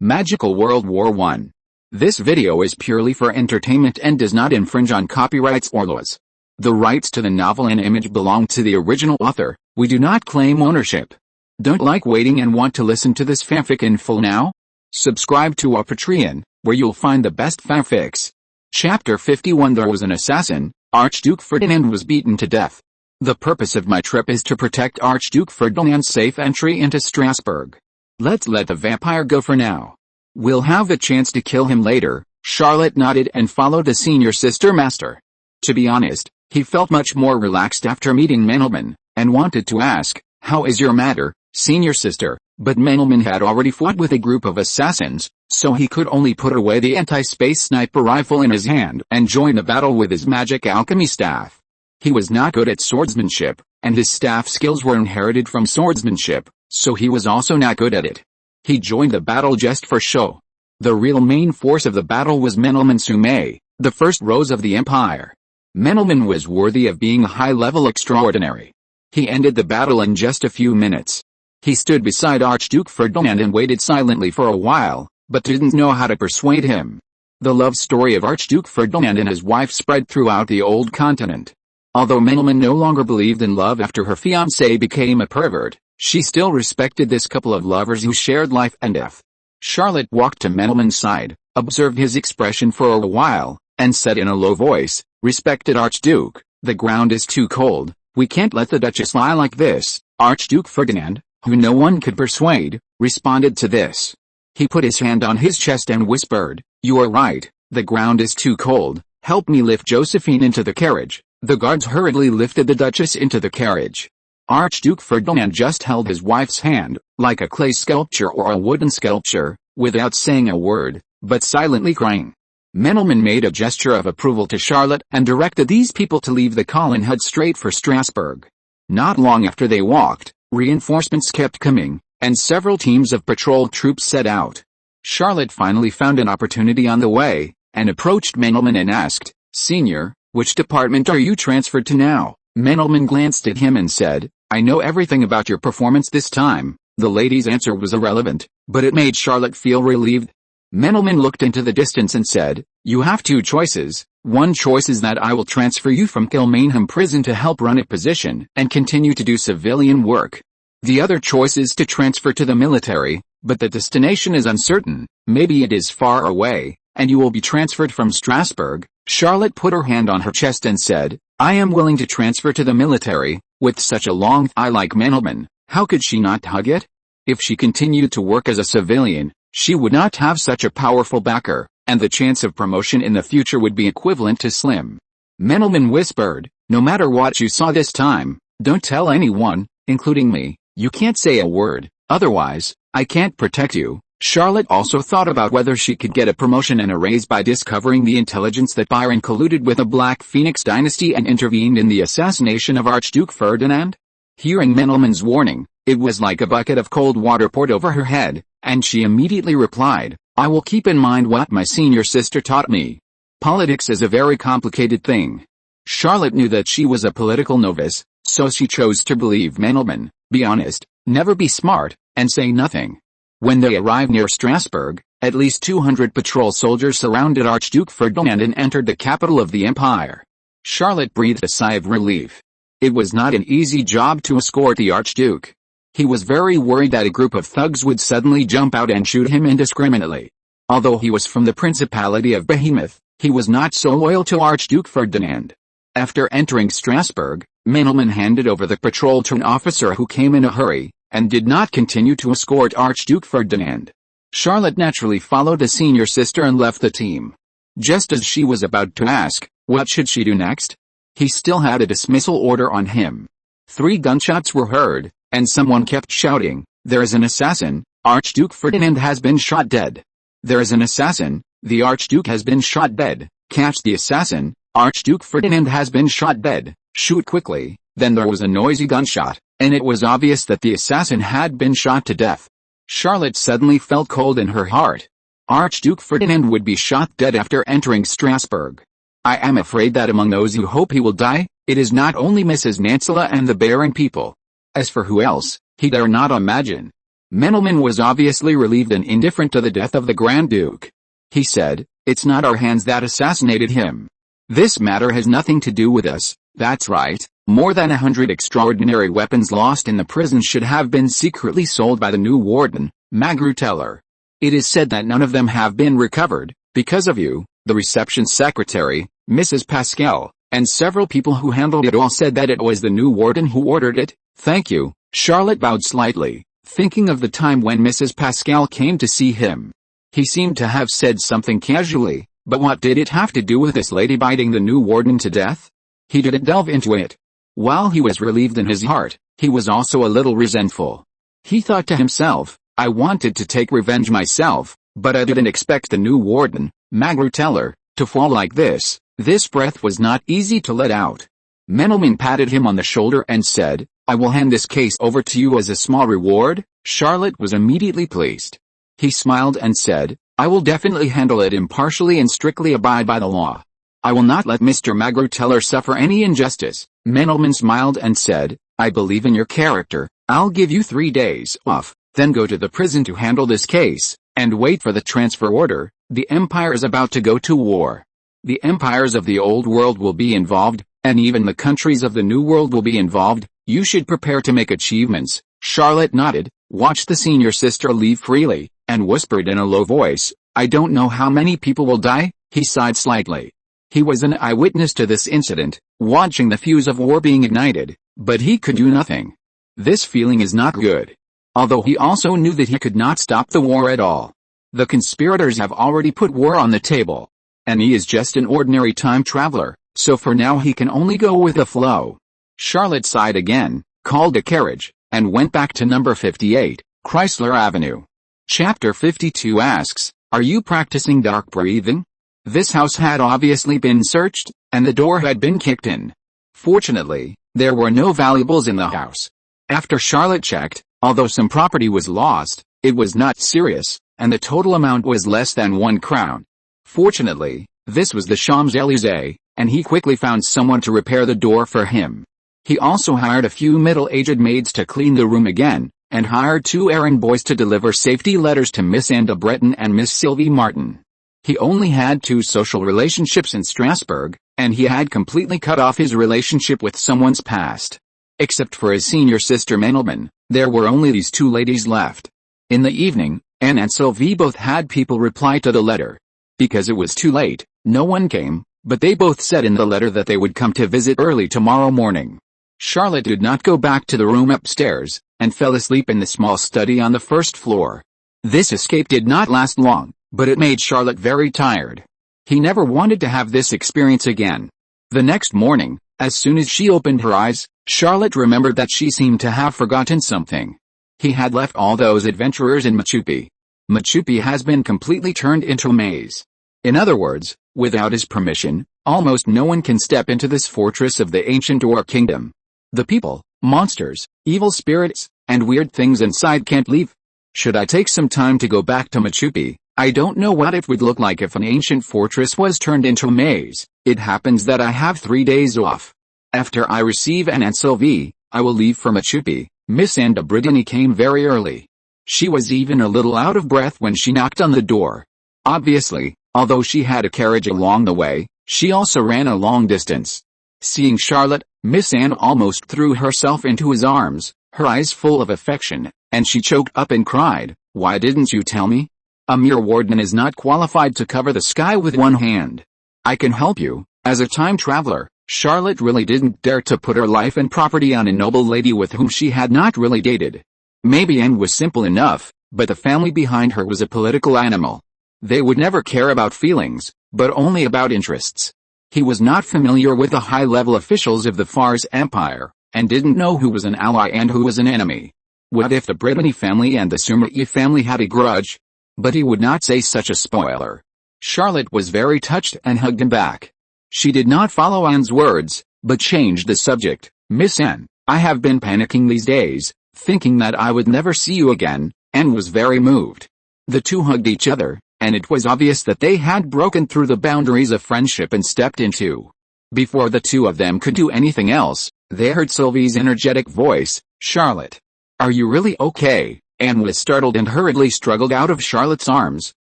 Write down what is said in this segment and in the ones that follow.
Magical World War I. This video is purely for entertainment and does not infringe on copyrights or laws. The rights to the novel and image belong to the original author. We do not claim ownership. Don't like waiting and want to listen to this fanfic in full now? Subscribe to our Patreon, where you'll find the best fanfics. Chapter 51. There was an assassin. Archduke Ferdinand was beaten to death. The purpose of my trip is to protect Archduke Ferdinand's safe entry into Strasbourg. Let's let the vampire go for now. We'll have a chance to kill him later. Charlotte nodded and followed the senior sister master. To be honest, he felt much more relaxed after meeting Menelman, and wanted to ask, "How is your matter, senior sister?" But Menelman had already fought with a group of assassins, so he could only put away the anti-space sniper rifle in his hand and join the battle with his magic alchemy staff. He was not good at swordsmanship, and his staff skills were inherited from swordsmanship, so he was also not good at it. He joined the battle just for show. The real main force of the battle was Menelman Sume, the first rose of the empire. Menelman was worthy of being a high-level extraordinary. He ended the battle in just a few minutes. He stood beside Archduke Ferdinand and waited silently for a while, but didn't know how to persuade him. The love story of Archduke Ferdinand and his wife spread throughout the old continent. Although Menelman no longer believed in love after her fiancé became a pervert, she still respected this couple of lovers who shared life and death. Charlotte walked to Menelman's side, observed his expression for a while, and said in a low voice, "Respected Archduke, the ground is too cold, we can't let the Duchess lie like this." Archduke Ferdinand, who no one could persuade, responded to this. He put his hand on his chest and whispered, "You are right, the ground is too cold, help me lift Josephine into the carriage." The guards hurriedly lifted the Duchess into the carriage. Archduke Ferdinand just held his wife's hand, like a clay sculpture or a wooden sculpture, without saying a word, but silently crying. Menelman made a gesture of approval to Charlotte and directed these people to leave the call and head straight for Strasbourg. Not long after they walked, reinforcements kept coming, and several teams of patrol troops set out. Charlotte finally found an opportunity on the way, and approached Menelman and asked, "Senior, which department are you transferred to now?" Menelman glanced at him and said, "I know everything about your performance this time." The lady's answer was irrelevant, but it made Charlotte feel relieved. Menelman looked into the distance and said, "You have two choices. One choice is that I will transfer you from Kilmainham prison to help run a position and continue to do civilian work. The other choice is to transfer to the military, but the destination is uncertain. Maybe it is far away, and you will be transferred from Strasbourg." Charlotte put her hand on her chest and said, "I am willing to transfer to the military." With such a long thigh like Menelman, how could she not hug it? If she continued to work as a civilian, she would not have such a powerful backer, and the chance of promotion in the future would be equivalent to slim. Menelman whispered, "No matter what you saw this time, don't tell anyone, including me. You can't say a word, otherwise, I can't protect you." Charlotte also thought about whether she could get a promotion and a raise by discovering the intelligence that Byron colluded with the Black Phoenix dynasty and intervened in the assassination of Archduke Ferdinand. Hearing Menelman's warning, it was like a bucket of cold water poured over her head, and she immediately replied, "I will keep in mind what my senior sister taught me. Politics is a very complicated thing." Charlotte knew that she was a political novice, so she chose to believe Menelman, be honest, never be smart, and say nothing. When they arrived near Strasbourg, at least 200 patrol soldiers surrounded Archduke Ferdinand and entered the capital of the empire. Charlotte breathed a sigh of relief. It was not an easy job to escort the Archduke. He was very worried that a group of thugs would suddenly jump out and shoot him indiscriminately. Although he was from the Principality of Behemoth, he was not so loyal to Archduke Ferdinand. After entering Strasbourg, Menelman handed over the patrol to an officer who came in a hurry, and did not continue to escort Archduke Ferdinand. Charlotte naturally followed the senior sister and left the team. Just as she was about to ask, what should she do next? He still had a dismissal order on him. 3 gunshots were heard, and someone kept shouting, "There is an assassin, Archduke Ferdinand has been shot dead. There is an assassin, the Archduke has been shot dead. Catch the assassin, Archduke Ferdinand has been shot dead, shoot quickly." Then there was a noisy gunshot, and it was obvious that the assassin had been shot to death. Charlotte suddenly felt cold in her heart. Archduke Ferdinand would be shot dead after entering Strasbourg. I am afraid that among those who hope he will die, it is not only Mrs. Nansela and the Baron people. As for who else, he dare not imagine. Mendelman was obviously relieved and indifferent to the death of the Grand Duke. He said, "It's not our hands that assassinated him. This matter has nothing to do with us." That's right, more than 100 extraordinary weapons lost in the prison should have been secretly sold by the new warden, Magruteller. It is said that none of them have been recovered, because of you, the reception secretary, Mrs. Pascal, and several people who handled it all said that it was the new warden who ordered it. Thank you. Charlotte bowed slightly, thinking of the time when Mrs. Pascal came to see him. He seemed to have said something casually, but what did it have to do with this lady biting the new warden to death? He didn't delve into it. While he was relieved in his heart, he was also a little resentful. He thought to himself, I wanted to take revenge myself, but I didn't expect the new warden, Magruteller, to fall like this. This breath was not easy to let out. Mendelman patted him on the shoulder and said, I will hand this case over to you as a small reward. Charlotte was immediately pleased. He smiled and said, I will definitely handle it impartially and strictly abide by the law. I will not let Mr. Magruteller suffer any injustice. Mendelman smiled and said, I believe in your character. I'll give you 3 days off, then go to the prison to handle this case, and wait for the transfer order. The Empire is about to go to war. The empires of the Old World will be involved, and even the countries of the New World will be involved. You should prepare to make achievements. Charlotte nodded, watched the senior sister leave freely, and whispered in a low voice, I don't know how many people will die. He sighed slightly. He was an eyewitness to this incident, watching the fuse of war being ignited, but he could do nothing. This feeling is not good. Although he also knew that he could not stop the war at all. The conspirators have already put war on the table. And he is just an ordinary time traveler, so for now he can only go with the flow. Charlotte sighed again, called a carriage, and went back to number 58, Chrysler Avenue. Chapter 52 asks, are you practicing dark breathing? This house had obviously been searched, and the door had been kicked in. Fortunately, there were no valuables in the house. After Charlotte checked, although some property was lost, it was not serious, and the total amount was less than 1 crown. Fortunately, this was the Champs-Élysées, and he quickly found someone to repair the door for him. He also hired a few middle-aged maids to clean the room again, and hired 2 errand boys to deliver safety letters to Miss Anne de Breton and Miss Sylvie Martin. He only had 2 social relationships in Strasbourg, and he had completely cut off his relationship with someone's past. Except for his senior sister Mendelman, there were only these 2 ladies left. In the evening, Anne and Sylvie both had people reply to the letter. Because it was too late, no one came, but they both said in the letter that they would come to visit early tomorrow morning. Charlotte did not go back to the room upstairs, and fell asleep in the small study on the first floor. This escape did not last long, but it made Charlotte very tired. He never wanted to have this experience again. The next morning, as soon as she opened her eyes, Charlotte remembered that she seemed to have forgotten something. He had left all those adventurers in Machupi. Machupi has been completely turned into a maze. In other words, without his permission, almost no one can step into this fortress of the ancient Orc kingdom. The people, monsters, evil spirits, and weird things inside can't leave. Should I take some time to go back to Machupi? I don't know what it would look like if an ancient fortress was turned into a maze. It happens that I have 3 days off. After I receive Anne and Sylvie, I will leave for Machupi. Miss Anne de Brittany came very early. She was even a little out of breath when she knocked on the door. Obviously, although she had a carriage along the way, she also ran a long distance. Seeing Charlotte, Miss Anne almost threw herself into his arms, her eyes full of affection, and she choked up and cried, Why didn't you tell me? A mere warden is not qualified to cover the sky with one hand. I can help you. As a time traveler, Charlotte really didn't dare to put her life and property on a noble lady with whom she had not really dated. Maybe Anne was simple enough, but the family behind her was a political animal. They would never care about feelings, but only about interests. He was not familiar with the high-level officials of the Fars Empire, and didn't know who was an ally and who was an enemy. What if the Brittany family and the Surmai family had a grudge? But he would not say such a spoiler. Charlotte was very touched and hugged him back. She did not follow Anne's words, but changed the subject. Miss Anne, I have been panicking these days, thinking that I would never see you again. Anne was very moved. The 2 hugged each other, and it was obvious that they had broken through the boundaries of friendship and stepped into. Before the 2 of them could do anything else, they heard Sylvie's energetic voice, Charlotte. Are you really okay? Anne was startled and hurriedly struggled out of Charlotte's arms,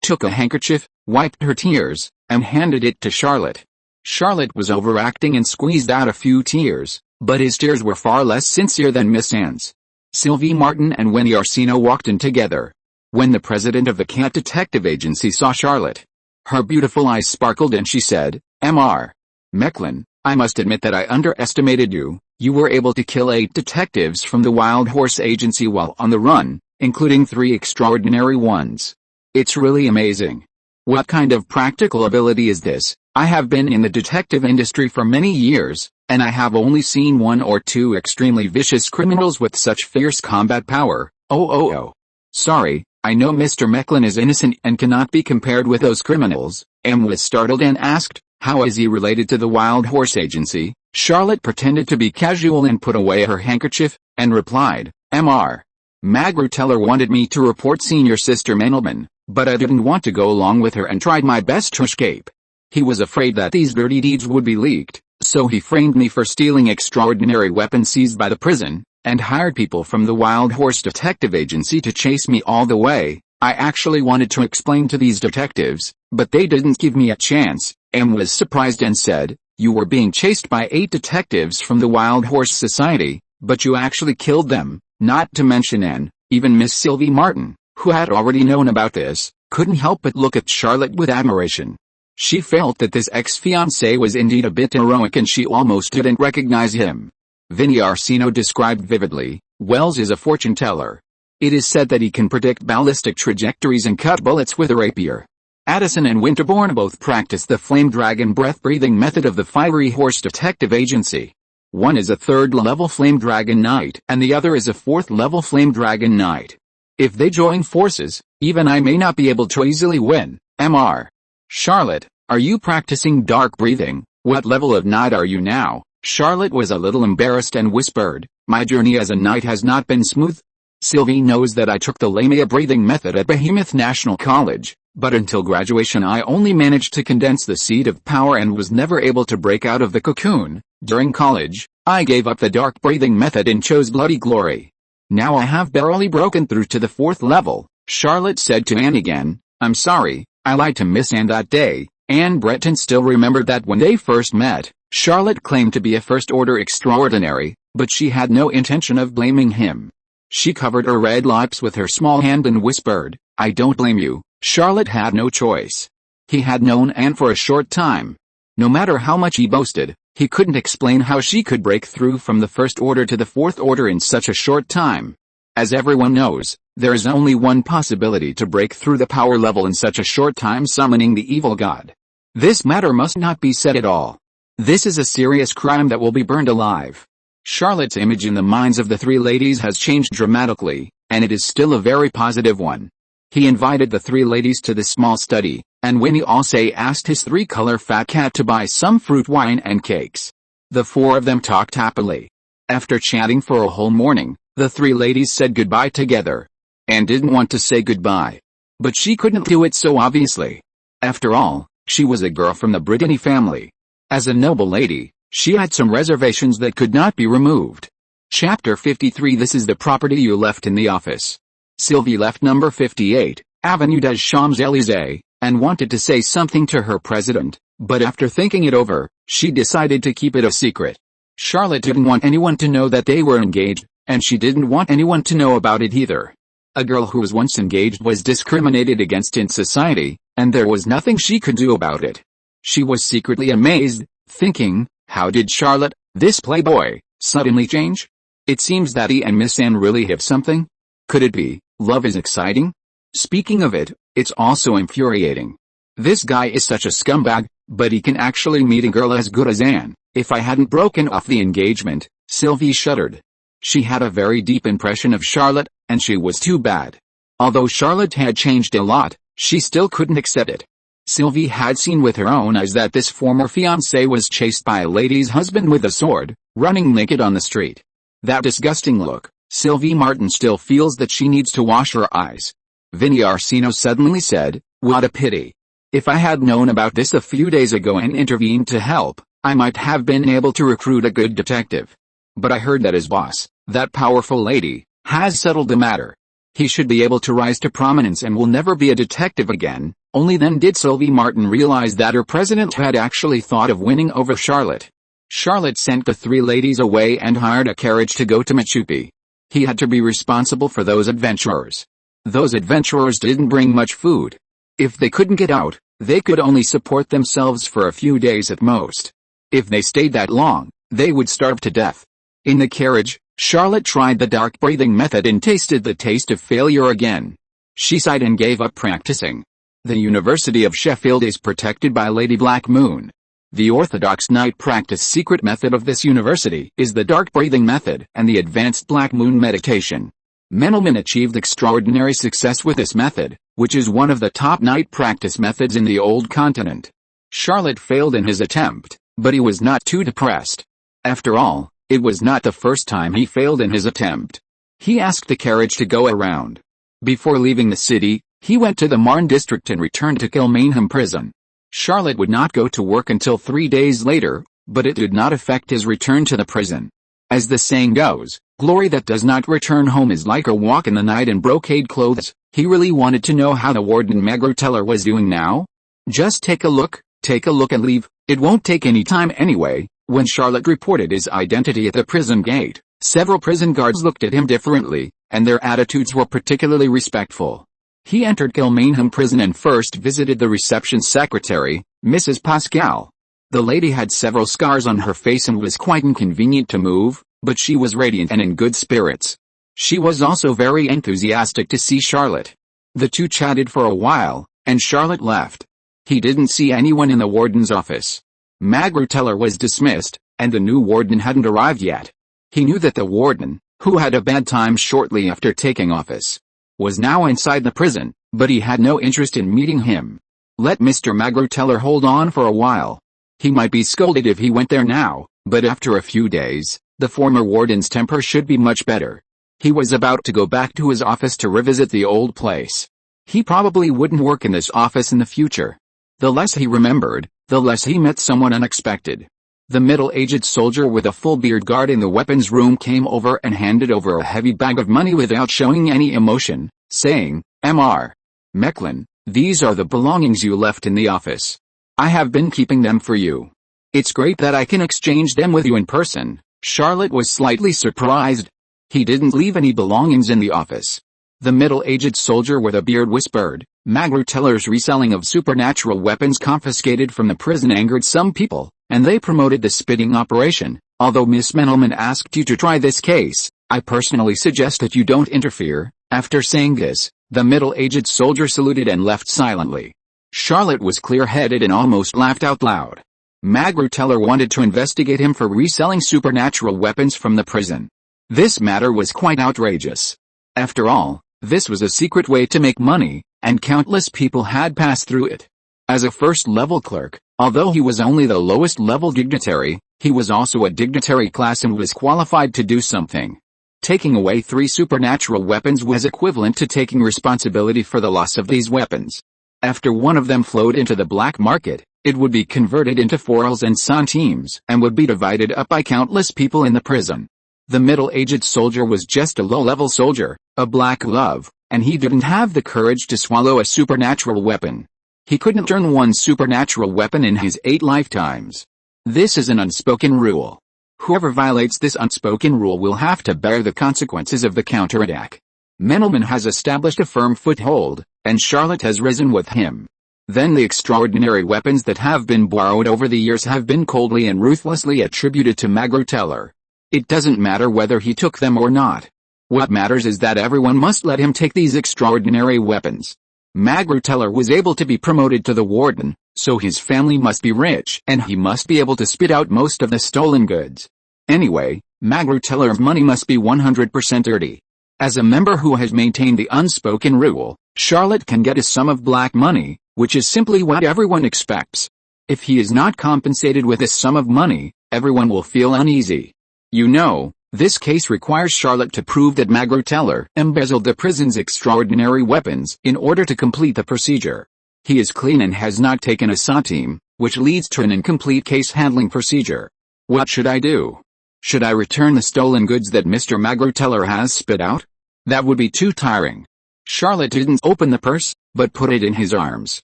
took a handkerchief, wiped her tears, and handed it to Charlotte. Charlotte was overacting and squeezed out a few tears, but his tears were far less sincere than Miss Anne's. Sylvie Martin and Winnie Orsino walked in together. When the president of the Cat Detective Agency saw Charlotte, her beautiful eyes sparkled and she said, "Mr. Mecklin, I must admit that I underestimated you. You were able to kill 8 detectives from the Wild Horse Agency while on the run, including 3 extraordinary ones. It's really amazing. What kind of practical ability is this? I have been in the detective industry for many years, and I have only seen 1 or 2 extremely vicious criminals with such fierce combat power. Oh. Sorry, I know Mr. Mecklin is innocent and cannot be compared with those criminals." Anne was startled and asked, "How is he related to the Wild Horse Agency?" Charlotte pretended to be casual and put away her handkerchief, and replied, "Mr. Magruteller wanted me to report senior sister Mendelman, but I didn't want to go along with her and tried my best to escape. He was afraid that these dirty deeds would be leaked, so he framed me for stealing extraordinary weapons seized by the prison, and hired people from the Wild Horse Detective Agency to chase me all the way. I actually wanted to explain to these detectives, but they didn't give me a chance." Anne was surprised and said, "You were being chased by 8 detectives from the Wild Horse Society, but you actually killed them." Not to mention Anne, even Miss Sylvie Martin, who had already known about this, couldn't help but look at Charlotte with admiration. She felt that this ex-fiancé was indeed a bit heroic and she almost didn't recognize him. Winnie Orsino described vividly, "Wells is a fortune teller. It is said that he can predict ballistic trajectories and cut bullets with a rapier." Addison and Winterbourne both practice the flame dragon breath-breathing method of the Fiery Horse Detective Agency. One is a 3rd-level flame dragon knight and the other is a 4th-level flame dragon knight. If they join forces, even I may not be able to easily win. Mr. Charlotte, are you practicing dark breathing? What level of knight are you now? Charlotte was a little embarrassed and whispered, "My journey as a knight has not been smooth. Sylvie knows that I took the Lamia breathing method at Behemoth National College, but until graduation I only managed to condense the seed of power and was never able to break out of the cocoon. During college, I gave up the dark breathing method and chose bloody glory. Now I have barely broken through to the 4th level." Charlotte said to Anne again, "I'm sorry, I lied to Miss Anne that day." Anne Breton still remembered that when they first met, Charlotte claimed to be a first-order extraordinary, but she had no intention of blaming him. She covered her red lips with her small hand and whispered, "I don't blame you." Charlotte had no choice. He had known Anne for a short time. No matter how much he boasted, he couldn't explain how she could break through from the First Order to the 4th Order in such a short time. As everyone knows, there is only one possibility to break through the power level in such a short time: summoning the evil god. This matter must not be said at all. This is a serious crime that will be burned alive. Charlotte's image in the minds of the 3 ladies has changed dramatically, and it is still a very positive one. He invited the 3 ladies to the small study, and Winnie also asked his 3-color fat cat to buy some fruit, wine and cakes. The 4 of them talked happily. After chatting for a whole morning, the 3 ladies said goodbye together. Anne didn't want to say goodbye, but she couldn't do it so obviously. After all, she was a girl from the Brittany family. As a noble lady, she had some reservations that could not be removed. Chapter 53. This is the property you left in the office. Sylvie left number 58, Avenue des Champs-Élysées, and wanted to say something to her president, but after thinking it over, she decided to keep it a secret. Charlotte didn't want anyone to know that they were engaged, and she didn't want anyone to know about it either. A girl who was once engaged was discriminated against in society, and there was nothing she could do about it. She was secretly amazed, thinking, how did Charlotte, this playboy, suddenly change? It seems that he and Miss Anne really have something. Could it be, love is exciting? Speaking of it, it's also infuriating. This guy is such a scumbag, but he can actually meet a girl as good as Anne. If I hadn't broken off the engagement, Sylvie shuddered. She had a very deep impression of Charlotte, and she was too bad. Although Charlotte had changed a lot, she still couldn't accept it. Sylvie had seen with her own eyes that this former fiancé was chased by a lady's husband with a sword, running naked on the street. That disgusting look. Sylvie Martin still feels that she needs to wash her eyes. Winnie Orsino suddenly said, "What a pity. If I had known about this a few days ago and intervened to help, I might have been able to recruit a good detective. But I heard that his boss, that powerful lady, has settled the matter." He should be able to rise to prominence and will never be a detective again. Only then did Sylvie Martin realize that her president had actually thought of winning over Charlotte. Charlotte sent the three ladies away and hired a carriage to go to Machupi. He had to be responsible for those adventurers. Those adventurers didn't bring much food. If they couldn't get out, they could only support themselves for a few days at most. If they stayed that long, they would starve to death. In the carriage, Charlotte tried the dark breathing method and tasted the taste of failure again. She sighed and gave up practicing. The University of Sheffield is protected by Lady Black Moon. The orthodox night practice secret method of this university is the dark breathing method and the advanced Black Moon meditation. Mecklenburg achieved extraordinary success with this method, which is one of the top night practice methods in the old continent. Charlotte failed in his attempt, but he was not too depressed. After all, it was not the first time he failed in his attempt. He asked the carriage to go around. Before leaving the city, he went to the Marne district and returned to Kilmainham prison. Charlotte would not go to work until 3 days later, but it did not affect his return to the prison. As the saying goes, glory that does not return home is like a walk in the night in brocade clothes. He really wanted to know how the warden Magruteller was doing now. Just take a look and leave. It won't take any time anyway. When Charlotte reported his identity at the prison gate, several prison guards looked at him differently, and their attitudes were particularly respectful. He entered Kilmainham prison and first visited the reception secretary, Mrs. Pascal. The lady had several scars on her face and was quite inconvenient to move, but she was radiant and in good spirits. She was also very enthusiastic to see Charlotte. The two chatted for a while, and Charlotte left. He didn't see anyone in the warden's office. Magruteller was dismissed, and the new warden hadn't arrived yet. He knew that the warden, who had a bad time shortly after taking office, was now inside the prison, but he had no interest in meeting him. Let Mr. Magruteller hold on for a while. He might be scolded if he went there now, but after a few days, the former warden's temper should be much better. He was about to go back to his office to revisit the old place. He probably wouldn't work in this office in the future. The less he remembered, the less he met someone unexpected. The middle-aged soldier with a full-beard guard in the weapons room came over and handed over a heavy bag of money without showing any emotion, saying, "Mr. Mecklen, these are the belongings you left in the office. I have been keeping them for you. It's great that I can exchange them with you in person." Charlotte was slightly surprised. He didn't leave any belongings in the office. The middle-aged soldier with a beard whispered, "Magruteller's reselling of supernatural weapons confiscated from the prison angered some people, and they promoted the spitting operation. Although Miss Mecklenburg asked you to try this case, I personally suggest that you don't interfere." After saying this, the middle-aged soldier saluted and left silently. Charlotte was clear-headed and almost laughed out loud. Magruteller wanted to investigate him for reselling supernatural weapons from the prison. This matter was quite outrageous. After all, this was a secret way to make money, and countless people had passed through it. As a first-level clerk, although he was only the lowest-level dignitary, he was also a dignitary class and was qualified to do something. Taking away 3 supernatural weapons was equivalent to taking responsibility for the loss of these weapons. After one of them flowed into the black market, it would be converted into florins and centimes and would be divided up by countless people in the prison. The middle-aged soldier was just a low-level soldier, a black glove, and he didn't have the courage to swallow a supernatural weapon. He couldn't earn one supernatural weapon in his 8 lifetimes. This is an unspoken rule. Whoever violates this unspoken rule will have to bear the consequences of the counterattack. Mecklenburg has established a firm foothold, and Charlotte has risen with him. Then the extraordinary weapons that have been borrowed over the years have been coldly and ruthlessly attributed to Magruteller. It doesn't matter whether he took them or not. What matters is that everyone must let him take these extraordinary weapons. Magruteller was able to be promoted to the warden, so his family must be rich and he must be able to spit out most of the stolen goods. Anyway, Magruteller's money must be 100% dirty. As a member who has maintained the unspoken rule, Charlotte can get a sum of black money, which is simply what everyone expects. If he is not compensated with a sum of money, everyone will feel uneasy. You know, this case requires Charlotte to prove that Magruteller embezzled the prison's extraordinary weapons in order to complete the procedure. He is clean and has not taken a centime, which leads to an incomplete case handling procedure. What should I do? Should I return the stolen goods that Mr. Magruteller has spit out? That would be too tiring. Charlotte didn't open the purse, but put it in his arms.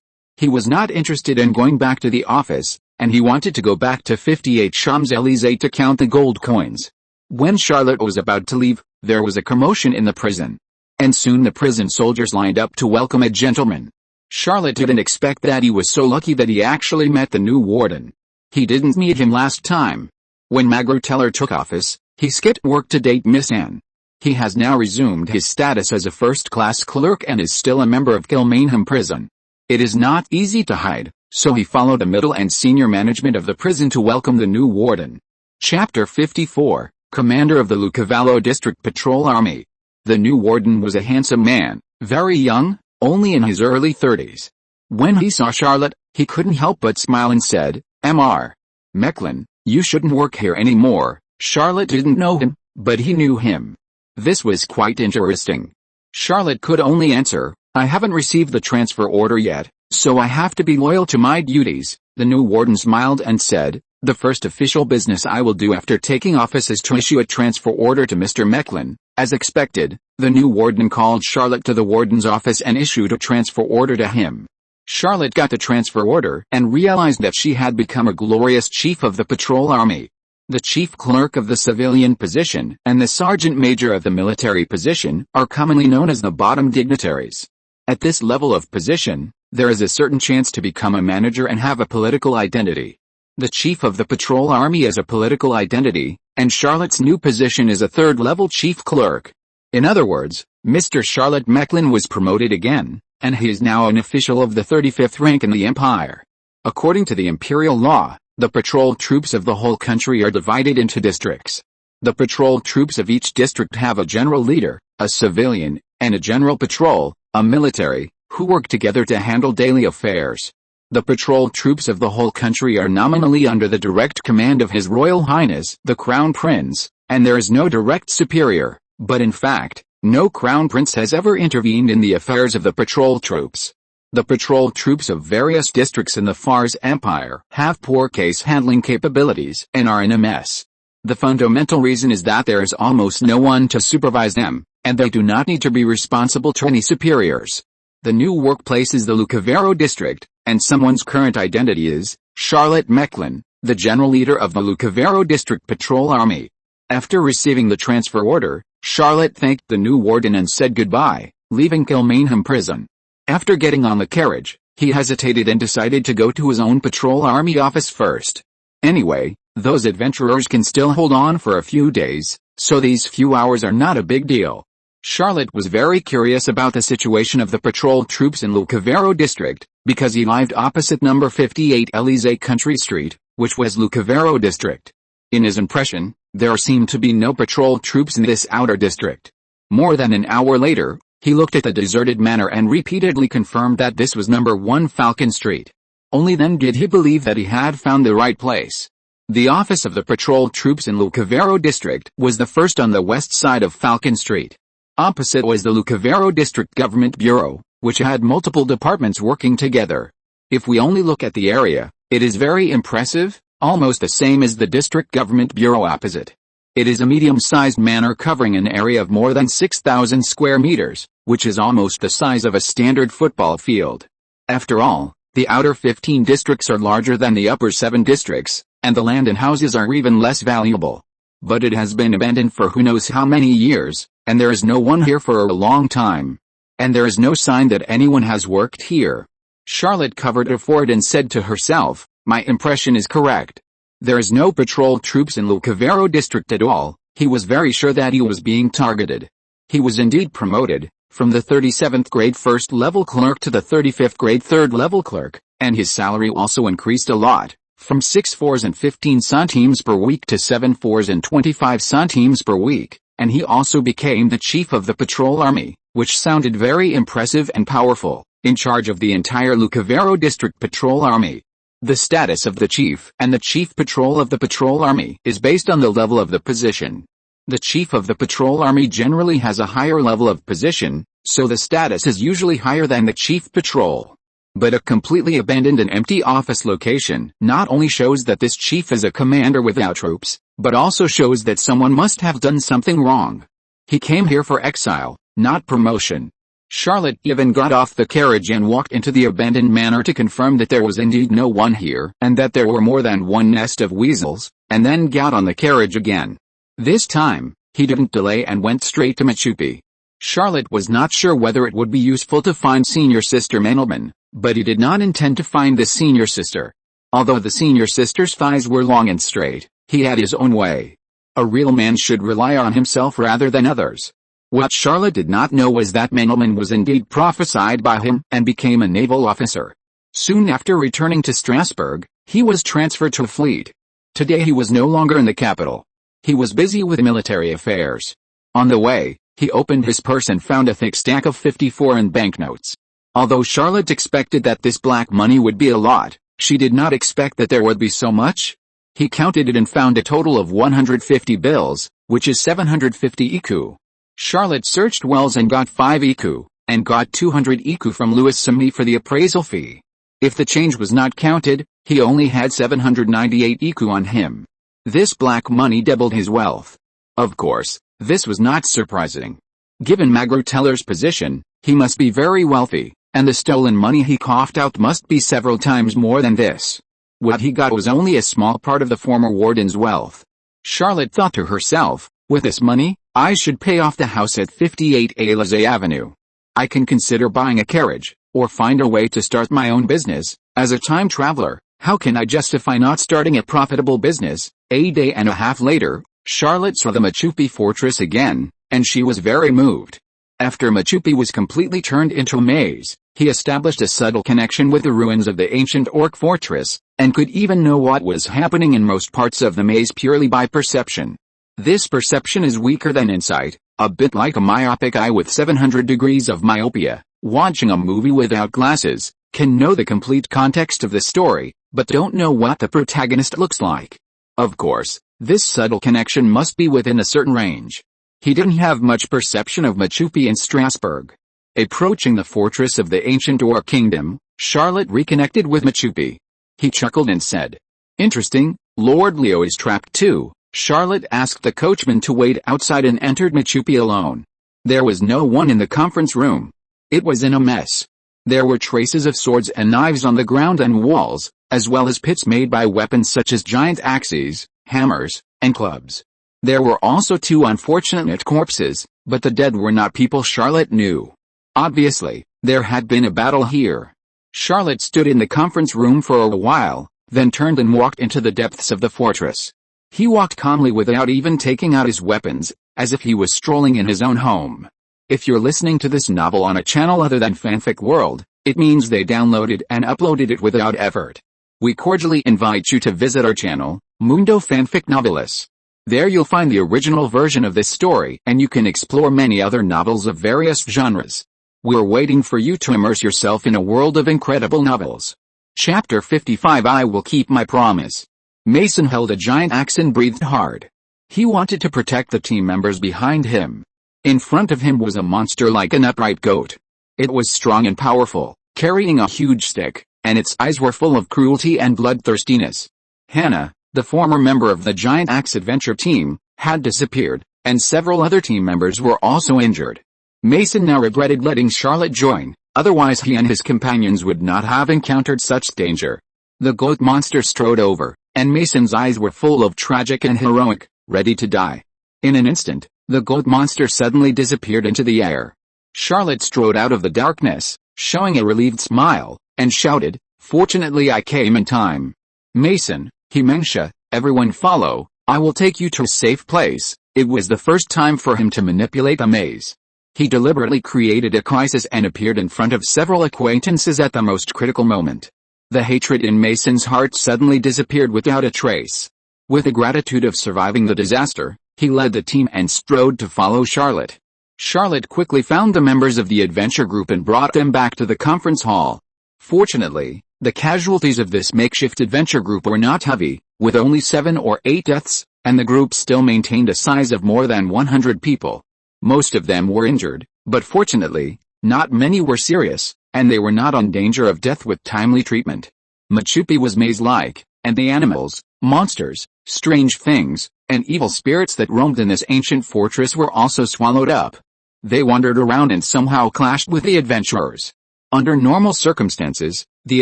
He was not interested in going back to the office, and he wanted to go back to 58 Champs-Élysées to count the gold coins. When Charlotte was about to leave, there was a commotion in the prison. And soon the prison soldiers lined up to welcome a gentleman. Charlotte didn't expect that. He was so lucky that he actually met the new warden. He didn't meet him last time. When Magro Teller took office, he skipped work to date Miss Anne. He has now resumed his status as a first-class clerk and is still a member of Kilmainham prison. It is not easy to hide, so he followed the middle and senior management of the prison to welcome the new warden. Chapter 54, Commander of the Lucavallo District Patrol Army. The new warden was a handsome man, very young, only in his early 30s. When he saw Charlotte, he couldn't help but smile and said, "Mr. Mecklin, you shouldn't work here anymore." Charlotte didn't know him, but he knew him. This was quite interesting. Charlotte could only answer, "I haven't received the transfer order yet, so I have to be loyal to my duties." The new warden smiled and said, "The first official business I will do after taking office is to issue a transfer order to Mr. Mecklin." As expected, the new warden called Charlotte to the warden's office and issued a transfer order to him. Charlotte got the transfer order and realized that she had become a glorious chief of the patrol army. The chief clerk of the civilian position and the sergeant major of the military position are commonly known as the bottom dignitaries. At this level of position, there is a certain chance to become a manager and have a political identity. The chief of the patrol army is a political identity, and Charlotte's new position is a third-level chief clerk. In other words, Mr. Charlotte Mecklin was promoted again, and he is now an official of the 35th rank in the empire. According to the imperial law, the patrol troops of the whole country are divided into districts. The patrol troops of each district have a general leader, a civilian, and a general patrol, a military, who work together to handle daily affairs. The patrol troops of the whole country are nominally under the direct command of His Royal Highness, the Crown Prince, and there is no direct superior, but in fact, no Crown Prince has ever intervened in the affairs of the patrol troops. The patrol troops of various districts in the Fars Empire have poor case handling capabilities and are in a mess. The fundamental reason is that there is almost no one to supervise them, and they do not need to be responsible to any superiors. The new workplace is the Lucavallo district, and someone's current identity is Charlotte Mecklin, the general leader of the Lucavallo District Patrol Army. After receiving the transfer order, Charlotte thanked the new warden and said goodbye, leaving Kilmainham prison. After getting on the carriage, he hesitated and decided to go to his own patrol army office first. Anyway, those adventurers can still hold on for a few days, so these few hours are not a big deal. Charlotte was very curious about the situation of the patrol troops in Lucavallo district, because he lived opposite number 58 Élysée Country Street, which was Lucavallo district. In his impression, there seemed to be no patrol troops in this outer district. More than an hour later, he looked at the deserted manor and repeatedly confirmed that this was number 1 Falcon Street. Only then did he believe that he had found the right place. The office of the patrol troops in Lucavallo district was the first on the west side of Falcon Street. Opposite was the Lucavallo District Government Bureau, which had multiple departments working together. If we only look at the area, it is very impressive, almost the same as the District Government Bureau opposite. It is a medium-sized manor covering an area of more than 6,000 square meters, which is almost the size of a standard football field. After all, the outer 15 districts are larger than the upper 7 districts, and the land and houses are even less valuable. But it has been abandoned for who knows how many years, and there is no one here for a long time. And there is no sign that anyone has worked here. Charlotte covered her forehead and said to herself, "My impression is correct. There is no patrol troops in Lucavallo district at all." He was very sure that he was being targeted. He was indeed promoted, from the 37th grade first level clerk to the 35th grade third level clerk, and his salary also increased a lot, from 6 fours and 15 centimes per week to 7 fours and 25 centimes per week, and he also became the chief of the patrol army, which sounded very impressive and powerful, in charge of the entire Lucavallo district patrol army. The status of the chief and the chief patrol of the patrol army is based on the level of the position. The chief of the patrol army generally has a higher level of position, so the status is usually higher than the chief patrol. But a completely abandoned and empty office location not only shows that this chief is a commander without troops, but also shows that someone must have done something wrong. He came here for exile, not promotion. Charlotte even got off the carriage and walked into the abandoned manor to confirm that there was indeed no one here and that there were more than one nest of weasels, and then got on the carriage again. This time, he didn't delay and went straight to Machupi. Charlotte was not sure whether it would be useful to find senior sister Mandelman, but he did not intend to find the senior sister. Although the senior sister's thighs were long and straight, he had his own way. A real man should rely on himself rather than others. What Charlotte did not know was that Mandelman was indeed prophesied by him and became a naval officer. Soon after returning to Strasbourg, he was transferred to a fleet. Today he was no longer in the capital. He was busy with military affairs. On the way, he opened his purse and found a thick stack of 54 in banknotes. Although Charlotte expected that this black money would be a lot, she did not expect that there would be so much. He counted it and found a total of 150 bills, which is 750 écus. Charlotte searched Wells and got 5 écus, and got 200 écus from Louis Samy for the appraisal fee. If the change was not counted, he only had 798 écus on him. This black money doubled his wealth. Of course, this was not surprising. Given Magro-Teller's position, he must be very wealthy, and the stolen money he coughed out must be several times more than this. What he got was only a small part of the former warden's wealth. Charlotte thought to herself, with this money, I should pay off the house at 58 Élysée Avenue. I can consider buying a carriage, or find a way to start my own business. As a time traveler, how can I justify not starting a profitable business? A day and a half later, Charlotte saw the Machupi fortress again, and she was very moved. After Machupi was completely turned into a maze, he established a subtle connection with the ruins of the ancient Orc fortress, and could even know what was happening in most parts of the maze purely by perception. This perception is weaker than insight, a bit like a myopic eye with 700 degrees of myopia, watching a movie without glasses, can know the complete context of the story, but don't know what the protagonist looks like. Of course, this subtle connection must be within a certain range. He didn't have much perception of Machupi in Strasbourg. Approaching the fortress of the ancient Orc kingdom, Charlotte reconnected with Machupi. He chuckled and said, "Interesting, Lord Leo is trapped too." Charlotte asked the coachman to wait outside and entered Machupi alone. There was no one in the conference room. It was in a mess. There were traces of swords and knives on the ground and walls, as well as pits made by weapons such as giant axes, hammers, and clubs. There were also 2 unfortunate corpses, but the dead were not people Charlotte knew. Obviously, there had been a battle here. Charlotte stood in the conference room for a while, then turned and walked into the depths of the fortress. He walked calmly without even taking out his weapons, as if he was strolling in his own home. If you're listening to this novel on a channel other than Fanfic World, it means they downloaded and uploaded it without effort. We cordially invite you to visit our channel, Mundo Fanfic Novelis. There you'll find the original version of this story and you can explore many other novels of various genres. We're waiting for you to immerse yourself in a world of incredible novels. Chapter 55 I Will Keep My Promise. Mason held a giant axe and breathed hard. He wanted to protect the team members behind him. In front of him was a monster like an upright goat. It was strong and powerful, carrying a huge stick, and its eyes were full of cruelty and bloodthirstiness. Hannah, the former member of the Giant Axe Adventure team, had disappeared, and several other team members were also injured. Mason now regretted letting Charlotte join, otherwise he and his companions would not have encountered such danger. The goat monster strode over, and Mason's eyes were full of tragic and heroic, ready to die. In an instant, the goat monster suddenly disappeared into the air. Charlotte strode out of the darkness, showing a relieved smile, and shouted, "Fortunately I came in time. Mason, Himengsha, everyone follow, I will take you to a safe place." It was the first time for him to manipulate a maze. He deliberately created a crisis and appeared in front of several acquaintances at the most critical moment. The hatred in Mason's heart suddenly disappeared without a trace. With the gratitude of surviving the disaster, he led the team and strode to follow Charlotte. Charlotte quickly found the members of the adventure group and brought them back to the conference hall. Fortunately, the casualties of this makeshift adventure group were not heavy, with only 7 or 8 deaths, and the group still maintained a size of more than 100 people. Most of them were injured, but fortunately, not many were serious, and they were not on danger of death with timely treatment. Machupi was maze-like, and the animals, monsters, strange things, and evil spirits that roamed in this ancient fortress were also swallowed up. They wandered around and somehow clashed with the adventurers. Under normal circumstances, the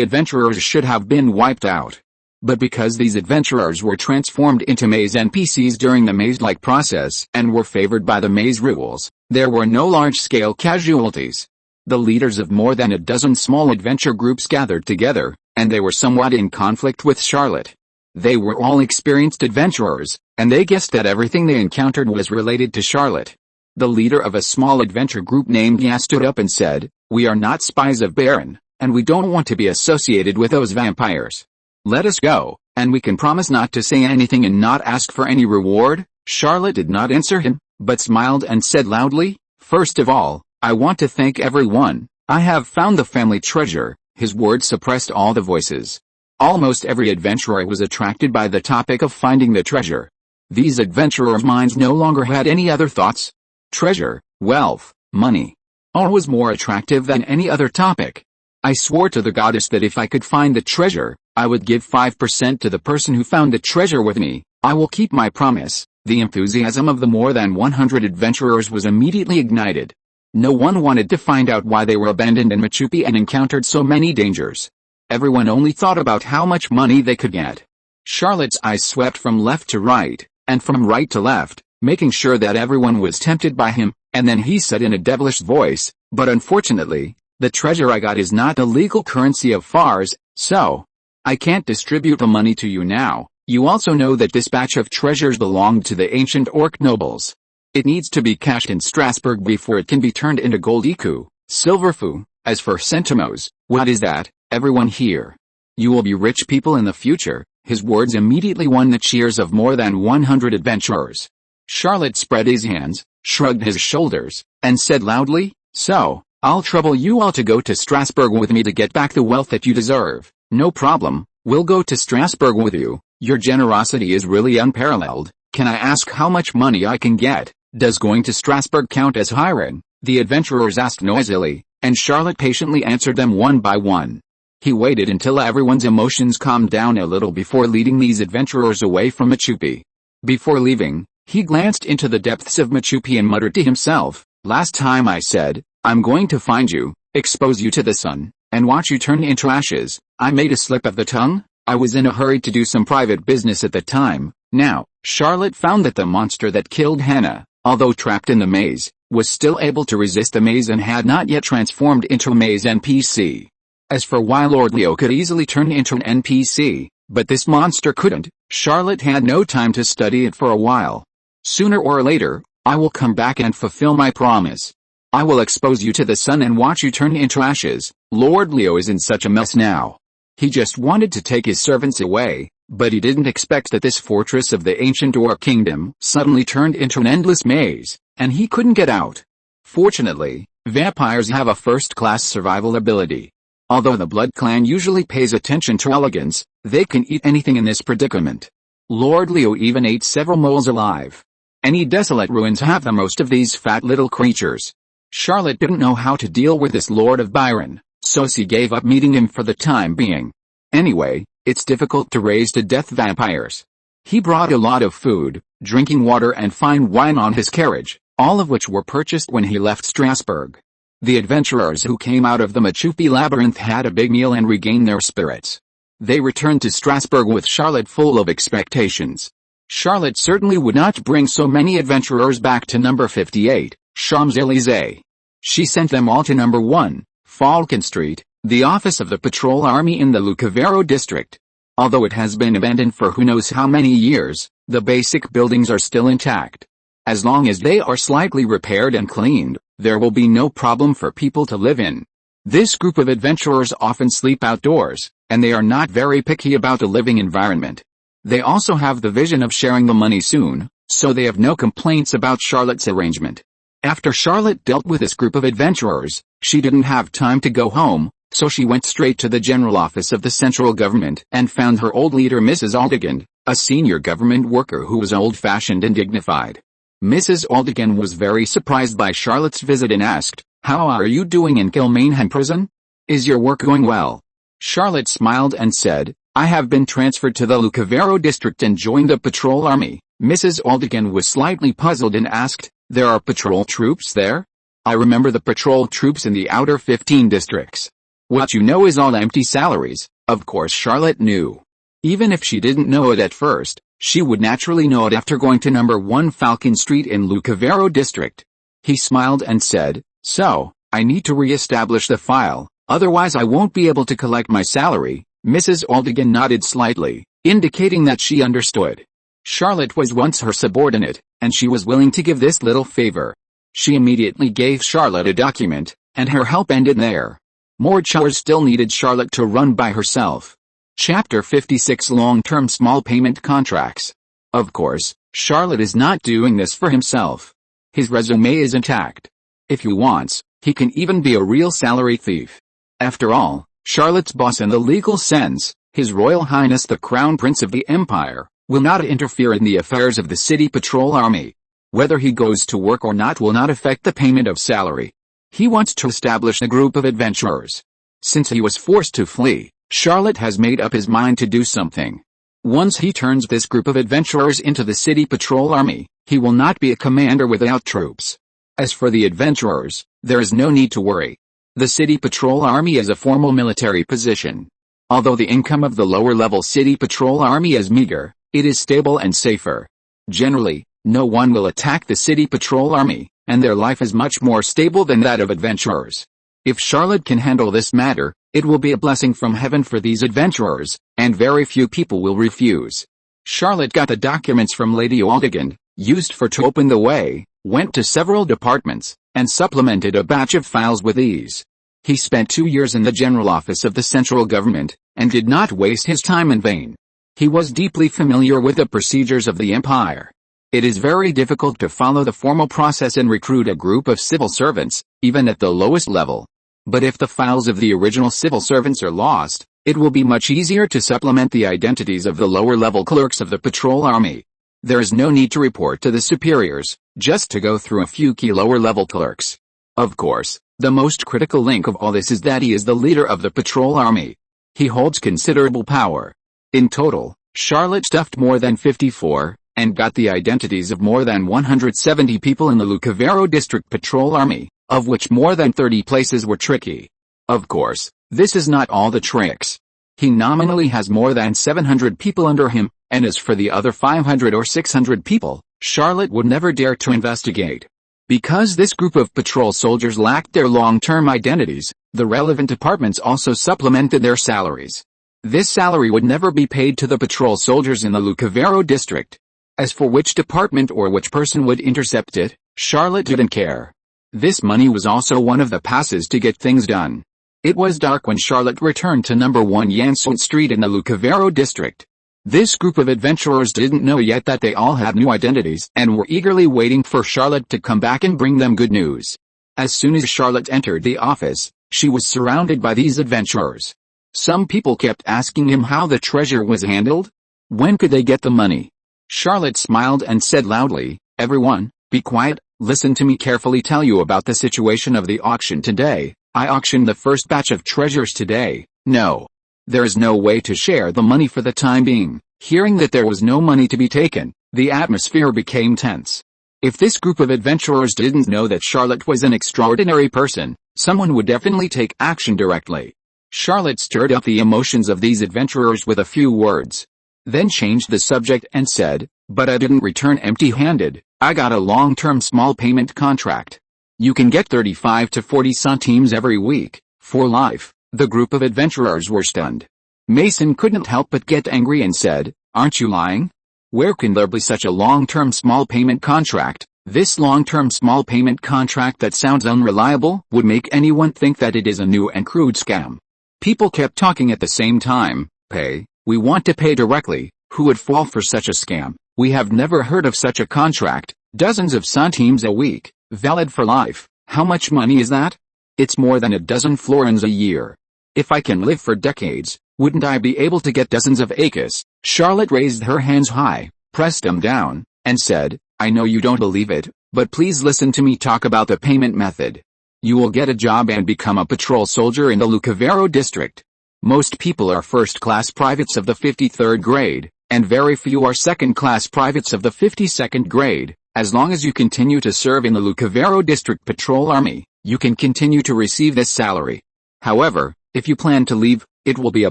adventurers should have been wiped out. But because these adventurers were transformed into maze NPCs during the maze-like process and were favored by the maze rules, there were no large-scale casualties. The leaders of more than a dozen small adventure groups gathered together, and they were somewhat in conflict with Charlotte. They were all experienced adventurers, and they guessed that everything they encountered was related to Charlotte. The leader of a small adventure group named Ya stood up and said, "We are not spies of Baron, and we don't want to be associated with those vampires. Let us go, and we can promise not to say anything and not ask for any reward." Charlotte did not answer him, but smiled and said loudly, "First of all, I want to thank everyone. I have found the family treasure." His words suppressed all the voices. Almost every adventurer was attracted by the topic of finding the treasure. These adventurers' minds no longer had any other thoughts. Treasure, wealth, money. All was more attractive than any other topic. I swore to the goddess that if I could find the treasure, I would give 5% to the person who found the treasure with me. I will keep my promise. The enthusiasm of the more than 100 adventurers was immediately ignited. No one wanted to find out why they were abandoned in Machu Picchu and encountered so many dangers. Everyone only thought about how much money they could get. Charlotte's eyes swept from left to right, and from right to left, making sure that everyone was tempted by him, and then he said in a devilish voice, "But unfortunately, the treasure I got is not the legal currency of Fars, so I can't distribute the money to you now. You also know that this batch of treasures belonged to the ancient orc nobles. It needs to be cashed in Strasbourg before it can be turned into gold iku, silver fu. As for centimos, what is that, everyone here? You will be rich people in the future." His words immediately won the cheers of more than 100 adventurers. Charlotte spread his hands, shrugged his shoulders, and said loudly, "So, I'll trouble you all to go to Strasbourg with me to get back the wealth that you deserve." "No problem, we'll go to Strasbourg with you. Your generosity is really unparalleled. Can I ask how much money I can get? Does going to Strasbourg count as hiring?" the adventurers asked noisily, and Charlotte patiently answered them one by one. He waited until everyone's emotions calmed down a little before leading these adventurers away from Machu Picchu. Before leaving, he glanced into the depths of Machu Picchu and muttered to himself, "Last time I said, I'm going to find you, expose you to the sun, and watch you turn into ashes, I made a slip of the tongue. I was in a hurry to do some private business at the time." Now, Charlotte found that the monster that killed Hannah, although trapped in the maze, was still able to resist the maze and had not yet transformed into a maze NPC. As for why Lord Leo could easily turn into an NPC, but this monster couldn't, Charlotte had no time to study it for a while. "Sooner or later, I will come back and fulfill my promise. I will expose you to the sun and watch you turn into ashes." Lord Leo is in such a mess now. He just wanted to take his servants away, but he didn't expect that this fortress of the ancient orc kingdom suddenly turned into an endless maze, and he couldn't get out. Fortunately, vampires have a first-class survival ability. Although the Blood Clan usually pays attention to elegance, they can eat anything in this predicament. Lord Leo even ate several moles alive. Any desolate ruins have the most of these fat little creatures. Charlotte didn't know how to deal with this Lord of Byron, so she gave up meeting him for the time being. Anyway, it's difficult to raise to death vampires. He brought a lot of food, drinking water and fine wine on his carriage, all of which were purchased when he left Strasbourg. The adventurers who came out of the Machu Picchu labyrinth had a big meal and regained their spirits. They returned to Strasbourg with Charlotte full of expectations. Charlotte certainly would not bring so many adventurers back to number 58, Champs-Élysées. She sent them all to number 1, Falcon Street, the office of the patrol army in the Lucavero district. Although it has been abandoned for who knows how many years, the basic buildings are still intact. As long as they are slightly repaired and cleaned, there will be no problem for people to live in. This group of adventurers often sleep outdoors, and they are not very picky about the living environment. They also have the vision of sharing the money soon, so they have no complaints about Charlotte's arrangement. After Charlotte dealt with this group of adventurers, she didn't have time to go home, so she went straight to the general office of the central government and found her old leader Mrs. Aldegan, a senior government worker who was old-fashioned and dignified. Mrs. Aldegan was very surprised by Charlotte's visit and asked, "How are you doing in Kilmainham prison? Is your work going well?" Charlotte smiled and said, "I have been transferred to the Lucavero district and joined the patrol army." Mrs. Aldegan was slightly puzzled and asked, "There are patrol troops there?" I remember the patrol troops in the outer 15 districts. What you know is all empty salaries. Of course Charlotte knew. Even if she didn't know it at first, she would naturally know it after going to number 1 Falcon Street in Lucavero district. He smiled and said, "So, I need to re-establish the file, otherwise I won't be able to collect my salary." Mrs. Aldigan nodded slightly, indicating that she understood. Charlotte was once her subordinate, and she was willing to give this little favor. She immediately gave Charlotte a document, and her help ended there. More chores still needed Charlotte to run by herself. Chapter 56 Long-Term Small Payment Contracts. Of course, Charlotte is not doing this for himself. His resume is intact. If he wants, he can even be a real salary thief. After all, Charlotte's boss in the legal sense, His Royal Highness the Crown Prince of the Empire, will not interfere in the affairs of the City Patrol Army. Whether he goes to work or not will not affect the payment of salary. He wants to establish a group of adventurers. Since he was forced to flee, Charlotte has made up his mind to do something. Once he turns this group of adventurers into the City Patrol Army, he will not be a commander without troops. As for the adventurers, there is no need to worry. The City Patrol Army is a formal military position. Although the income of the lower-level City Patrol Army is meager, it is stable and safer. Generally, no one will attack the City Patrol Army, and their life is much more stable than that of adventurers. If Charlotte can handle this matter, it will be a blessing from heaven for these adventurers, and very few people will refuse. Charlotte got the documents from Lady Aldigan, used to open the way, went to several departments, and supplemented a batch of files with ease. He spent 2 years in the general office of the central government, and did not waste his time in vain. He was deeply familiar with the procedures of the empire. It is very difficult to follow the formal process and recruit a group of civil servants, even at the lowest level. But if the files of the original civil servants are lost, it will be much easier to supplement the identities of the lower-level clerks of the patrol army. There is no need to report to the superiors, just to go through a few key lower-level clerks. Of course, the most critical link of all this is that he is the leader of the patrol army. He holds considerable power. In total, Charlotte stuffed more than 54, and got the identities of more than 170 people in the Lucavero District Patrol Army, of which more than 30 places were tricky. Of course, this is not all the tricks. He nominally has more than 700 people under him, and as for the other 500 or 600 people, Charlotte would never dare to investigate. Because this group of patrol soldiers lacked their long-term identities, the relevant departments also supplemented their salaries. This salary would never be paid to the patrol soldiers in the Lucavero district. As for which department or which person would intercept it, Charlotte didn't care. This money was also one of the passes to get things done. It was dark when Charlotte returned to number 1 Janssen Street in the Lucavero district. This group of adventurers didn't know yet that they all had new identities and were eagerly waiting for Charlotte to come back and bring them good news. As soon as Charlotte entered the office, she was surrounded by these adventurers. Some people kept asking him how the treasure was handled. When could they get the money? Charlotte smiled and said loudly, "Everyone, be quiet, listen to me carefully tell you about the situation of the auction today. I auctioned the first batch of treasures today. No. There is no way to share the money for the time being." Hearing that there was no money to be taken, the atmosphere became tense. If this group of adventurers didn't know that Charlotte was an extraordinary person, someone would definitely take action directly. Charlotte stirred up the emotions of these adventurers with a few words. Then changed the subject and said, "But I didn't return empty-handed. I got a long-term small payment contract. You can get 35 to 40 centimes every week, for life." The group of adventurers were stunned. Mason couldn't help but get angry and said, "Aren't you lying? Where can there be such a long-term small payment contract? This long-term small payment contract that sounds unreliable would make anyone think that it is a new and crude scam." People kept talking at the same time. "Pay, we want to pay directly. Who would fall for such a scam? We have never heard of such a contract. Dozens of centimes a week, valid for life. How much money is that? It's more than a dozen florins a year. If I can live for decades, wouldn't I be able to get dozens of acres?" Charlotte raised her hands high, pressed them down, and said, "I know you don't believe it, but please listen to me talk about the payment method. You will get a job and become a patrol soldier in the Lucavero district. Most people are first-class privates of the 53rd grade, and very few are second-class privates of the 52nd grade. As long as you continue to serve in the Lucavero District Patrol Army, you can continue to receive this salary. However, if you plan to leave, it will be a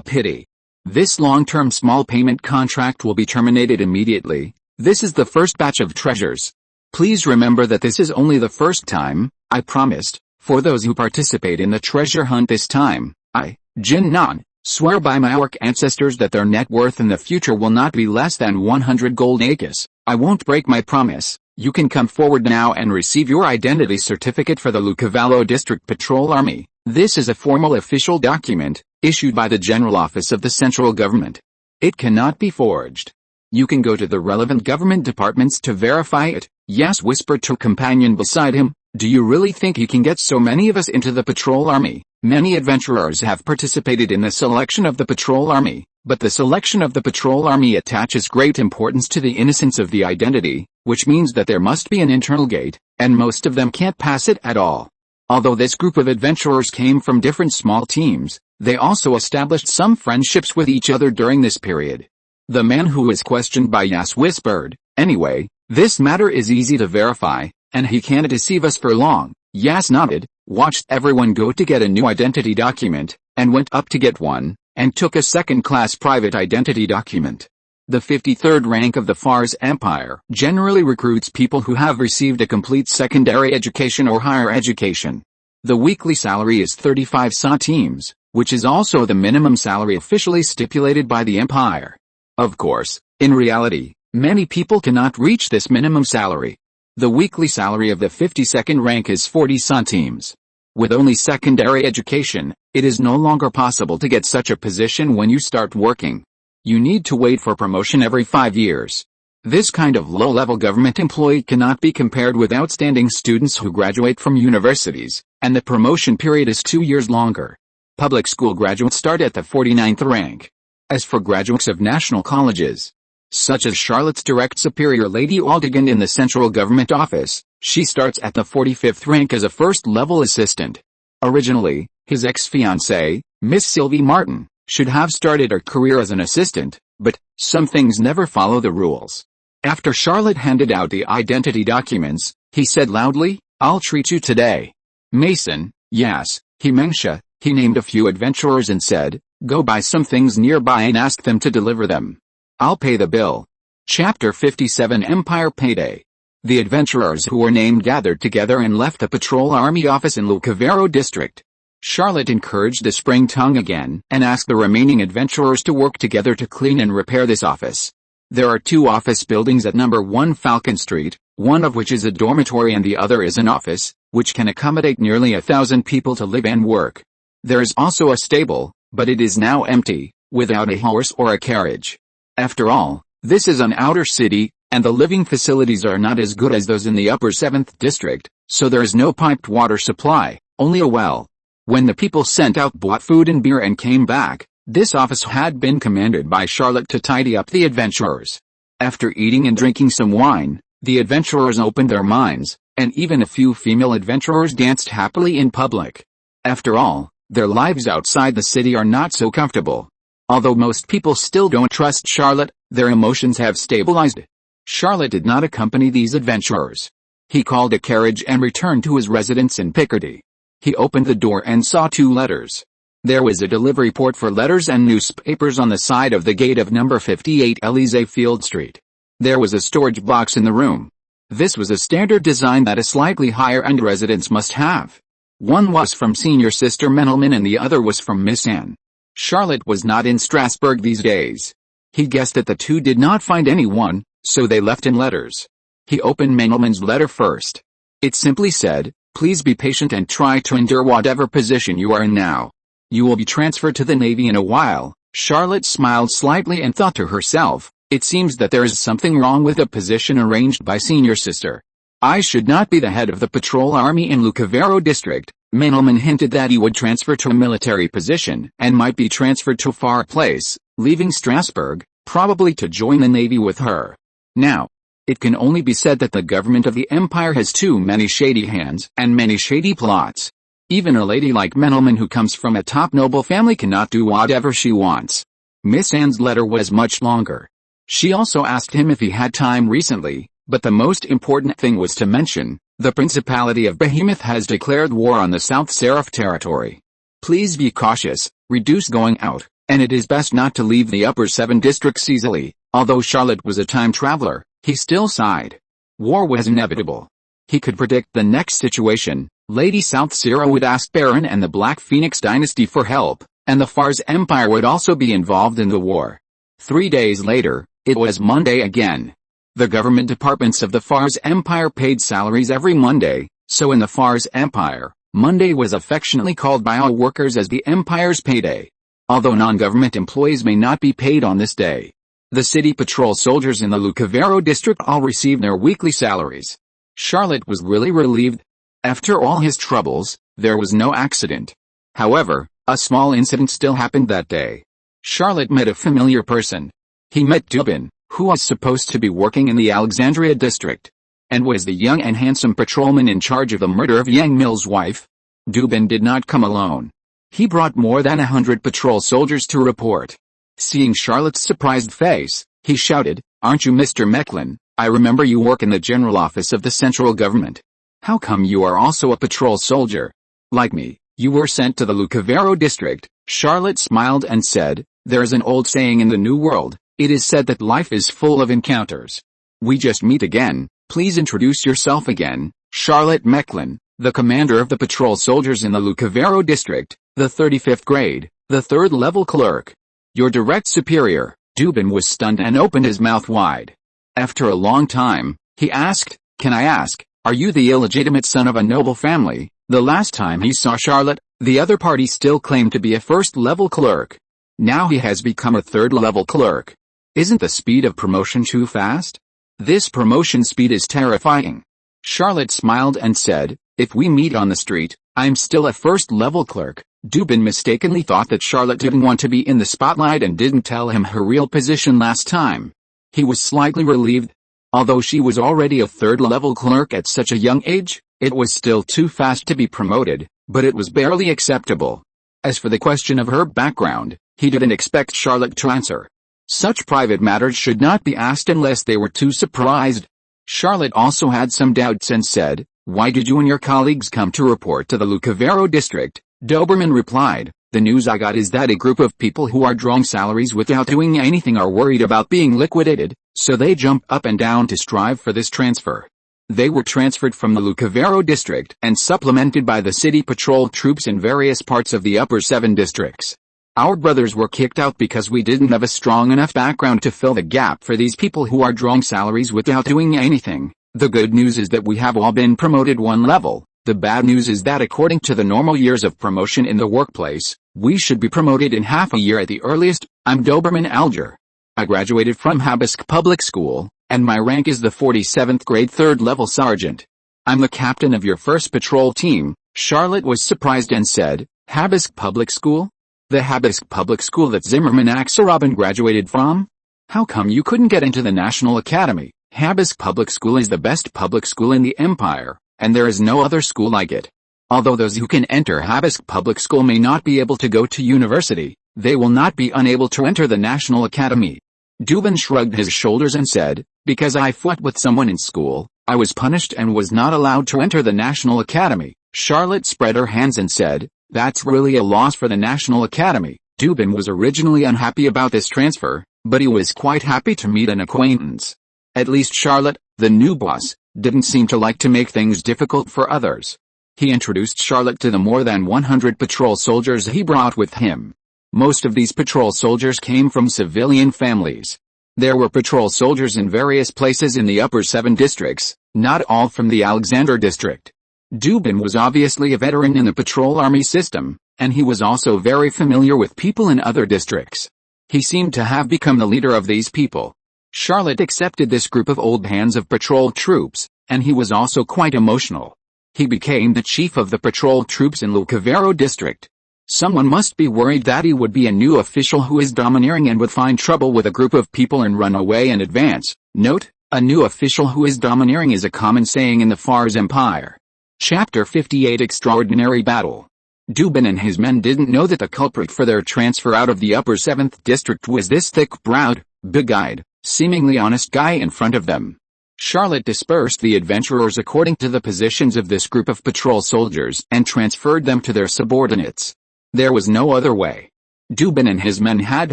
pity. This long-term small payment contract will be terminated immediately. This is the first batch of treasures. Please remember that this is only the first time, I promised, for those who participate in the treasure hunt this time. I, Jin Nan, swear by my orc ancestors that their net worth in the future will not be less than 100 gold acres. I won't break my promise. You can come forward now and receive your identity certificate for the Lucavero District Patrol Army. This is a formal official document, issued by the General Office of the Central Government. It cannot be forged. You can go to the relevant government departments to verify it. Yas whispered to a companion beside him. Do you really think you can get so many of us into the patrol army? Many adventurers have participated in the selection of the patrol army, but the selection of the patrol army attaches great importance to the innocence of the identity, which means that there must be an internal gate, and most of them can't pass it at all. Although this group of adventurers came from different small teams, they also established some friendships with each other during this period. The man who was questioned by Yas whispered, anyway, this matter is easy to verify, and he can't deceive us for long. Yas nodded, watched everyone go to get a new identity document, and went up to get one, and took a second-class private identity document. The 53rd rank of the Fars Empire generally recruits people who have received a complete secondary education or higher education. The weekly salary is 35 centimes, which is also the minimum salary officially stipulated by the Empire. Of course, in reality, many people cannot reach this minimum salary. The weekly salary of the 52nd rank is 40 centimes. With only secondary education, it is no longer possible to get such a position when you start working. You need to wait for promotion every 5 years. This kind of low-level government employee cannot be compared with outstanding students who graduate from universities, and the promotion period is 2 years longer. Public school graduates start at the 49th rank. As for graduates of national colleges, such as Charlotte's direct superior Lady Aldigan in the central government office, she starts at the 45th rank as a first-level assistant. Originally, his ex-fiancée, Miss Sylvie Martin, should have started her career as an assistant, but some things never follow the rules. After Charlotte handed out the identity documents, he said loudly, I'll treat you today. Mason, yes, Himengsha, he named a few adventurers and said, go buy some things nearby and ask them to deliver them. I'll pay the bill. Chapter 57 Empire Payday. The adventurers who were named gathered together and left the patrol army office in Lucavero district. Charlotte encouraged the spring tongue again and asked the remaining adventurers to work together to clean and repair this office. There are 2 office buildings at number 1 Falcon Street, one of which is a dormitory and the other is an office, which can accommodate nearly 1,000 people to live and work. There is also a stable, but it is now empty, without a horse or a carriage. After all, this is an outer city, and the living facilities are not as good as those in the upper 7th district, so there is no piped water supply, only a well. When the people sent out bought food and beer and came back, this office had been commanded by Charlotte to tidy up the adventurers. After eating and drinking some wine, the adventurers opened their minds, and even a few female adventurers danced happily in public. After all, their lives outside the city are not so comfortable. Although most people still don't trust Charlotte, their emotions have stabilized. Charlotte did not accompany these adventurers. He called a carriage and returned to his residence in Picardy. He opened the door and saw 2 letters. There was a delivery port for letters and newspapers on the side of the gate of number 58 Elysee Field Street. There was a storage box in the room. This was a standard design that a slightly higher-end residence must have. One was from senior sister Menelman and the other was from Miss Anne. Charlotte was not in Strasbourg these days. He guessed that the 2 did not find anyone, so they left in letters. He opened Menelman's letter first. It simply said, please be patient and try to endure whatever position you are in now. You will be transferred to the Navy in a while. Charlotte smiled slightly and thought to herself, it seems that there is something wrong with the position arranged by senior sister. I should not be the head of the patrol army in Lucavero district. Menelman hinted that he would transfer to a military position and might be transferred to a far place, leaving Strasbourg, probably to join the Navy with her. Now, it can only be said that the government of the Empire has too many shady hands and many shady plots. Even a lady like Menelman who comes from a top noble family cannot do whatever she wants. Miss Anne's letter was much longer. She also asked him if he had time recently, But the most important thing was to mention, the Principality of Behemoth has declared war on the South Seraph territory. Please be cautious, reduce going out, and it is best not to leave the upper 7 districts easily. Although Charlotte was a time traveler, he still sighed. War was inevitable. He could predict the next situation. Lady South Sera would ask Baron and the Black Phoenix dynasty for help, and the Fars Empire would also be involved in the war. 3 days later, it was Monday again. The government departments of the Fars Empire paid salaries every Monday, so in the Fars Empire, Monday was affectionately called by all workers as the Empire's payday. Although non-government employees may not be paid on this day, the city patrol soldiers in the Lucavero district all received their weekly salaries. Charlotte was really relieved. After all his troubles, there was no accident. However, a small incident still happened that day. Charlotte met a familiar person. He met Dubin, who was supposed to be working in the Alexandria district, and was the young and handsome patrolman in charge of the murder of Yang Mill's wife. Dubin did not come alone. He brought more than 100 patrol soldiers to report. Seeing Charlotte's surprised face, he shouted, "Aren't you Mr. Mecklin? I remember you work in the general office of the central government. How come you are also a patrol soldier? Like me, you were sent to the Lucavero district." Charlotte smiled and said, "There is an old saying in the New World. It is said that life is full of encounters. We just meet again. Please introduce yourself again." Charlotte Mecklin, the commander of the patrol soldiers in the Lucavero district, the 35th grade, the 3rd level clerk. Your direct superior. Dubin was stunned and opened his mouth wide. After a long time, he asked, "Can I ask, are you the illegitimate son of a noble family?" The last time he saw Charlotte, the other party still claimed to be a 1st level clerk. Now he has become a 3rd level clerk. Isn't the speed of promotion too fast? This promotion speed is terrifying. Charlotte smiled and said, "If we meet on the street, I'm still a 1st level clerk." Dubin mistakenly thought that Charlotte didn't want to be in the spotlight and didn't tell him her real position last time. He was slightly relieved. Although she was already a 3rd level clerk at such a young age, it was still too fast to be promoted, but it was barely acceptable. As for the question of her background, he didn't expect Charlotte to answer. Such private matters should not be asked unless they were too surprised. Charlotte also had some doubts and said, "Why did you and your colleagues come to report to the Lucavero district?" Doberman replied, "The news I got is that a group of people who are drawing salaries without doing anything are worried about being liquidated, so they jump up and down to strive for this transfer." They were transferred from the Lucavero district and supplemented by the city patrol troops in various parts of the upper 7 districts. Our brothers were kicked out because we didn't have a strong enough background to fill the gap for these people who are drawing salaries without doing anything. The good news is that we have all been promoted 1 level. The bad news is that according to the normal years of promotion in the workplace, we should be promoted in half a year at the earliest. I'm Doberman Alger. I graduated from Habisk Public School, and my rank is the 47th grade 3rd level sergeant. I'm the captain of your 1st patrol team." Charlotte was surprised and said, "Habisk Public School? The Habisk Public School that Zimmerman Axelrobin graduated from? How come you couldn't get into the National Academy?" Habisk Public School is the best public school in the Empire, and there is no other school like it. Although those who can enter Habisk Public School may not be able to go to university, they will not be unable to enter the National Academy. Dubin shrugged his shoulders and said, "Because I fought with someone in school, I was punished and was not allowed to enter the National Academy." Charlotte spread her hands and said, "That's really a loss for the National Academy." Dubin was originally unhappy about this transfer, but he was quite happy to meet an acquaintance. At least Charlotte, the new boss, didn't seem to like to make things difficult for others. He introduced Charlotte to the more than 100 patrol soldiers he brought with him. Most of these patrol soldiers came from civilian families. There were patrol soldiers in various places in the upper 7 districts, not all from the Alexander district. Dubin was obviously a veteran in the patrol army system, and he was also very familiar with people in other districts. He seemed to have become the leader of these people. Charlotte accepted this group of old hands of patrol troops, and he was also quite emotional. He became the chief of the patrol troops in Lucavero district. Someone must be worried that he would be a new official who is domineering and would find trouble with a group of people and run away in advance. Note, a new official who is domineering is a common saying in the Fars Empire. Chapter 58 Extraordinary Battle. Dubin and his men didn't know that the culprit for their transfer out of the upper 7th district was this thick-browed, big-eyed, seemingly honest guy in front of them. Charlotte dispersed the adventurers according to the positions of this group of patrol soldiers and transferred them to their subordinates. There was no other way. Dubin and his men had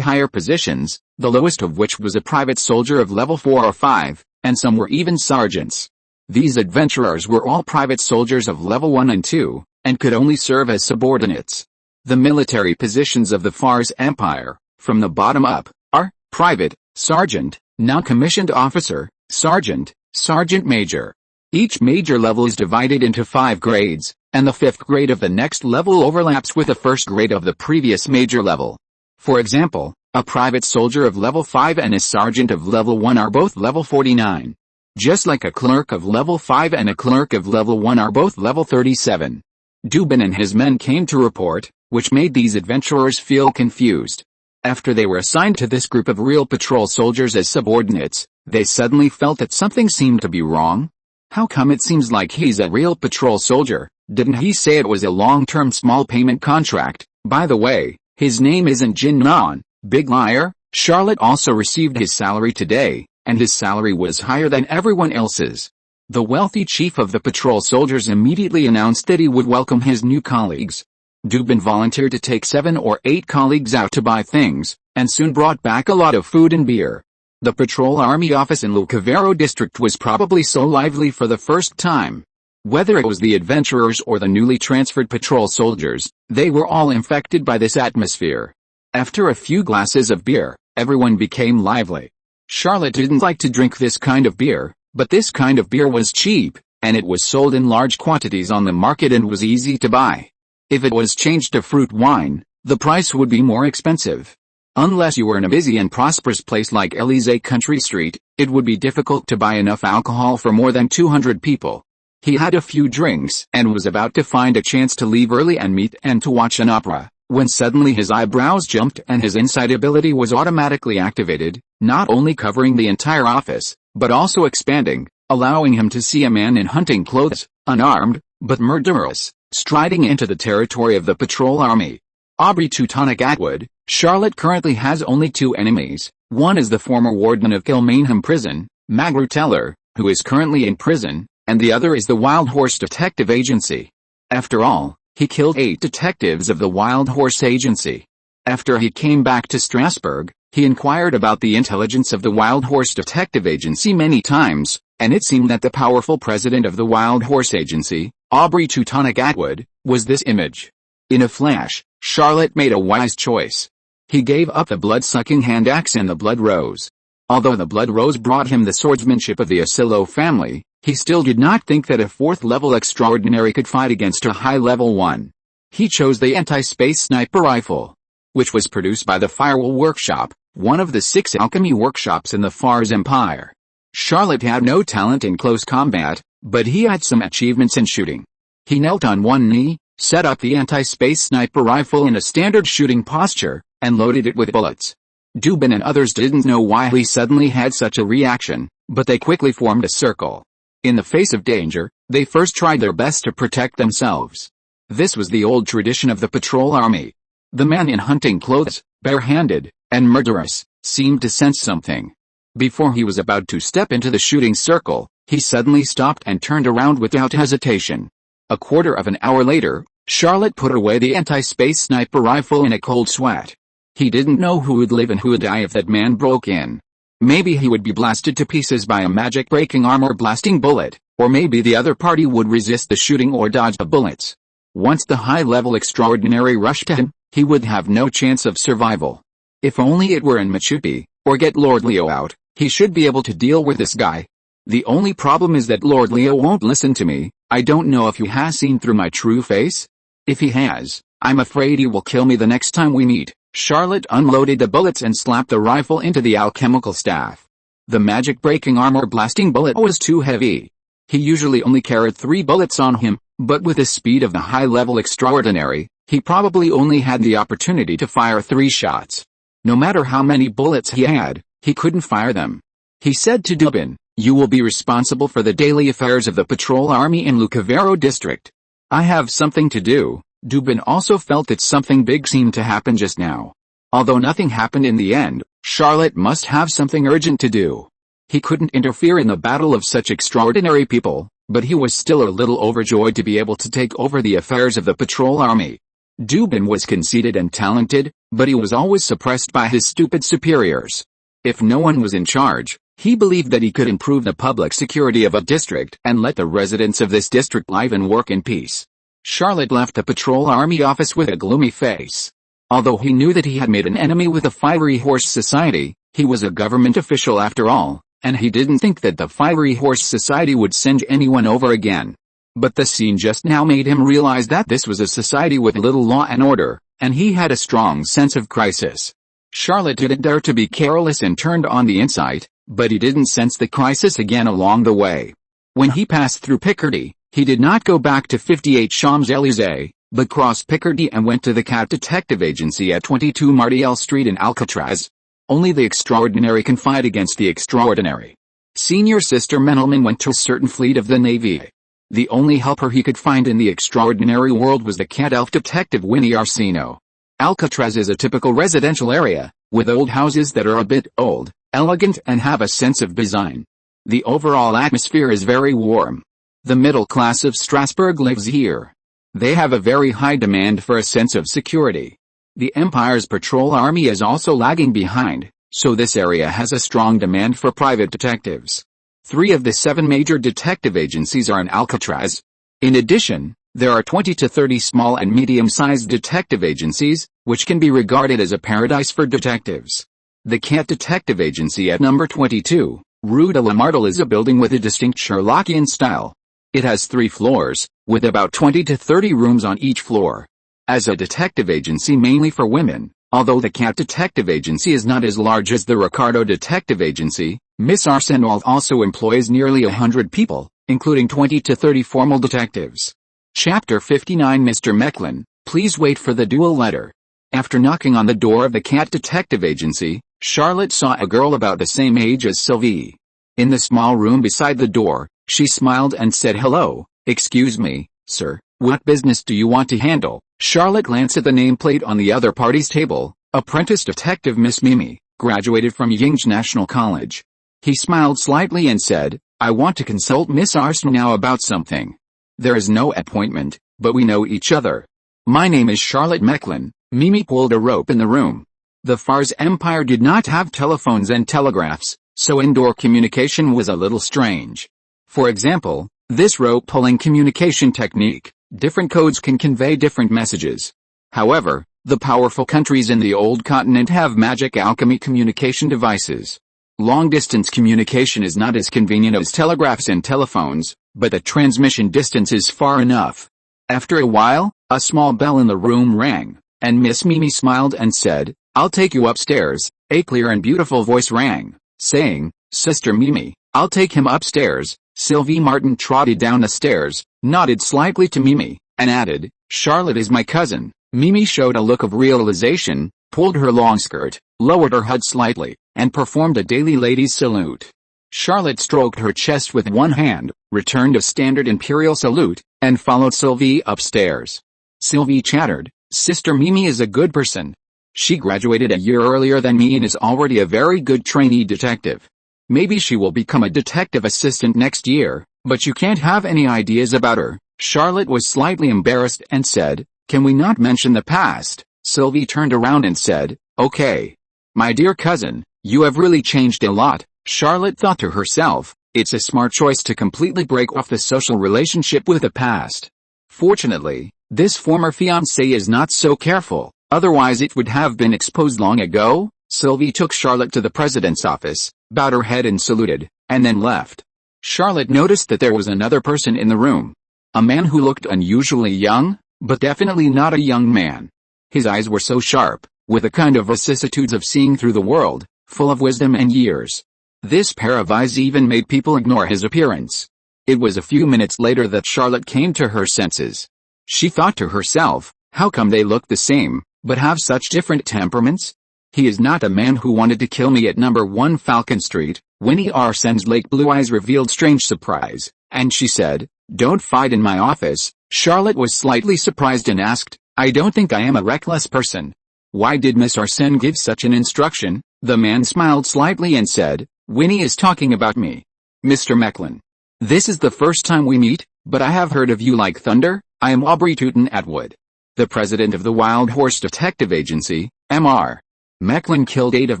higher positions, the lowest of which was a private soldier of level 4 or 5, and some were even sergeants. These adventurers were all private soldiers of level 1 and 2, and could only serve as subordinates. The military positions of the Fars Empire, from the bottom up, are private, sergeant, non-commissioned officer, sergeant, sergeant major. Each major level is divided into 5 grades, and the 5th grade of the next level overlaps with the 1st grade of the previous major level. For example, a private soldier of level 5 and a sergeant of level 1 are both level 49. Just like a clerk of level 5 and a clerk of level 1 are both level 37. Dubin and his men came to report, which made these adventurers feel confused. After they were assigned to this group of real patrol soldiers as subordinates, they suddenly felt that something seemed to be wrong. How come it seems like he's a real patrol soldier? Didn't he say it was a long-term small payment contract? By the way, his name isn't Jin Nan, big liar. Charlotte also received his salary today, and his salary was higher than everyone else's. The wealthy chief of the patrol soldiers immediately announced that he would welcome his new colleagues. Dubin volunteered to take 7 or 8 colleagues out to buy things, and soon brought back a lot of food and beer. The patrol army office in Lucavero district was probably so lively for the first time. Whether it was the adventurers or the newly transferred patrol soldiers, they were all infected by this atmosphere. After a few glasses of beer, everyone became lively. Charlotte didn't like to drink this kind of beer, but this kind of beer was cheap, and it was sold in large quantities on the market and was easy to buy. If it was changed to fruit wine, the price would be more expensive. Unless you were in a busy and prosperous place like Élysée Country Street, it would be difficult to buy enough alcohol for more than 200 people. He had a few drinks and was about to find a chance to leave early and meet and to watch an opera, when suddenly his eyebrows jumped and his insight ability was automatically activated, not only covering the entire office, but also expanding, allowing him to see a man in hunting clothes, unarmed, but murderous, striding into the territory of the patrol army. Aubrey Teutonic Atwood. Charlotte currently has only 2 enemies. One is the former warden of Kilmainham prison, Magru Teller, who is currently in prison, and the other is the Wild Horse Detective Agency. After all, he killed 8 detectives of the Wild Horse Agency. After he came back to Strasbourg, he inquired about the intelligence of the Wild Horse Detective Agency many times, and it seemed that the powerful president of the Wild Horse Agency, Aubrey Teutonic Atwood, was this image. In a flash, Charlotte made a wise choice. He gave up the blood-sucking hand axe and the blood rose. Although the blood rose brought him the swordsmanship of the Asillo family, he still did not think that a 4th-level extraordinary could fight against a high-level one. He chose the anti-space sniper rifle, which was produced by the Firewall Workshop, one of the 6 alchemy workshops in the Fars Empire. Charlotte had no talent in close combat, but he had some achievements in shooting. He knelt on one knee, set up the anti-space sniper rifle in a standard shooting posture, and loaded it with bullets. Dubin and others didn't know why he suddenly had such a reaction, but they quickly formed a circle. In the face of danger, they first tried their best to protect themselves. This was the old tradition of the patrol army. The man in hunting clothes, barehanded, and murderous, seemed to sense something. Before he was about to step into the shooting circle, he suddenly stopped and turned around without hesitation. A quarter of an hour later, Charlotte put away the anti-space sniper rifle in a cold sweat. He didn't know who would live and who would die if that man broke in. Maybe he would be blasted to pieces by a magic-breaking armor-blasting bullet, or maybe the other party would resist the shooting or dodge the bullets. Once the high-level extraordinary rushed to him, he would have no chance of survival. If only it were in Machupi, or get Lord Leo out, he should be able to deal with this guy. The only problem is that Lord Leo won't listen to me. I don't know if he has seen through my true face. If he has, I'm afraid he will kill me the next time we meet. Charlotte unloaded the bullets and slapped the rifle into the alchemical staff. The magic-breaking armor-blasting bullet was too heavy. He usually only carried 3 bullets on him, but with the speed of the high-level extraordinary, he probably only had the opportunity to fire 3 shots. No matter how many bullets he had, he couldn't fire them. He said to Dubin, "You will be responsible for the daily affairs of the patrol army in Lucavero district. I have something to do." Dubin also felt that something big seemed to happen just now. Although nothing happened in the end, Charlotte must have something urgent to do. He couldn't interfere in the battle of such extraordinary people, but he was still a little overjoyed to be able to take over the affairs of the patrol army. Dubin was conceited and talented, but he was always suppressed by his stupid superiors. If no one was in charge, he believed that he could improve the public security of a district and let the residents of this district live and work in peace. Charlotte left the patrol army office with a gloomy face. Although he knew that he had made an enemy with the Fiery Horse Society, he was a government official after all, and he didn't think that the Fiery Horse Society would send anyone over again. But the scene just now made him realize that this was a society with little law and order, and he had a strong sense of crisis. Charlotte didn't dare to be careless and turned on the insight, but he didn't sense the crisis again along the way. When he passed through Picardy, he did not go back to 58 Champs-Élysées, but crossed Picardy and went to the Cat Detective Agency at 22 Martial Street in Alcatraz. Only the extraordinary can fight against the extraordinary. Senior Sister Mendelman went to a certain fleet of the Navy. The only helper he could find in the extraordinary world was the cat elf detective Winnie Arsino. Alcatraz is a typical residential area, with old houses that are a bit old, elegant and have a sense of design. The overall atmosphere is very warm. The middle class of Strasbourg lives here. They have a very high demand for a sense of security. The Empire's patrol army is also lagging behind, so this area has a strong demand for private detectives. 3 of the 7 major detective agencies are in Alcatraz. In addition, there are 20 to 30 small and medium-sized detective agencies, which can be regarded as a paradise for detectives. The Cat Detective Agency at number 22, Rue de la Martel is a building with a distinct Sherlockian style. It has 3 floors, with about 20 to 30 rooms on each floor. As a detective agency mainly for women, although the Cat Detective Agency is not as large as the Ricardo Detective Agency, Miss Arsenault also employs nearly 100 people, including 20 to 30 formal detectives. Chapter 59 Mr. Mecklin, please wait for the dual letter. After knocking on the door of the Cat Detective Agency, Charlotte saw a girl about the same age as Sylvie. In the small room beside the door, she smiled and said hello. Excuse me, sir, what business do you want to handle? Charlotte glanced at the nameplate on the other party's table. Apprentice Detective Miss Mimi, graduated from Ying's National College. He smiled slightly and said, I want to consult Miss Arsenault about something. There is no appointment, but we know each other. My name is Charlotte Mecklin. Mimi pulled a rope in the room. The Fars Empire did not have telephones and telegraphs, so indoor communication was a little strange. For example, this rope-pulling communication technique, different codes can convey different messages. However, the powerful countries in the old continent have magic alchemy communication devices. Long-distance communication is not as convenient as telegraphs and telephones, but the transmission distance is far enough. After a while, a small bell in the room rang, and Miss Mimi smiled and said, I'll take you upstairs. A clear and beautiful voice rang, saying, Sister Mimi, I'll take him upstairs. Sylvie Martin trotted down the stairs, nodded slightly to Mimi, and added, Charlotte is my cousin. Mimi showed a look of realization, pulled her long skirt, lowered her head slightly, and performed a daily lady's salute. Charlotte stroked her chest with one hand, returned a standard imperial salute, and followed Sylvie upstairs. Sylvie chattered, Sister Mimi is a good person. She graduated a year earlier than me and is already a very good trainee detective. Maybe she will become a detective assistant next year, but you can't have any ideas about her. Charlotte was slightly embarrassed and said, Can we not mention the past? Sylvie turned around and said, Okay. My dear cousin, you have really changed a lot. Charlotte thought to herself, it's a smart choice to completely break off the social relationship with the past. Fortunately, this former fiancé is not so careful, otherwise it would have been exposed long ago. Sylvie took Charlotte to the president's office, bowed her head and saluted, and then left. Charlotte noticed that there was another person in the room. A man who looked unusually young, but definitely not a young man. His eyes were so sharp, with a kind of vicissitudes of seeing through the world, full of wisdom and years. This pair of eyes even made people ignore his appearance. It was a few minutes later that Charlotte came to her senses. She thought to herself, how come they look the same, but have such different temperaments? He is not a man who wanted to kill me at number 1 Falcon Street. Winnie Arsene's lake blue eyes revealed strange surprise, and she said, Don't fight in my office. Charlotte was slightly surprised and asked, I don't think I am a reckless person. Why did Miss Arsene give such an instruction? The man smiled slightly and said, Winnie is talking about me. Mr. Mecklin. This is the first time we meet, but I have heard of you like thunder. I am Aubrey Tootin Atwood, the president of the Wild Horse Detective Agency, Mr. Mecklin killed 8 of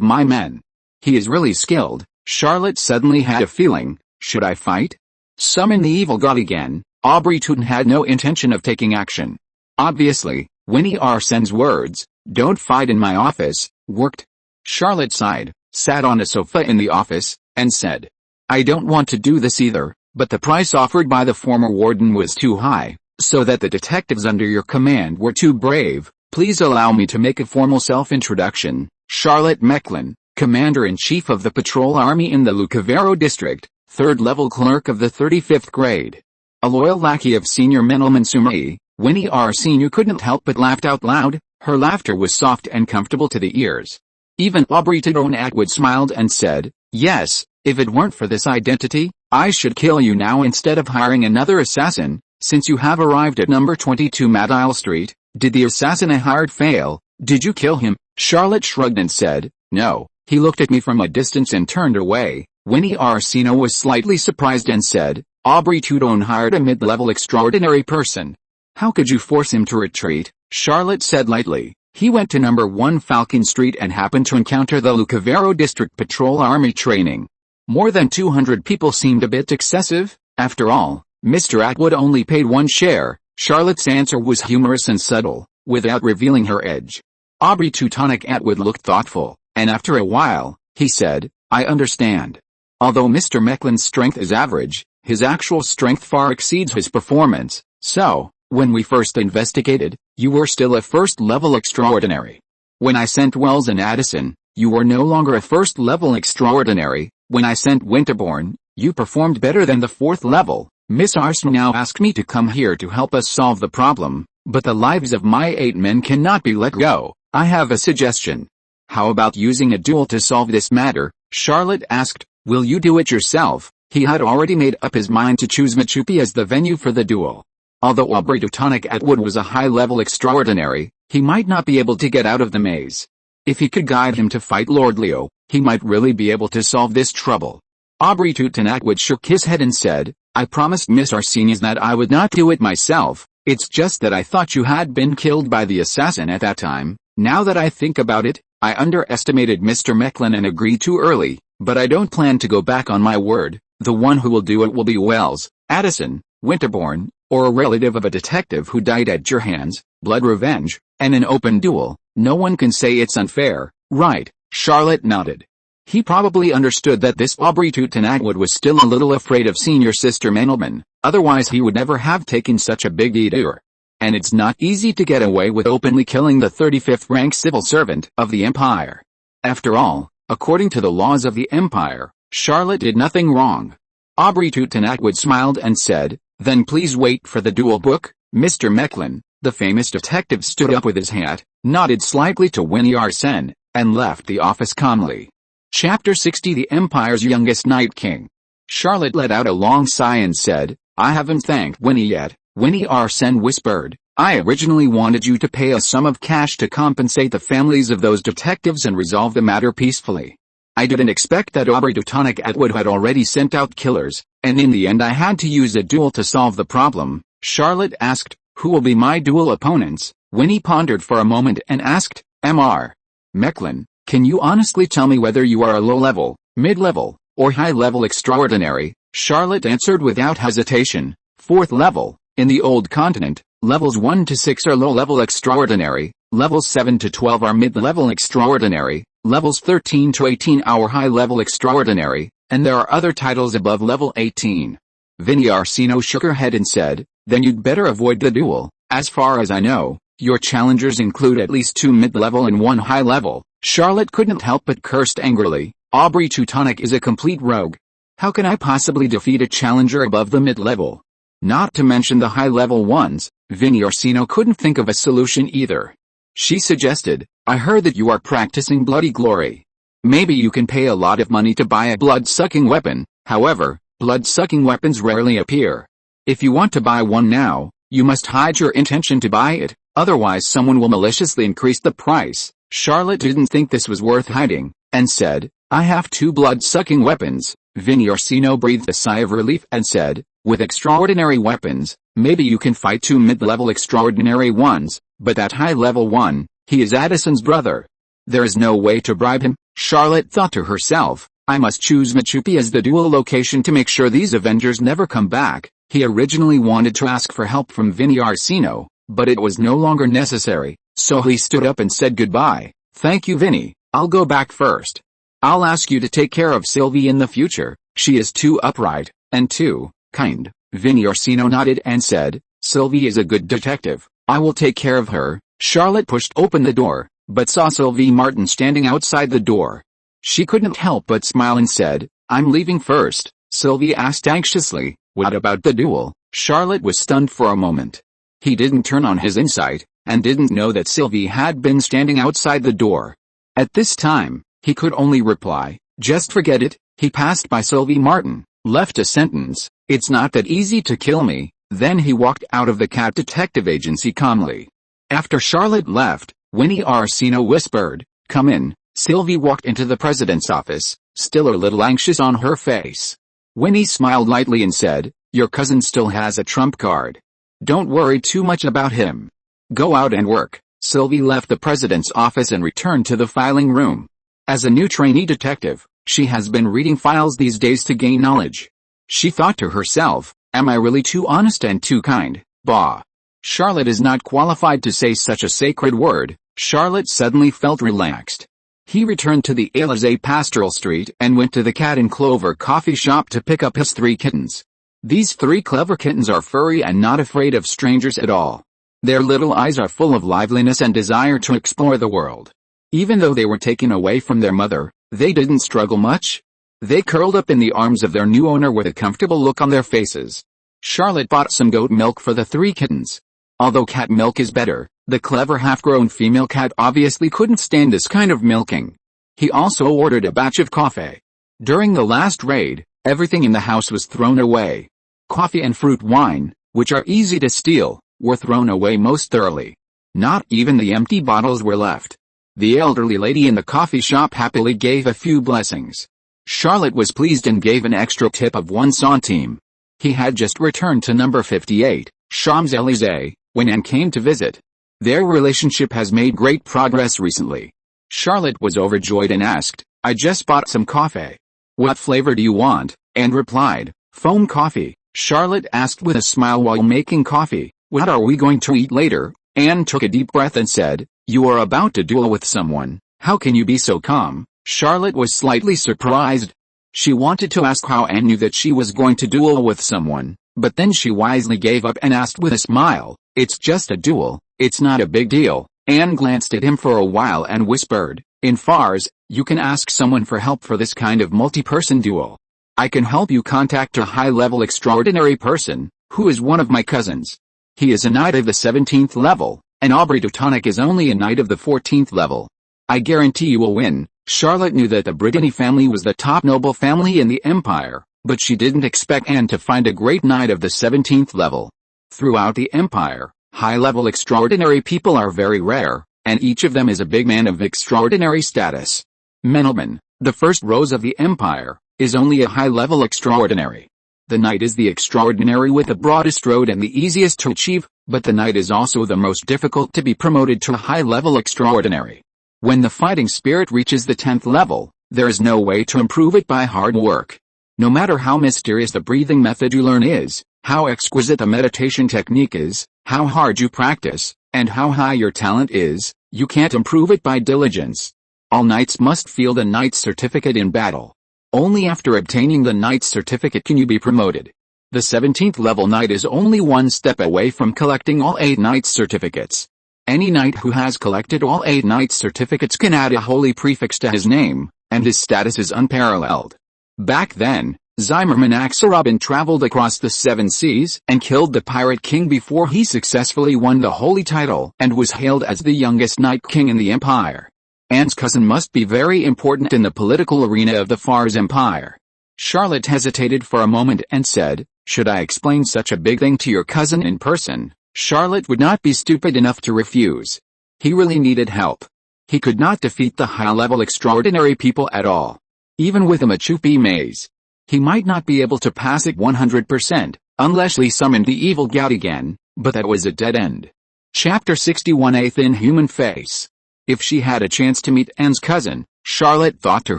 my men. He is really skilled. Charlotte suddenly had a feeling. Should I fight? Summon the evil god again. Aubrey Tootin had no intention of taking action. Obviously, Winnie Arsen's words, "Don't fight in my office," worked. Charlotte sighed, sat on a sofa in the office, and said, "I don't want to do this either, but the price offered by the former warden was too high, so that the detectives under your command were too brave. Please allow me to make a formal self-introduction. Charlotte Mecklin, Commander-in-Chief of the Patrol Army in the Lucavero District, 3rd-level clerk of the 35th grade. A loyal lackey of Senior Menelman Sumai." Winnie R. Sr. couldn't help but laughed out loud. Her laughter was soft and comfortable to the ears. Even Aubrey Tootin Atwood smiled and said, "Yes, if it weren't for this identity, I should kill you now instead of hiring another assassin. Since you have arrived at number 22 Madisle Street, did the assassin I hired fail? Did you kill him?" Charlotte shrugged and said, "No, he looked at me from a distance and turned away." Winnie R. Sr. was slightly surprised and said, "Aubrey Tootin hired a mid-level extraordinary person. How could you force him to retreat?" Charlotte said lightly, "He went to number 1 Falcon Street and happened to encounter the Lucavero District Patrol Army training. More than 200 people seemed a bit excessive. After all, Mr. Atwood only paid 1 share. Charlotte's answer was humorous and subtle, without revealing her edge. Aubrey Tootin Atwood looked thoughtful, and after a while, he said, "I understand. Although Mr. Mecklin's strength is average, his actual strength far exceeds his performance. So, when we first investigated, you were still a 1st-level extraordinary. When I sent Wells and Addison, you were no longer a 1st-level extraordinary. When I sent Winterbourne, you performed better than the 4th level. Miss Arsen now asked me to come here to help us solve the problem, but the lives of my 8 men cannot be let go. I have a suggestion." "How about using a duel to solve this matter?" Charlotte asked. "Will you do it yourself?" He had already made up his mind to choose Machupi as the venue for the duel. Although Aubrey Tootin Atwood was a high-level extraordinary, he might not be able to get out of the maze. If he could guide him to fight Lord Leo, he might really be able to solve this trouble. Aubrey Tootin Atwood shook his head and said, "I promised Miss Arsenius that I would not do it myself. It's just that I thought you had been killed by the assassin at that time. Now that I think about it, I underestimated Mr. Mecklin and agreed too early, but I don't plan to go back on my word. The one who will do it will be Wells, Addison, Winterbourne, or a relative of a detective who died at your hands. Blood revenge, and an open duel. No one can say it's unfair, right?" Charlotte nodded. He probably understood that this Aubrey Tootin Atwood was still a little afraid of Senior Sister Menelman, otherwise he would never have taken such a big detour. And it's not easy to get away with openly killing the 35th rank civil servant of the Empire. After all, according to the laws of the Empire, Charlotte did nothing wrong. Aubrey Tootin Atwood smiled and said, "Then please wait for the duel book, Mr. Mecklin." The famous detective stood up with his hat, nodded slightly to Winnie Arsen, and left the office calmly. Chapter 60 The Empire's Youngest Night King. Charlotte let out a long sigh and said, "I haven't thanked Winnie yet." Winnie Arsen whispered, "I originally wanted you to pay a sum of cash to compensate the families of those detectives and resolve the matter peacefully. I didn't expect that Aubrey Tootin Atwood had already sent out killers, and in the end I had to use a duel to solve the problem." Charlotte asked, "Who will be my duel opponents?" Winnie pondered for a moment and asked, "Mr. Mecklin, can you honestly tell me whether you are a low-level, mid-level, or high-level extraordinary?" Charlotte answered without hesitation, "4th level. In the Old Continent, levels 1 to 6 are low-level extraordinary, levels 7 to 12 are mid-level extraordinary, levels 13 to 18 are high-level extraordinary, and there are other titles above level 18. Vinnie Arsino shook her head and said, "Then you'd better avoid the duel. As far as I know, your challengers include at least 2 mid-level and 1 high-level. Charlotte couldn't help but cursed angrily. Aubrey Tootin is a complete rogue. How can I possibly defeat a challenger above the mid-level? Not to mention the high-level ones. Vinnie Arsino couldn't think of a solution either. She suggested, "I heard that you are practicing bloody glory. Maybe you can pay a lot of money to buy a blood-sucking weapon. However, blood-sucking weapons rarely appear. If you want to buy one now, you must hide your intention to buy it, otherwise someone will maliciously increase the price." Charlotte didn't think this was worth hiding, and said, I have 2 blood-sucking weapons. Vinny Orsino breathed a sigh of relief and said, with extraordinary weapons, maybe you can fight 2 mid-level extraordinary ones, but that high-level one, he is Addison's brother. There is no way to bribe him. Charlotte thought to herself, I must choose Machupi as the duel location to make sure these Avengers never come back. He originally wanted to ask for help from Vinny Orsino, but it was no longer necessary, so he stood up and said goodbye. Thank you, Vinny. I'll go back first. I'll ask you to take care of Sylvie in the future. She is too upright, and too kind. Vinny Orsino nodded and said, Sylvie is a good detective. I will take care of her. Charlotte pushed open the door, but saw Sylvie Martin standing outside the door. She couldn't help but smile and said, I'm leaving first. Sylvie asked anxiously, what about the duel? Charlotte was stunned for a moment. He didn't turn on his insight, and didn't know that Sylvie had been standing outside the door. At this time, he could only reply, just forget it. He passed by Sylvie Martin, left a sentence, it's not that easy to kill me, then he walked out of the Cat Detective Agency calmly. After Charlotte left, Winnie Orsino whispered, come in. Sylvie walked into the president's office, still a little anxious on her face. Winnie smiled lightly and said, your cousin still has a trump card. Don't worry too much about him. Go out and work. Sylvie left the president's office and returned to the filing room. As a new trainee detective, she has been reading files these days to gain knowledge. She thought to herself, am I really too honest and too kind? Bah. Charlotte is not qualified to say such a sacred word. Charlotte suddenly felt relaxed. He returned to the Élysée Pastoral Street and went to the Cat and Clover coffee shop to pick up his 3 kittens. These 3 clever kittens are furry and not afraid of strangers at all. Their little eyes are full of liveliness and desire to explore the world. Even though they were taken away from their mother, they didn't struggle much. They curled up in the arms of their new owner with a comfortable look on their faces. Charlotte bought some goat milk for the 3 kittens. Although cat milk is better, the clever half-grown female cat obviously couldn't stand this kind of milking. He also ordered a batch of coffee. During the last raid, everything in the house was thrown away. Coffee and fruit wine, which are easy to steal, were thrown away most thoroughly. Not even the empty bottles were left. The elderly lady in the coffee shop happily gave a few blessings. Charlotte was pleased and gave an extra tip of 1 centime. He had just returned to number 58, Champs-Élysées, when Anne came to visit. Their relationship has made great progress recently. Charlotte was overjoyed and asked, I just bought some coffee. What flavor do you want? Anne replied, foam coffee. Charlotte asked with a smile while making coffee, what are we going to eat later? Anne took a deep breath and said, you are about to duel with someone. How can you be so calm? Charlotte was slightly surprised. She wanted to ask how Anne knew that she was going to duel with someone, but then she wisely gave up and asked with a smile, it's just a duel, it's not a big deal. Anne glanced at him for a while and whispered, in Fars, you can ask someone for help for this kind of multi-person duel. I can help you contact a high-level extraordinary person, who is one of my cousins. He is a knight of the 17th level, and Aubrey Teutonic is only a knight of the 14th level. I guarantee you will win. Charlotte knew that the Brittany family was the top noble family in the empire, but she didn't expect Anne to find a great knight of the 17th level. Throughout the empire, high-level extraordinary people are very rare, and each of them is a big man of extraordinary status. Menelman, the first rose of the empire, is only a high-level extraordinary. The knight is the extraordinary with the broadest road and the easiest to achieve, but the knight is also the most difficult to be promoted to a high-level extraordinary. When the fighting spirit reaches the 10th level, there is no way to improve it by hard work. No matter how mysterious the breathing method you learn is, how exquisite the meditation technique is, how hard you practice, and how high your talent is, you can't improve it by diligence. All knights must field a knight's certificate in battle. Only after obtaining the knight's certificate can you be promoted. The 17th level knight is only 1 step away from collecting all 8 knight's certificates. Any knight who has collected all 8 knight's certificates can add a holy prefix to his name, and his status is unparalleled. Back then, Zimmerman Axelrobin traveled across the 7 seas and killed the Pirate King before he successfully won the holy title and was hailed as the youngest knight king in the empire. Anne's cousin must be very important in the political arena of the Fars Empire. Charlotte hesitated for a moment and said, should I explain such a big thing to your cousin in person? Charlotte would not be stupid enough to refuse. He really needed help. He could not defeat the high-level extraordinary people at all. Even with a Machupi maze, he might not be able to pass it 100%, unless he summoned the evil gout again, but that was a dead end. Chapter 61, A Thin Human Face. If she had a chance to meet Anne's cousin, Charlotte thought to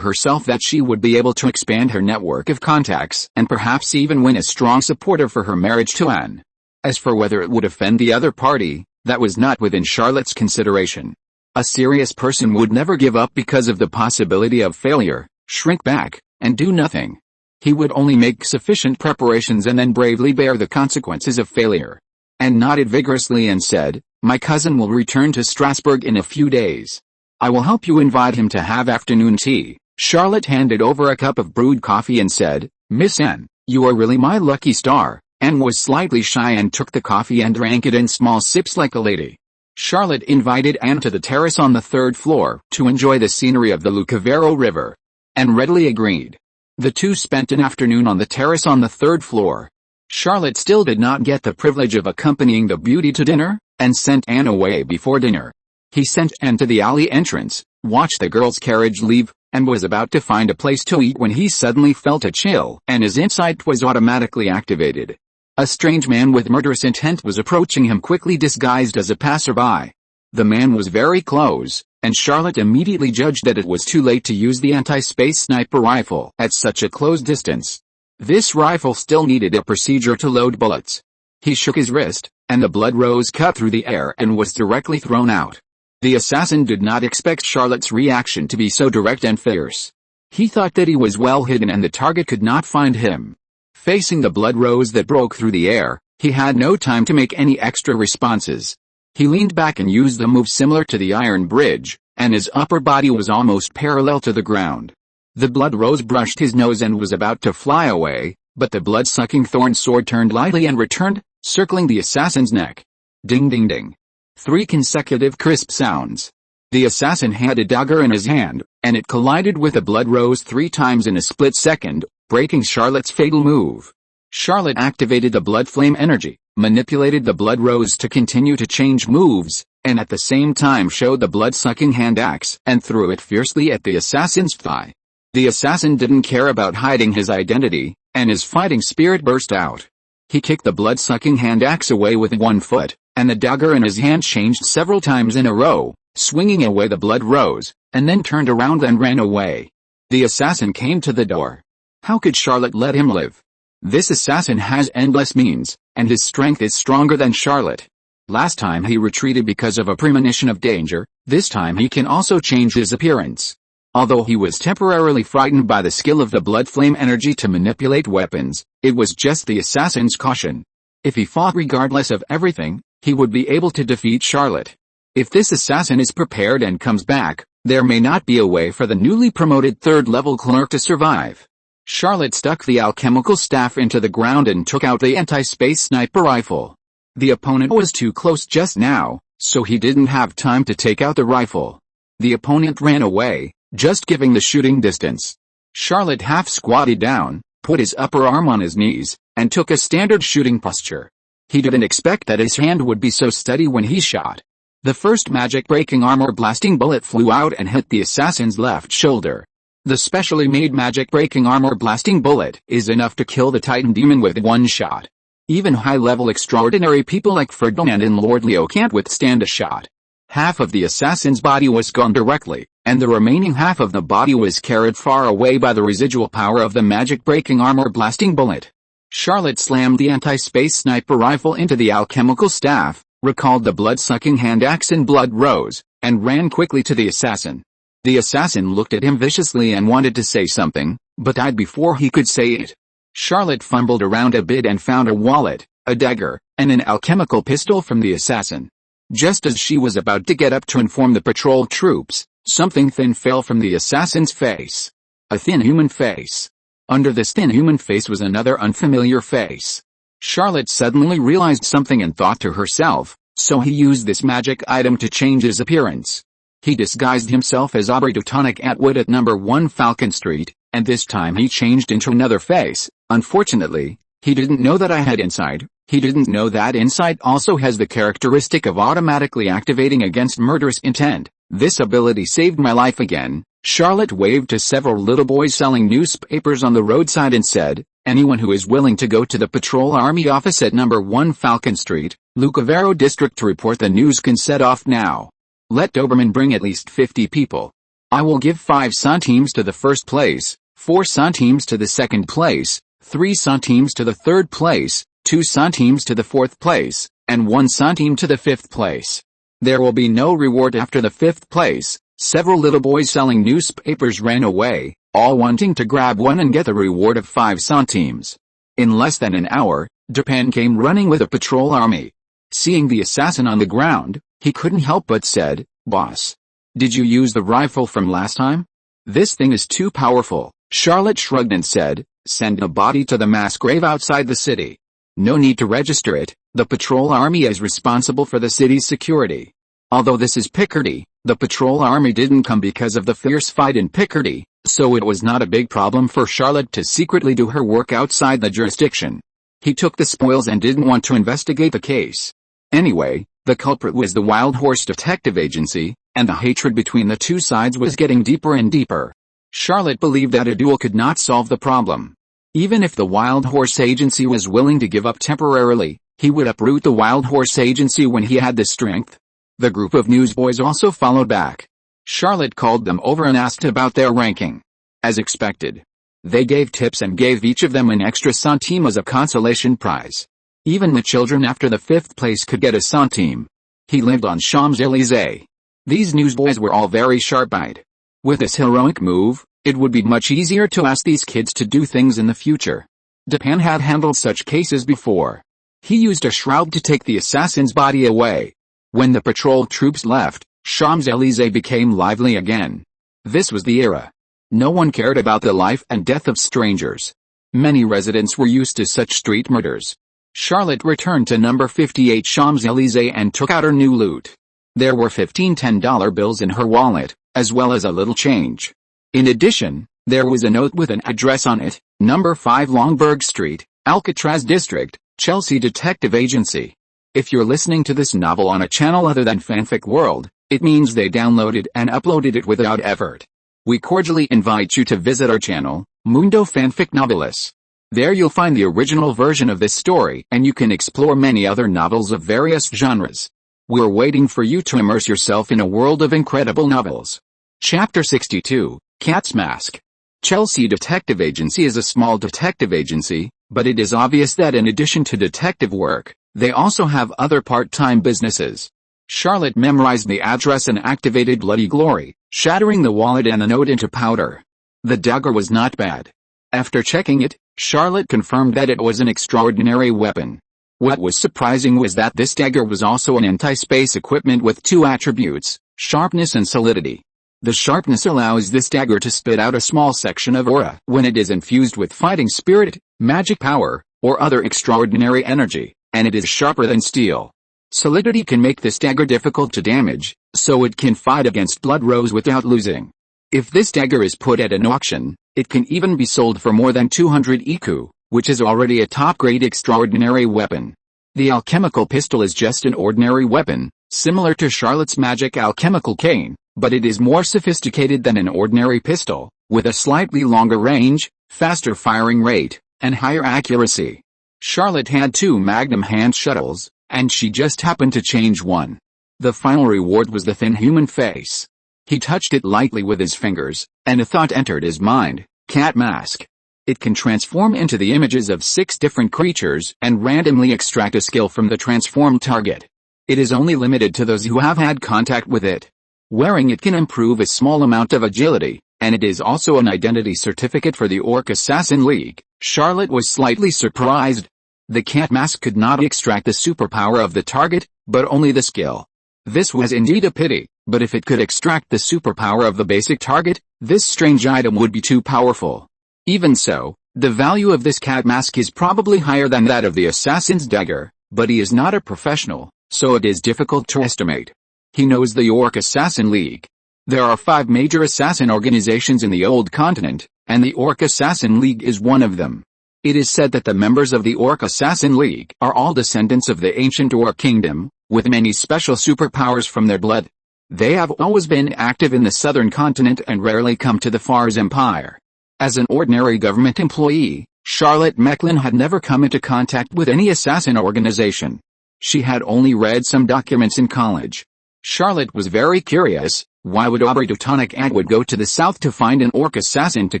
herself that she would be able to expand her network of contacts and perhaps even win a strong supporter for her marriage to Anne. As for whether it would offend the other party, that was not within Charlotte's consideration. A serious person would never give up because of the possibility of failure, shrink back, and do nothing. He would only make sufficient preparations and then bravely bear the consequences of failure. Anne nodded vigorously and said, "My cousin will return to Strasbourg in a few days. I will help you invite him to have afternoon tea." Charlotte handed over a cup of brewed coffee and said, "Miss Anne, you are really my lucky star." Anne was slightly shy and took the coffee and drank it in small sips like a lady. Charlotte invited Anne to the terrace on the third floor to enjoy the scenery of the Lucavero River. Anne readily agreed. The two spent an afternoon on the terrace on the third floor. Charlotte still did not get the privilege of accompanying the beauty to dinner, and sent Anne away before dinner. He sent Anne to the alley entrance, watched the girl's carriage leave, and was about to find a place to eat when he suddenly felt a chill, and his insight was automatically activated. A strange man with murderous intent was approaching him quickly disguised as a passerby. The man was very close, and Charlotte immediately judged that it was too late to use the anti-space sniper rifle at such a close distance. This rifle still needed a procedure to load bullets. He shook his wrist, and the blood rose cut through the air and was directly thrown out. The assassin did not expect Charlotte's reaction to be so direct and fierce. He thought that he was well hidden and the target could not find him. Facing the blood rose that broke through the air, he had no time to make any extra responses. He leaned back and used a move similar to the iron bridge, and his upper body was almost parallel to the ground. The blood rose brushed his nose and was about to fly away, but the blood-sucking thorn sword turned lightly and returned, circling the assassin's neck. Ding ding ding. 3 consecutive crisp sounds. The assassin had a dagger in his hand, and it collided with the blood rose 3 times in a split second, breaking Charlotte's fatal move. Charlotte activated the blood flame energy, manipulated the blood rose to continue to change moves, and at the same time showed the blood-sucking hand axe and threw it fiercely at the assassin's thigh. The assassin didn't care about hiding his identity, and his fighting spirit burst out. He kicked the blood-sucking hand axe away with one foot, and the dagger in his hand changed several times in a row, swinging away the blood rose, and then turned around and ran away. The assassin came to the door. How could Charlotte let him live? This assassin has endless means, and his strength is stronger than Charlotte. Last time he retreated because of a premonition of danger, this time he can also change his appearance. Although he was temporarily frightened by the skill of the blood flame energy to manipulate weapons, it was just the assassin's caution. If he fought regardless of everything, he would be able to defeat Charlotte. If this assassin is prepared and comes back, there may not be a way for the newly promoted third-level clerk to survive. Charlotte stuck the alchemical staff into the ground and took out the anti-space sniper rifle. The opponent was too close just now, so he didn't have time to take out the rifle. The opponent ran away, just giving the shooting distance. Charlotte half squatted down, put his upper arm on his knees, and took a standard shooting posture. He didn't expect that his hand would be so steady when he shot. The first magic-breaking armor-blasting bullet flew out and hit the assassin's left shoulder. The specially made magic-breaking armor-blasting bullet is enough to kill the Titan demon with one shot. Even high-level extraordinary people like Ferdinand and Lord Leo can't withstand a shot. Half of the assassin's body was gone directly, and the remaining half of the body was carried far away by the residual power of the magic-breaking armor-blasting bullet. Charlotte slammed the anti-space sniper rifle into the alchemical staff, recalled the blood-sucking hand axe and blood rose, and ran quickly to the assassin. The assassin looked at him viciously and wanted to say something, but died before he could say it. Charlotte fumbled around a bit and found a wallet, a dagger, and an alchemical pistol from the assassin. Just as she was about to get up to inform the patrol troops, something thin fell from the assassin's face. A thin human face. Under this thin human face was another unfamiliar face. Charlotte suddenly realized something and thought to herself, so he used this magic item to change his appearance. He disguised himself as Aubrey Teutonic Atwood at number 1 Falcon Street, and this time he changed into another face. Unfortunately, he didn't know that I had insight. He didn't know that insight also has the characteristic of automatically activating against murderous intent. This ability saved my life again, Charlotte waved to several little boys selling newspapers on the roadside and said, "Anyone who is willing to go to the patrol army office at number 1 Falcon Street, Lucavero District to report the news can set off now. Let Doberman bring at least 50 people. I will give 5 centimes to the first place, 4 centimes to the second place, 3 centimes to the third place, 2 centimes to the fourth place, and 1 centime to the fifth place. There will be no reward after the fifth place." Several little boys selling newspapers ran away, all wanting to grab one and get the reward of 5 centimes. In less than an hour, Dupin came running with a patrol army. Seeing the assassin on the ground, he couldn't help but said, "Boss, did you use the rifle from last time? This thing is too powerful." Charlotte shrugged and said, "Send a body to the mass grave outside the city. No need to register it, the patrol army is responsible for the city's security." Although this is Picardy, the patrol army didn't come because of the fierce fight in Picardy, so it was not a big problem for Charlotte to secretly do her work outside the jurisdiction. He took the spoils and didn't want to investigate the case. Anyway, the culprit was the Wild Horse Detective Agency, and the hatred between the two sides was getting deeper and deeper. Charlotte believed that a duel could not solve the problem. Even if the Wild Horse Agency was willing to give up temporarily, he would uproot the Wild Horse Agency when he had the strength. The group of newsboys also followed back. Charlotte called them over and asked about their ranking. As expected, they gave tips and gave each of them an extra centime as a consolation prize. Even the children after the 5th place could get a centime. He lived on Champs-Élysées. These newsboys were all very sharp-eyed. With this heroic move, it would be much easier to ask these kids to do things in the future. Dupin had handled such cases before. He used a shroud to take the assassin's body away. When the patrol troops left, Champs-Élysées became lively again. This was the era. No one cared about the life and death of strangers. Many residents were used to such street murders. Charlotte returned to number 58 Champs-Élysées and took out her new loot. There were 15 $10 bills in her wallet, as well as a little change. In addition, there was a note with an address on it, number 5 Longburg Street, Alcatraz District, Chelsea Detective Agency. If you're listening to this novel on a channel other than Fanfic World, it means they downloaded and uploaded it without effort. We cordially invite you to visit our channel, Mundo Fanfic Novelis. There you'll find the original version of this story and you can explore many other novels of various genres. We're waiting for you to immerse yourself in a world of incredible novels. Chapter 62, Cat's Mask. Chelsea Detective Agency is a small detective agency, but it is obvious that in addition to detective work, they also have other part-time businesses. Charlotte memorized the address and activated Bloody Glory, shattering the wallet and the note into powder. The dagger was not bad. After checking it, Charlotte confirmed that it was an extraordinary weapon. What was surprising was that this dagger was also an anti-space equipment with 2 attributes, sharpness and solidity. The sharpness allows this dagger to spit out a small section of aura when it is infused with fighting spirit, magic power, or other extraordinary energy, and it is sharper than steel. Solidity can make this dagger difficult to damage, so it can fight against Blood Rose without losing. If this dagger is put at an auction, it can even be sold for more than 200 EQ, which is already a top-grade extraordinary weapon. The alchemical pistol is just an ordinary weapon, similar to Charlotte's magic alchemical cane, but it is more sophisticated than an ordinary pistol, with a slightly longer range, faster firing rate, and higher accuracy. Charlotte had 2 Magnum hand shuttles, and she just happened to change one. The final reward was the thin human face. He touched it lightly with his fingers, and a thought entered his mind, cat mask. It can transform into the images of 6 different creatures and randomly extract a skill from the transformed target. It is only limited to those who have had contact with it. Wearing it can improve a small amount of agility, and it is also an identity certificate for the Orc Assassin League. Charlotte was slightly surprised. The cat mask could not extract the superpower of the target, but only the skill. This was indeed a pity, but if it could extract the superpower of the basic target, this strange item would be too powerful. Even so, the value of this cat mask is probably higher than that of the assassin's dagger, but he is not a professional, so it is difficult to estimate. He knows the Orc Assassin League. There are 5 major assassin organizations in the Old Continent, and the Orc Assassin League is one of them. It is said that the members of the Orc Assassin League are all descendants of the ancient Orc Kingdom, with many special superpowers from their blood. They have always been active in the southern continent and rarely come to the Fars Empire. As an ordinary government employee, Charlotte Mecklin had never come into contact with any assassin organization. She had only read some documents in college. Charlotte was very curious. Why would Aubrey Teutonic Atwood go to the south to find an orc assassin to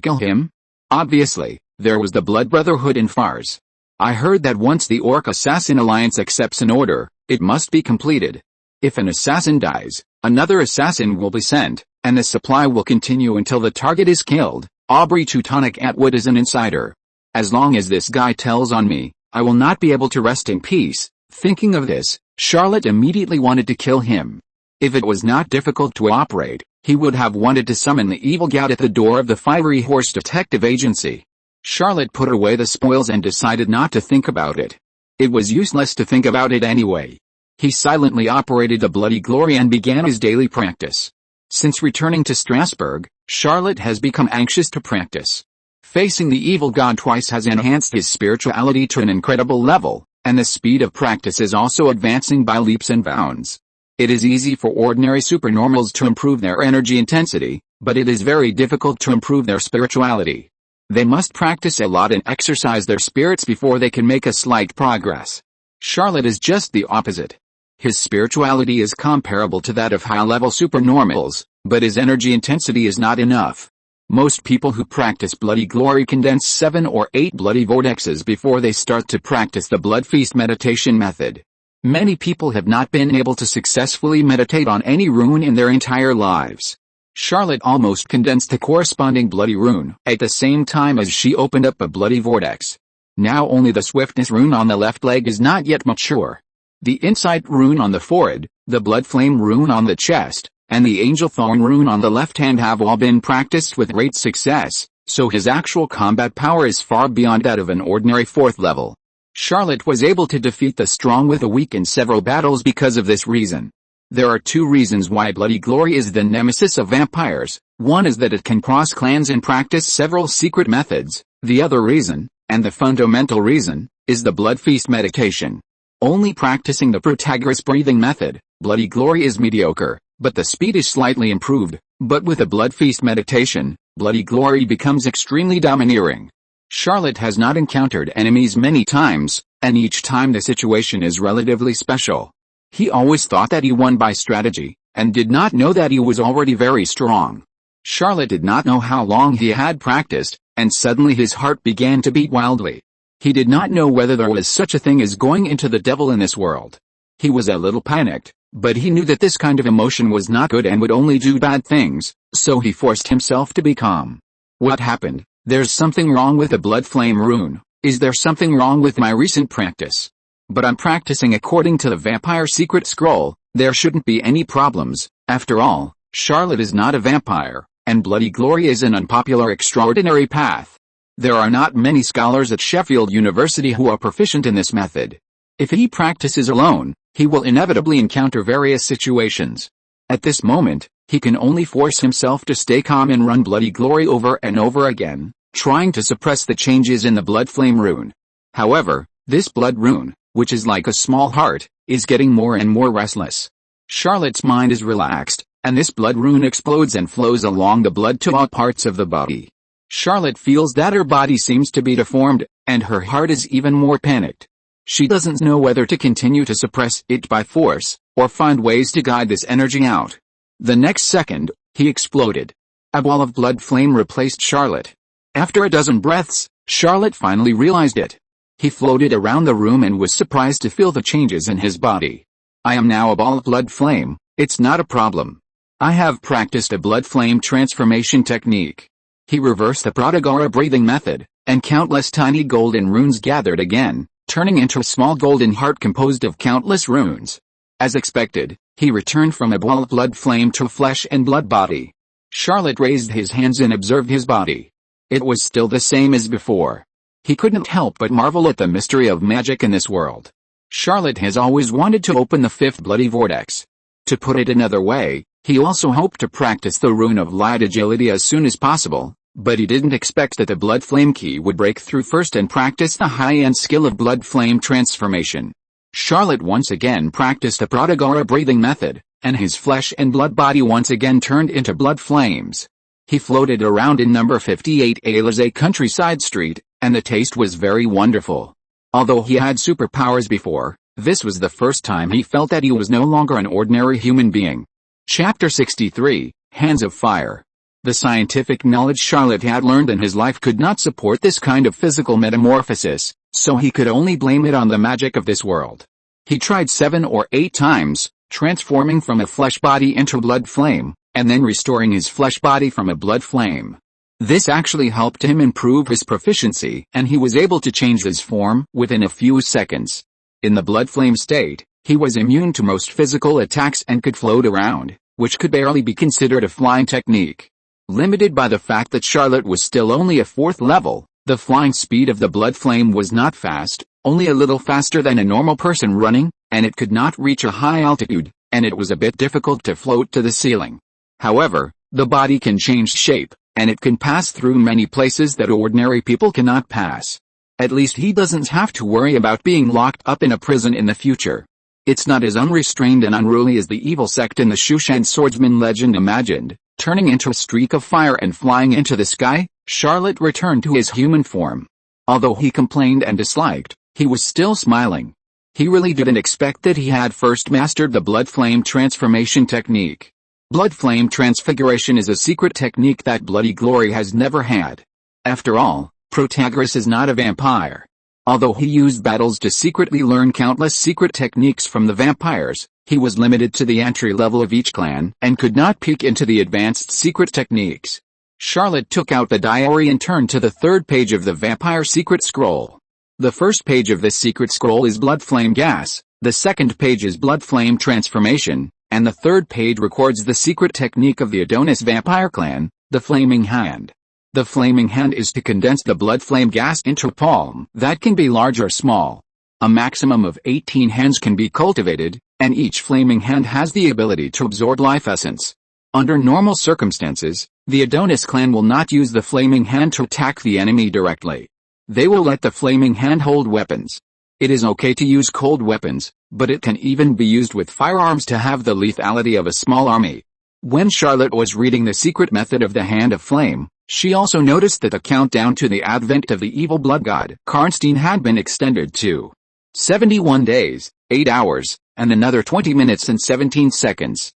kill him? Obviously, there was the Blood Brotherhood in Fars. I heard that once the Orc Assassin Alliance accepts an order, it must be completed. If an assassin dies, another assassin will be sent, and the supply will continue until the target is killed. Aubrey Teutonic Atwood is an insider. As long as this guy tells on me, I will not be able to rest in peace. Thinking of this, Charlotte immediately wanted to kill him. If it was not difficult to operate, he would have wanted to summon the evil gout at the door of the Fiery Horse Detective Agency. Charlotte put away the spoils and decided not to think about it. It was useless to think about it anyway. He silently operated the Bloody Glory and began his daily practice. Since returning to Strasbourg, Charlotte has become anxious to practice. Facing the evil god twice has enhanced his spirituality to an incredible level, and the speed of practice is also advancing by leaps and bounds. It is easy for ordinary supernormals to improve their energy intensity, but it is very difficult to improve their spirituality. They must practice a lot and exercise their spirits before they can make a slight progress. Charlotte is just the opposite. His spirituality is comparable to that of high-level supernormals, but his energy intensity is not enough. Most people who practice Bloody Glory condense 7 or 8 bloody vortexes before they start to practice the Blood Feast meditation method. Many people have not been able to successfully meditate on any rune in their entire lives. Charlotte almost condensed the corresponding bloody rune at the same time as she opened up a bloody vortex. Now only the swiftness rune on the left leg is not yet mature. The insight rune on the forehead, the blood flame rune on the chest, and the angel thorn rune on the left hand have all been practiced with great success, so his actual combat power is far beyond that of an ordinary 4th level. Charlotte was able to defeat the strong with the weak in several battles because of this reason. There are 2 reasons why Bloody Glory is the nemesis of vampires. One is that it can cross clans and practice several secret methods. The other reason, and the fundamental reason, is the Blood Feast meditation. Only practicing the Protagoras breathing method, Bloody Glory is mediocre, but the speed is slightly improved. But with the Blood Feast meditation, Bloody Glory becomes extremely domineering. Charlotte has not encountered enemies many times, and each time the situation is relatively special. He always thought that he won by strategy, and did not know that he was already very strong. Charlotte did not know how long he had practiced, and suddenly his heart began to beat wildly. He did not know whether there was such a thing as going into the devil in this world. He was a little panicked, but he knew that this kind of emotion was not good and would only do bad things, so he forced himself to be calm. What happened? There's something wrong with the blood flame rune. Is there something wrong with my recent practice? But I'm practicing according to the vampire secret scroll. There shouldn't be any problems. After all, Charlotte is not a vampire, and Bloody Glory is an unpopular extraordinary path. There are not many scholars at Sheffield University who are proficient in this method. If he practices alone, he will inevitably encounter various situations. At this moment, he can only force himself to stay calm and run Bloody Glory over and over again, trying to suppress the changes in the blood flame rune. However, this blood rune, which is like a small heart, is getting more and more restless. Charlotte's mind is relaxed, and this blood rune explodes and flows along the blood to all parts of the body. Charlotte feels that her body seems to be deformed, and her heart is even more panicked. She doesn't know whether to continue to suppress it by force, or find ways to guide this energy out. The next second, he exploded. A ball of blood flame replaced Charlotte. After a dozen breaths, Charlotte finally realized it. He floated around the room and was surprised to feel the changes in his body. I am now a ball of blood flame, it's not a problem. I have practiced a blood flame transformation technique. He reversed the Protagoras breathing method, and countless tiny golden runes gathered again, turning into a small golden heart composed of countless runes. As expected, he returned from a ball of blood flame to a flesh and blood body. Charlotte raised his hands and observed his body. It was still the same as before. He couldn't help but marvel at the mystery of magic in this world. Charlotte has always wanted to open the 5th bloody vortex. To put it another way, he also hoped to practice the rune of light agility as soon as possible, but he didn't expect that the blood flame key would break through first and practice the high-end skill of blood flame transformation. Charlotte once again practiced the Protagoras breathing method, and his flesh and blood body once again turned into blood flames. He floated around in number 58 Élysée Countryside Street, and the taste was very wonderful. Although he had superpowers before, this was the first time he felt that he was no longer an ordinary human being. Chapter 63, Hands of Fire. The scientific knowledge Charlotte had learned in his life could not support this kind of physical metamorphosis, so he could only blame it on the magic of this world. He tried 7 or 8 times, transforming from a flesh body into a blood flame, and then restoring his flesh body from a blood flame. This actually helped him improve his proficiency, and he was able to change his form within a few seconds. In the blood flame state, he was immune to most physical attacks and could float around, which could barely be considered a flying technique. Limited by the fact that Charlotte was still only a 4th level, the flying speed of the blood flame was not fast, only a little faster than a normal person running, and it could not reach a high altitude, and it was a bit difficult to float to the ceiling. However, the body can change shape, and it can pass through many places that ordinary people cannot pass. At least he doesn't have to worry about being locked up in a prison in the future. It's not as unrestrained and unruly as the evil sect in the Shushan swordsman legend imagined. Turning into a streak of fire and flying into the sky, Charlotte returned to his human form. Although he complained and disliked, he was still smiling. He really didn't expect that he had first mastered the blood flame transformation technique. Blood flame transfiguration is a secret technique that Bloody Glory has never had. After all, Protagoras is not a vampire. Although he used battles to secretly learn countless secret techniques from the vampires, he was limited to the entry level of each clan and could not peek into the advanced secret techniques. Charlotte took out the diary and turned to the 3rd page of the vampire secret scroll. The first page of this secret scroll is blood flame gas, the second page is blood flame transformation, and the 3rd page records the secret technique of the Adonis vampire clan, the flaming hand. The flaming hand is to condense the blood flame gas into a palm that can be large or small. A maximum of 18 hands can be cultivated, and each flaming hand has the ability to absorb life essence. Under normal circumstances, the Adonis clan will not use the flaming hand to attack the enemy directly. They will let the flaming hand hold weapons. It is okay to use cold weapons, but it can even be used with firearms to have the lethality of a small army. When Charlotte was reading the secret method of the Hand of Flame, she also noticed that the countdown to the advent of the evil blood god Karnstein had been extended to 71 days, 8 hours, and another 20 minutes and 17 seconds.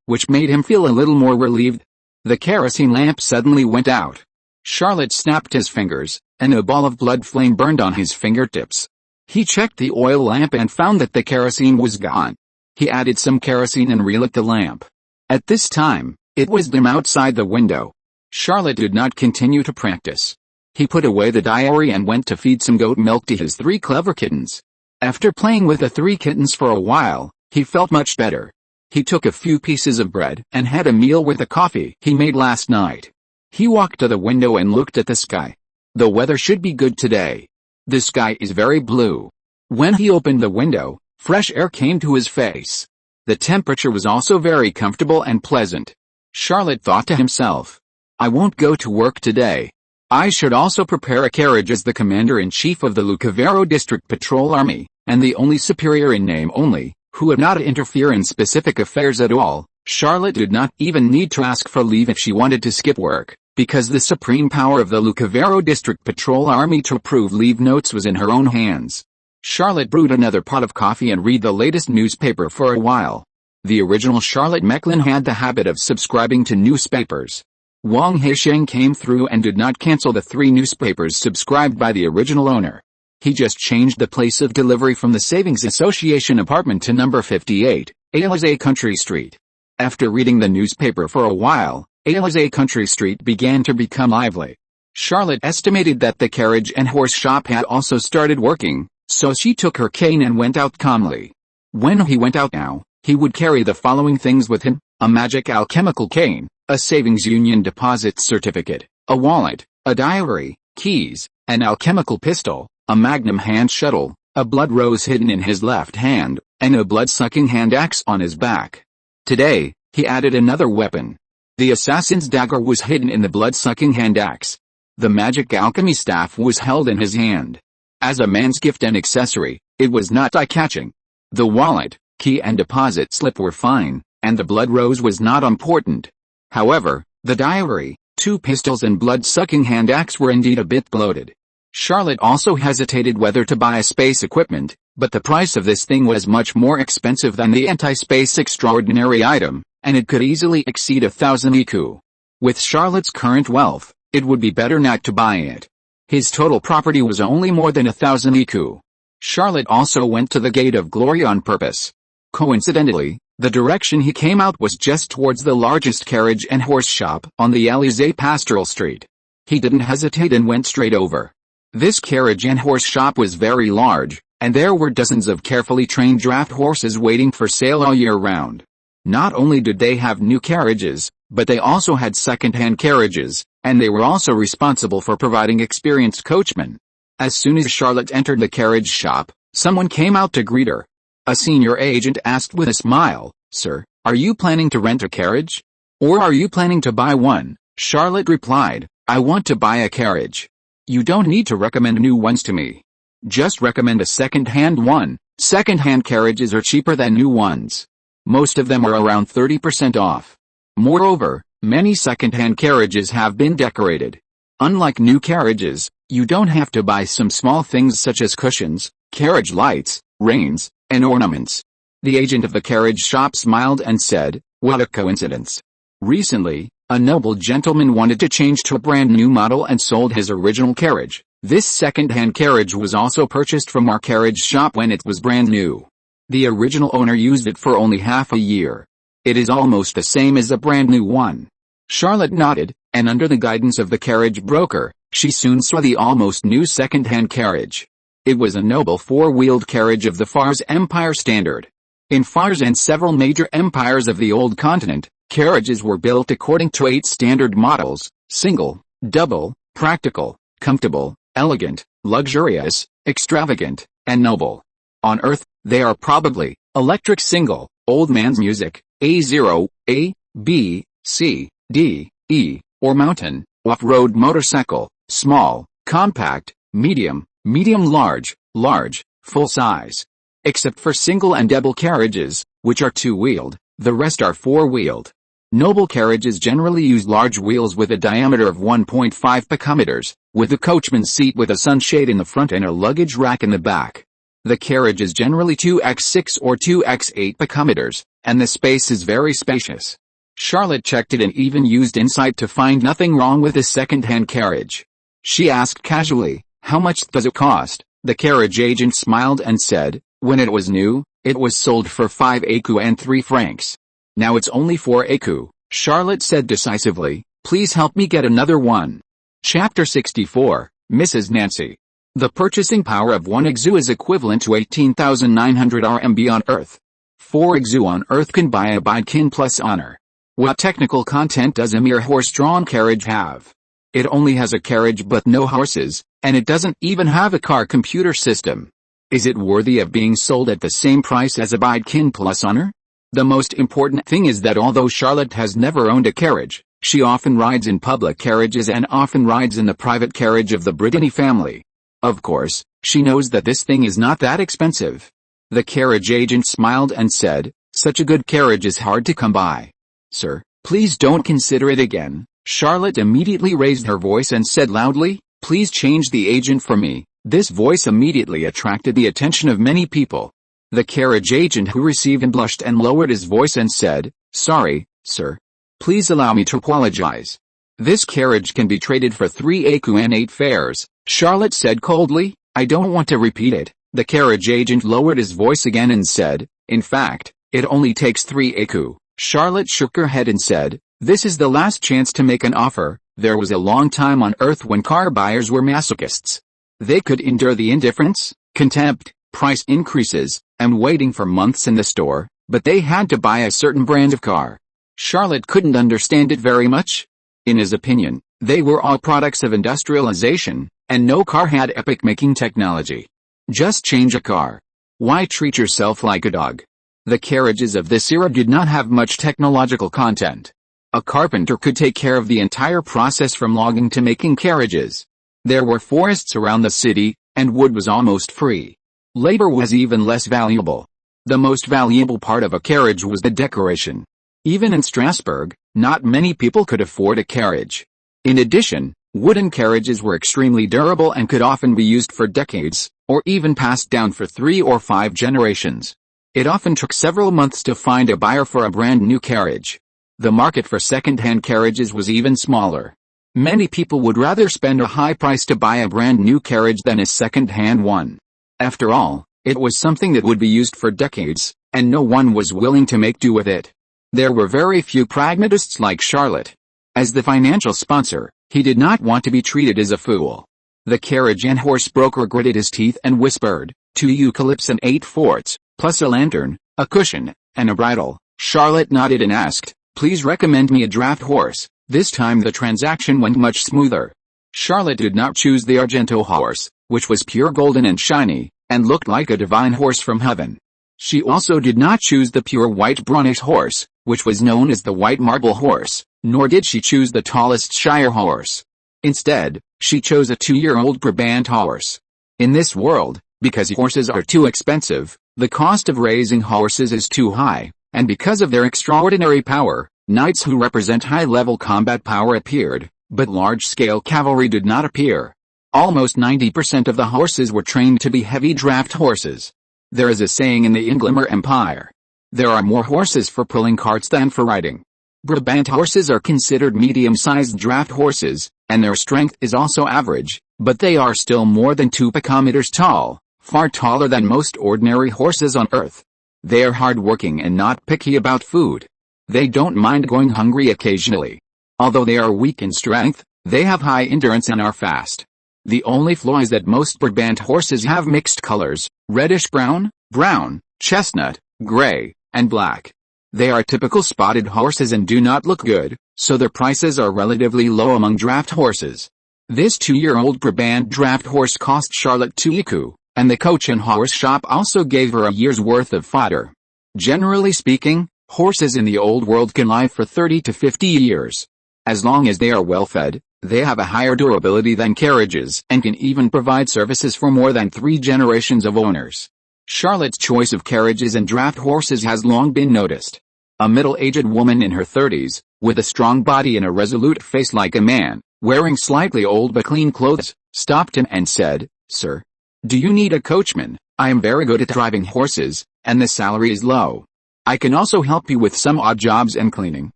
Which made him feel a little more relieved. The kerosene lamp suddenly went out. Charlotte snapped his fingers, and a ball of blood flame burned on his fingertips. He checked the oil lamp and found that the kerosene was gone. He added some kerosene and relit the lamp. At this time, it was dim outside the window. Charlotte did not continue to practice. He put away the diary and went to feed some goat milk to his 3 clever kittens. After playing with the 3 kittens for a while, he felt much better. He took a few pieces of bread and had a meal with the coffee he made last night. He walked to the window and looked at the sky. The weather should be good today. The sky is very blue. When he opened the window, fresh air came to his face. The temperature was also very comfortable and pleasant. Charlotte thought to himself, I won't go to work today. I should also prepare a carriage as the commander-in-chief of the Lucavero District Patrol Army, and the only superior in name only, who would not interfere in specific affairs at all. Charlotte did not even need to ask for leave if she wanted to skip work, because the supreme power of the Lucavero District Patrol Army to approve leave notes was in her own hands. Charlotte brewed another pot of coffee and read the latest newspaper for a while. The original Charlotte Mecklin had the habit of subscribing to newspapers. Wang Haisheng came through and did not cancel the 3 newspapers subscribed by the original owner. He just changed the place of delivery from the Savings Association apartment to number 58, Élysée Country Street. After reading the newspaper for a while, Élysée Country Street began to become lively. Charlotte estimated that the carriage and horse shop had also started working, so she took her cane and went out calmly. When he went out now, he would carry the following things with him: a magic alchemical cane, a savings union deposit certificate, a wallet, a diary, keys, an alchemical pistol, a magnum hand shuttle, a blood rose hidden in his left hand, and a blood-sucking hand axe on his back. Today, he added another weapon. The assassin's dagger was hidden in the blood-sucking hand axe. The magic alchemy staff was held in his hand. As a man's gift and accessory, it was not eye-catching. The wallet, Key and deposit slip were fine, and the blood rose was not important. However, the diary, 2 pistols and blood-sucking hand axe were indeed a bit bloated. Charlotte also hesitated whether to buy space equipment, but the price of this thing was much more expensive than the anti-space extraordinary item, and it could easily exceed 1,000 EQ. With Charlotte's current wealth, it would be better not to buy it. His total property was only more than 1,000 EQ. Charlotte also went to the Gate of Glory on purpose. Coincidentally, the direction he came out was just towards the largest carriage and horse shop on the Élysée Pastoral Street. He didn't hesitate and went straight over. This carriage and horse shop was very large, and there were dozens of carefully trained draft horses waiting for sale all year round. Not only did they have new carriages, but they also had second-hand carriages, and they were also responsible for providing experienced coachmen. As soon as Charlotte entered the carriage shop, someone came out to greet her. A senior agent asked with a smile, "Sir, are you planning to rent a carriage? Or are you planning to buy one?" Charlotte replied, "I want to buy a carriage. You don't need to recommend new ones to me. Just recommend a second-hand one. Second-hand carriages are cheaper than new ones. Most of them are around 30% off. Moreover, many second-hand carriages have been decorated. Unlike new carriages, you don't have to buy some small things such as cushions, carriage lights, reins, and ornaments." The agent of the carriage shop smiled and said, "What a coincidence. Recently, a noble gentleman wanted to change to a brand new model and sold his original carriage. This second-hand carriage was also purchased from our carriage shop when it was brand new. The original owner used it for only half a year. It is almost the same as a brand new one." Charlotte nodded, and under the guidance of the carriage broker, she soon saw the almost new second-hand carriage. It was a noble 4-wheeled carriage of the Fars Empire standard. In Fars and several major empires of the old continent, carriages were built according to 8 standard models: single, double, practical, comfortable, elegant, luxurious, extravagant, and noble. On Earth, they are probably electric single, old man's music, A0, A, B, C, D, E, or mountain, off-road motorcycle, small, compact, medium, medium-large, large, full-size. Except for single and double carriages, which are 2-wheeled, the rest are 4-wheeled. Noble carriages generally use large wheels with a diameter of 1.5 picometers, with a coachman's seat with a sunshade in the front and a luggage rack in the back. The carriage is generally 2x6 or 2x8 picometers, and the space is very spacious. Charlotte checked it and even used Insight to find nothing wrong with the second-hand carriage. She asked casually, "How much does it cost?" The carriage agent smiled and said, "When it was new, it was sold for 5 écus and 3 francs. Now it's only 4 écus." Charlotte said decisively, "Please help me get another one." Chapter 64, Mrs. Nancy. The purchasing power of 1 écu is equivalent to 18,900 RMB on Earth. 4 écus on Earth can buy a Bidkin plus honor. What technical content does a mere horse-drawn carriage have? It only has a carriage but no horses, and it doesn't even have a car computer system. Is it worthy of being sold at the same price as a Bidkin plus honor? The most important thing is that although Charlotte has never owned a carriage, she often rides in public carriages and often rides in the private carriage of the Brittany family. Of course, she knows that this thing is not that expensive. The carriage agent smiled and said, "Such a good carriage is hard to come by. Sir, please don't consider it again." Charlotte immediately raised her voice and said loudly, "Please change the agent for me." This voice immediately attracted the attention of many people. The carriage agent who received and blushed and lowered his voice and said, "Sorry, sir. Please allow me to apologize. This carriage can be traded for 3 écus and 8 fares." Charlotte said coldly, "I don't want to repeat it." The carriage agent lowered his voice again and said, "In fact, it only takes 3 écus." Charlotte shook her head and said, "This is the last chance to make an offer." There was a long time on Earth when car buyers were masochists. They could endure the indifference, contempt, price increases, and waiting for months in the store, but they had to buy a certain brand of car. Charlotte couldn't understand it very much. In his opinion, they were all products of industrialization, and no car had epoch-making technology. Just change a car. Why treat yourself like a dog? The carriages of this era did not have much technological content. A carpenter could take care of the entire process from logging to making carriages. There were forests around the city, and wood was almost free. Labor was even less valuable. The most valuable part of a carriage was the decoration. Even in Strasbourg, not many people could afford a carriage. In addition, wooden carriages were extremely durable and could often be used for decades, or even passed down for 3 or 5 generations. It often took several months to find a buyer for a brand new carriage. The market for second-hand carriages was even smaller. Many people would rather spend a high price to buy a brand new carriage than a second-hand one. After all, it was something that would be used for decades, and no one was willing to make do with it. There were very few pragmatists like Charlotte. As the financial sponsor, he did not want to be treated as a fool. The carriage and horse broker gritted his teeth and whispered, 2 eucalypts and 8 forts, plus a lantern, a cushion, and a bridle. Charlotte nodded and asked, please recommend me a draft horse. This time the transaction went much smoother. Charlotte did not choose the Argento horse, which was pure golden and shiny, and looked like a divine horse from heaven. She also did not choose the pure white Brownish horse, which was known as the white marble horse, nor did she choose the tallest Shire horse. Instead, she chose a 2-year-old Brabant horse. In this world, because horses are too expensive, the cost of raising horses is too high, and because of their extraordinary power, knights who represent high-level combat power appeared, but large-scale cavalry did not appear. Almost 90% of the horses were trained to be heavy draft horses. There is a saying in the Inglamer Empire. There are more horses for pulling carts than for riding. Brabant horses are considered medium-sized draft horses, and their strength is also average, but they are still more than 2 picometers tall, far taller than most ordinary horses on earth. They are hard-working and not picky about food. They don't mind going hungry occasionally. Although they are weak in strength, they have high endurance and are fast. The only flaw is that most Brabant horses have mixed colors, reddish-brown, brown, chestnut, gray, and black. They are typical spotted horses and do not look good, so their prices are relatively low among draft horses. This 2-year-old Brabant draft horse cost Charlotte 2 écus, and the coach and horse shop also gave her a year's worth of fodder. Generally speaking, horses in the old world can live for 30 to 50 years. As long as they are well fed, they have a higher durability than carriages and can even provide services for more than 3 generations of owners. Charlotte's choice of carriages and draft horses has long been noticed. A middle-aged woman in her 30s, with a strong body and a resolute face like a man, wearing slightly old but clean clothes, stopped him and said, "Sir, do you need a coachman? I am very good at driving horses, and the salary is low. I can also help you with some odd jobs and cleaning.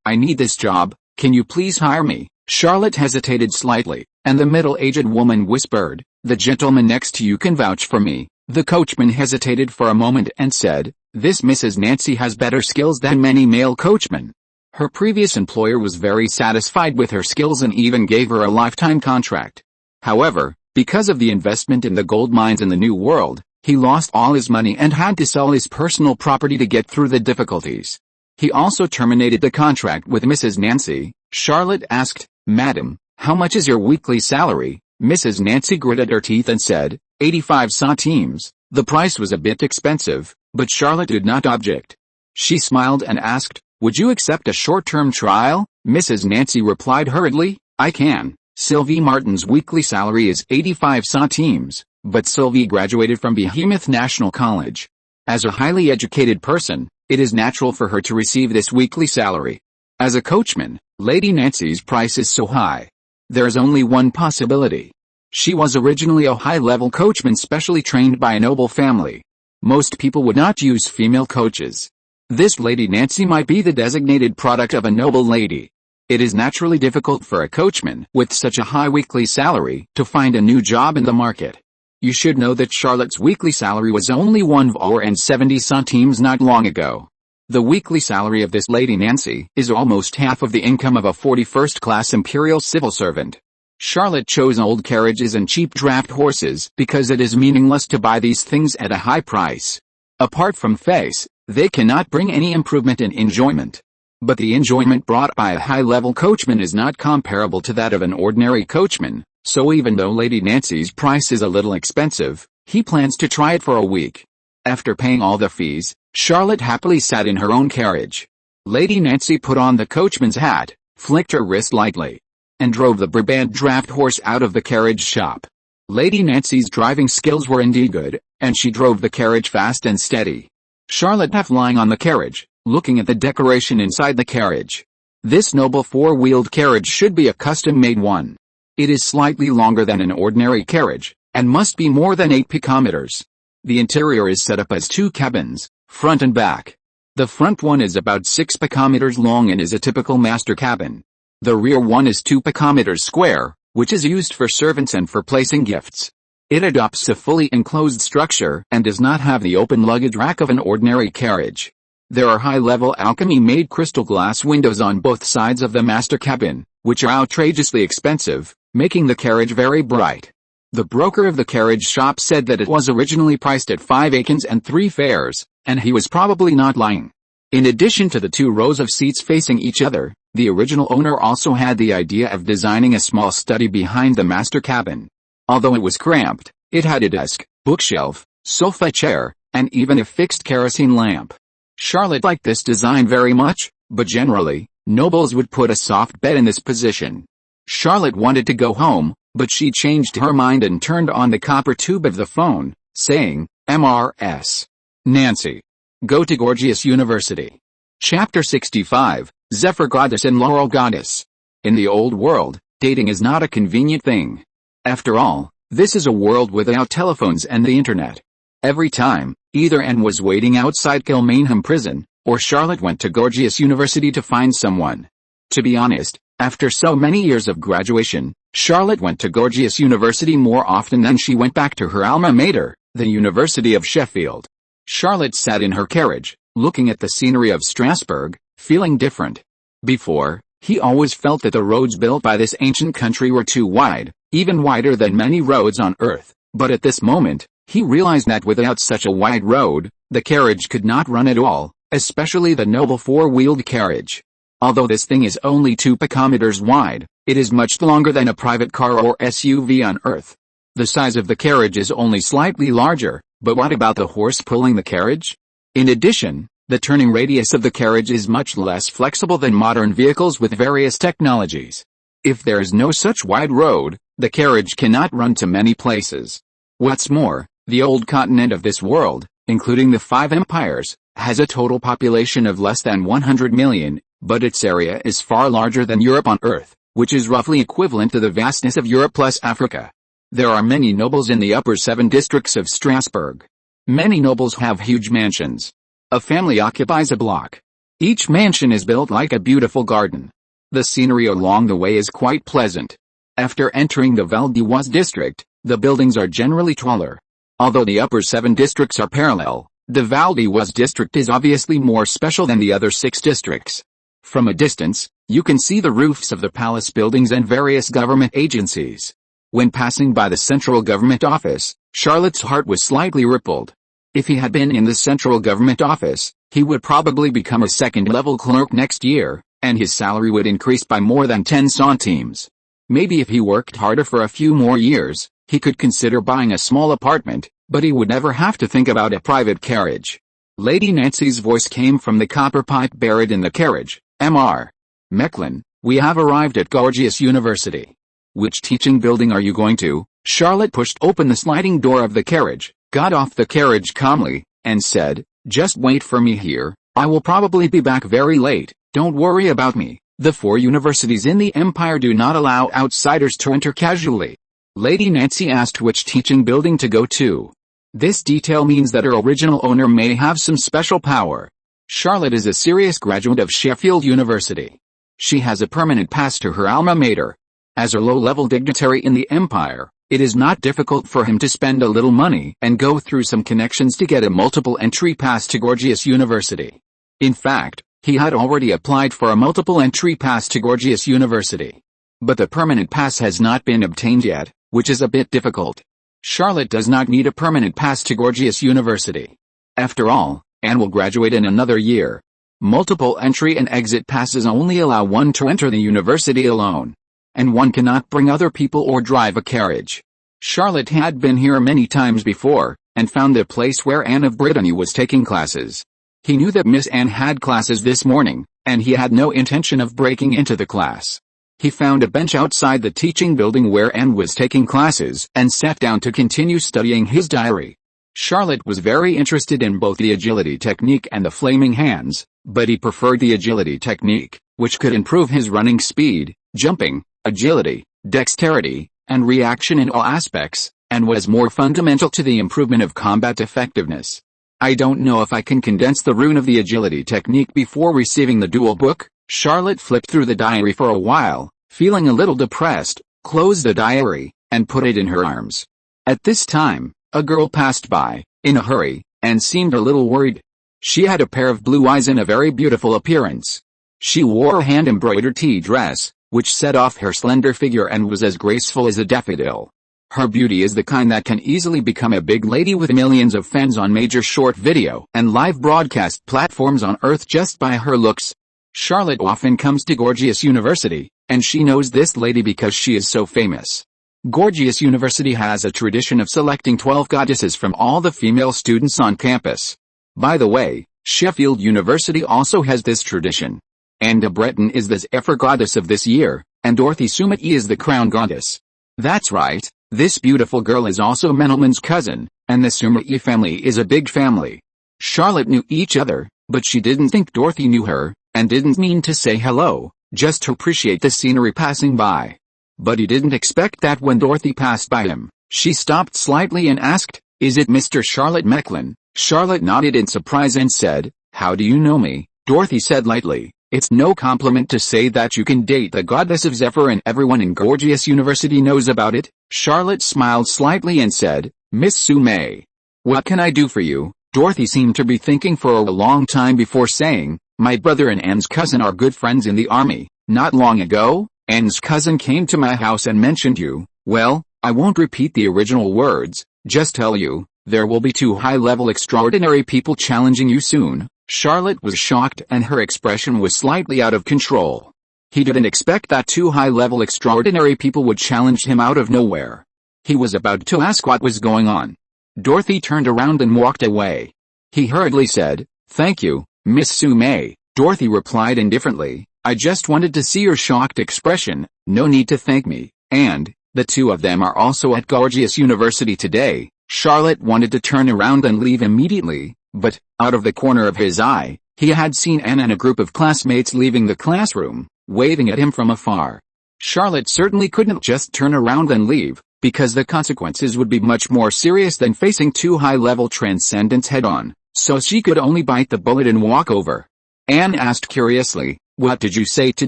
I need this job, can you please hire me?" Charlotte hesitated slightly, and the middle-aged woman whispered, "The gentleman next to you can vouch for me." The coachman hesitated for a moment and said, "This Mrs. Nancy has better skills than many male coachmen." Her previous employer was very satisfied with her skills and even gave her a lifetime contract. However, because of the investment in the gold mines in the New World, he lost all his money and had to sell his personal property to get through the difficulties. He also terminated the contract with Mrs. Nancy. Charlotte asked, "Madam, how much is your weekly salary?" Mrs. Nancy gritted her teeth and said, 85 centimes. The price was a bit expensive, but Charlotte did not object. She smiled and asked, "Would you accept a short-term trial?" Mrs. Nancy replied hurriedly, "I can." Sylvie Martin's weekly salary is 85 centimes, but Sylvie graduated from Behemoth National College. As a highly educated person, it is natural for her to receive this weekly salary. As a coachman, Lady Nancy's price is so high. There is only one possibility. She was originally a high-level coachman specially trained by a noble family. Most people would not use female coaches. This Lady Nancy might be the designated product of a noble lady. It is naturally difficult for a coachman with such a high weekly salary to find a new job in the market. You should know that Charlotte's weekly salary was only 1,70 centimes not long ago. The weekly salary of this Lady Nancy is almost half of the income of a 41st-class imperial civil servant. Charlotte chose old carriages and cheap draft horses because it is meaningless to buy these things at a high price. Apart from face, they cannot bring any improvement in enjoyment. But the enjoyment brought by a high-level coachman is not comparable to that of an ordinary coachman, so even though Lady Nancy's price is a little expensive, he plans to try it for a week. After paying all the fees, Charlotte happily sat in her own carriage. Lady Nancy put on the coachman's hat, flicked her wrist lightly, and drove the Brabant draft horse out of the carriage shop. Lady Nancy's driving skills were indeed good, and she drove the carriage fast and steady. Charlotte half lying on the carriage, looking at the decoration inside the carriage. This noble four-wheeled carriage should be a custom-made one. It is slightly longer than an ordinary carriage, and must be more than 8 picometers. The interior is set up as 2 cabins, front and back. The front one is about 6 picometers long and is a typical master cabin. The rear one is 2 picometers square, which is used for servants and for placing gifts. It adopts a fully enclosed structure and does not have the open luggage rack of an ordinary carriage. There are high-level alchemy-made crystal glass windows on both sides of the master cabin, which are outrageously expensive, making the carriage very bright. The broker of the carriage shop said that it was originally priced at 5 akins and 3 fares, and he was probably not lying. In addition to the 2 rows of seats facing each other, the original owner also had the idea of designing a small study behind the master cabin. Although it was cramped, it had a desk, bookshelf, sofa chair, and even a fixed kerosene lamp. Charlotte liked this design very much, but generally, nobles would put a soft bed in this position. Charlotte wanted to go home, but she changed her mind and turned on the copper tube of the phone, saying, "MRS. Nancy. Go to Gorgias University." Chapter 65, Zephyr Goddess and Laurel Goddess. In the old world, dating is not a convenient thing. After all, this is a world without telephones and the internet. Every time, either Anne was waiting outside Kilmainham prison, or Charlotte went to Gorgias University to find someone. To be honest, after so many years of graduation, Charlotte went to Gorgias University more often than she went back to her alma mater, the University of Sheffield. Charlotte sat in her carriage, looking at the scenery of Strasbourg, feeling different. Before, he always felt that the roads built by this ancient country were too wide, even wider than many roads on earth, but at this moment, he realized that without such a wide road, the carriage could not run at all, especially the noble four-wheeled carriage. Although this thing is only 2 picometers wide, it is much longer than a private car or SUV on earth. The size of the carriage is only slightly larger, but what about the horse pulling the carriage? In addition, the turning radius of the carriage is much less flexible than modern vehicles with various technologies. If there is no such wide road, the carriage cannot run to many places. What's more, the old continent of this world, including the 5 empires, has a total population of less than 100 million, but its area is far larger than Europe on Earth, which is roughly equivalent to the vastness of Europe plus Africa. There are many nobles in the upper 7 districts of Strasbourg. Many nobles have huge mansions. A family occupies a block. Each mansion is built like a beautiful garden. The scenery along the way is quite pleasant. After entering the Val d'Oise district, the buildings are generally taller. Although the upper 7 districts are parallel, the Val d'Oise district is obviously more special than the other 6 districts. From a distance, you can see the roofs of the palace buildings and various government agencies. When passing by the central government office, Charlotte's heart was slightly rippled. If he had been in the central government office, he would probably become a second-level clerk next year, and his salary would increase by more than 10 centimes. Maybe if he worked harder for a few more years, he could consider buying a small apartment, but he would never have to think about a private carriage. Lady Nancy's voice came from the copper pipe buried in the carriage. "Mr. Mecklin, we have arrived at Gorgias University. Which teaching building are you going to?" Charlotte pushed open the sliding door of the carriage, got off the carriage calmly, and said, "Just wait for me here, I will probably be back very late, don't worry about me. The 4 universities in the empire do not allow outsiders to enter casually." Lady Nancy asked which teaching building to go to. This detail means that her original owner may have some special power. Charlotte is a serious graduate of Sheffield University. She has a permanent pass to her alma mater. As a low-level dignitary in the empire, it is not difficult for him to spend a little money and go through some connections to get a multiple entry pass to Gorgias University. In fact, he had already applied for a multiple entry pass to Gorgias University. But the permanent pass has not been obtained yet, which is a bit difficult. Charlotte does not need a permanent pass to Gorgias University. After all, Anne will graduate in another year. Multiple entry and exit passes only allow one to enter the university alone. And one cannot bring other people or drive a carriage. Charlotte had been here many times before, and found the place where Anne of Brittany was taking classes. He knew that Miss Anne had classes this morning, and he had no intention of breaking into the class. He found a bench outside the teaching building where Anne was taking classes and sat down to continue studying his diary. Charlotte was very interested in both the agility technique and the flaming hands, but he preferred the agility technique, which could improve his running speed, jumping, agility, dexterity, and reaction in all aspects, and was more fundamental to the improvement of combat effectiveness. I don't know if I can condense the rune of the agility technique before receiving the duel book. Charlotte flipped through the diary for a while, feeling a little depressed, closed the diary, and put it in her arms. At this time, a girl passed by, in a hurry, and seemed a little worried. She had a pair of blue eyes and a very beautiful appearance. She wore a hand-embroidered tea dress, which set off her slender figure and was as graceful as a daffodil. Her beauty is the kind that can easily become a big lady with millions of fans on major short video and live broadcast platforms on Earth just by her looks. Charlotte often comes to Gorgias University, and she knows this lady because she is so famous. Gorgias University has a tradition of selecting 12 goddesses from all the female students on campus. By the way, Sheffield University also has this tradition. Anna Breton is the Zephyr goddess of this year, and Dorothy Sumati is the crown goddess. That's right, this beautiful girl is also Menelman's cousin, and the Sumati family is a big family. Charlotte knew each other, but she didn't think Dorothy knew her, and didn't mean to say hello, just to appreciate the scenery passing by. But he didn't expect that when Dorothy passed by him, she stopped slightly and asked, "Is it Mr. Charlotte Mecklen?" Charlotte nodded in surprise and said, "How do you know me?" Dorothy said lightly, "It's no compliment to say that you can date the goddess of Zephyr and everyone in Gorgias University knows about it." Charlotte smiled slightly and said, "Miss Sumay, what can I do for you?" Dorothy seemed to be thinking for a long time before saying, "My brother and Anne's cousin are good friends in the army. Not long ago, Anne's cousin came to my house and mentioned you. Well, I won't repeat the original words, just tell you, there will be 2 high-level extraordinary people challenging you soon." Charlotte was shocked and her expression was slightly out of control. He didn't expect that 2 high-level extraordinary people would challenge him out of nowhere. He was about to ask what was going on. Dorothy turned around and walked away. He hurriedly said, "Thank you, Miss Sumay." Dorothy replied indifferently, "I just wanted to see your shocked expression, no need to thank me, and, the 2 of them are also at Gorgias University today." Charlotte wanted to turn around and leave immediately, but, out of the corner of his eye, he had seen Anne and a group of classmates leaving the classroom, waving at him from afar. Charlotte certainly couldn't just turn around and leave, because the consequences would be much more serious than facing 2 high-level transcendents head-on, so she could only bite the bullet and walk over. Anne asked curiously, "What did you say to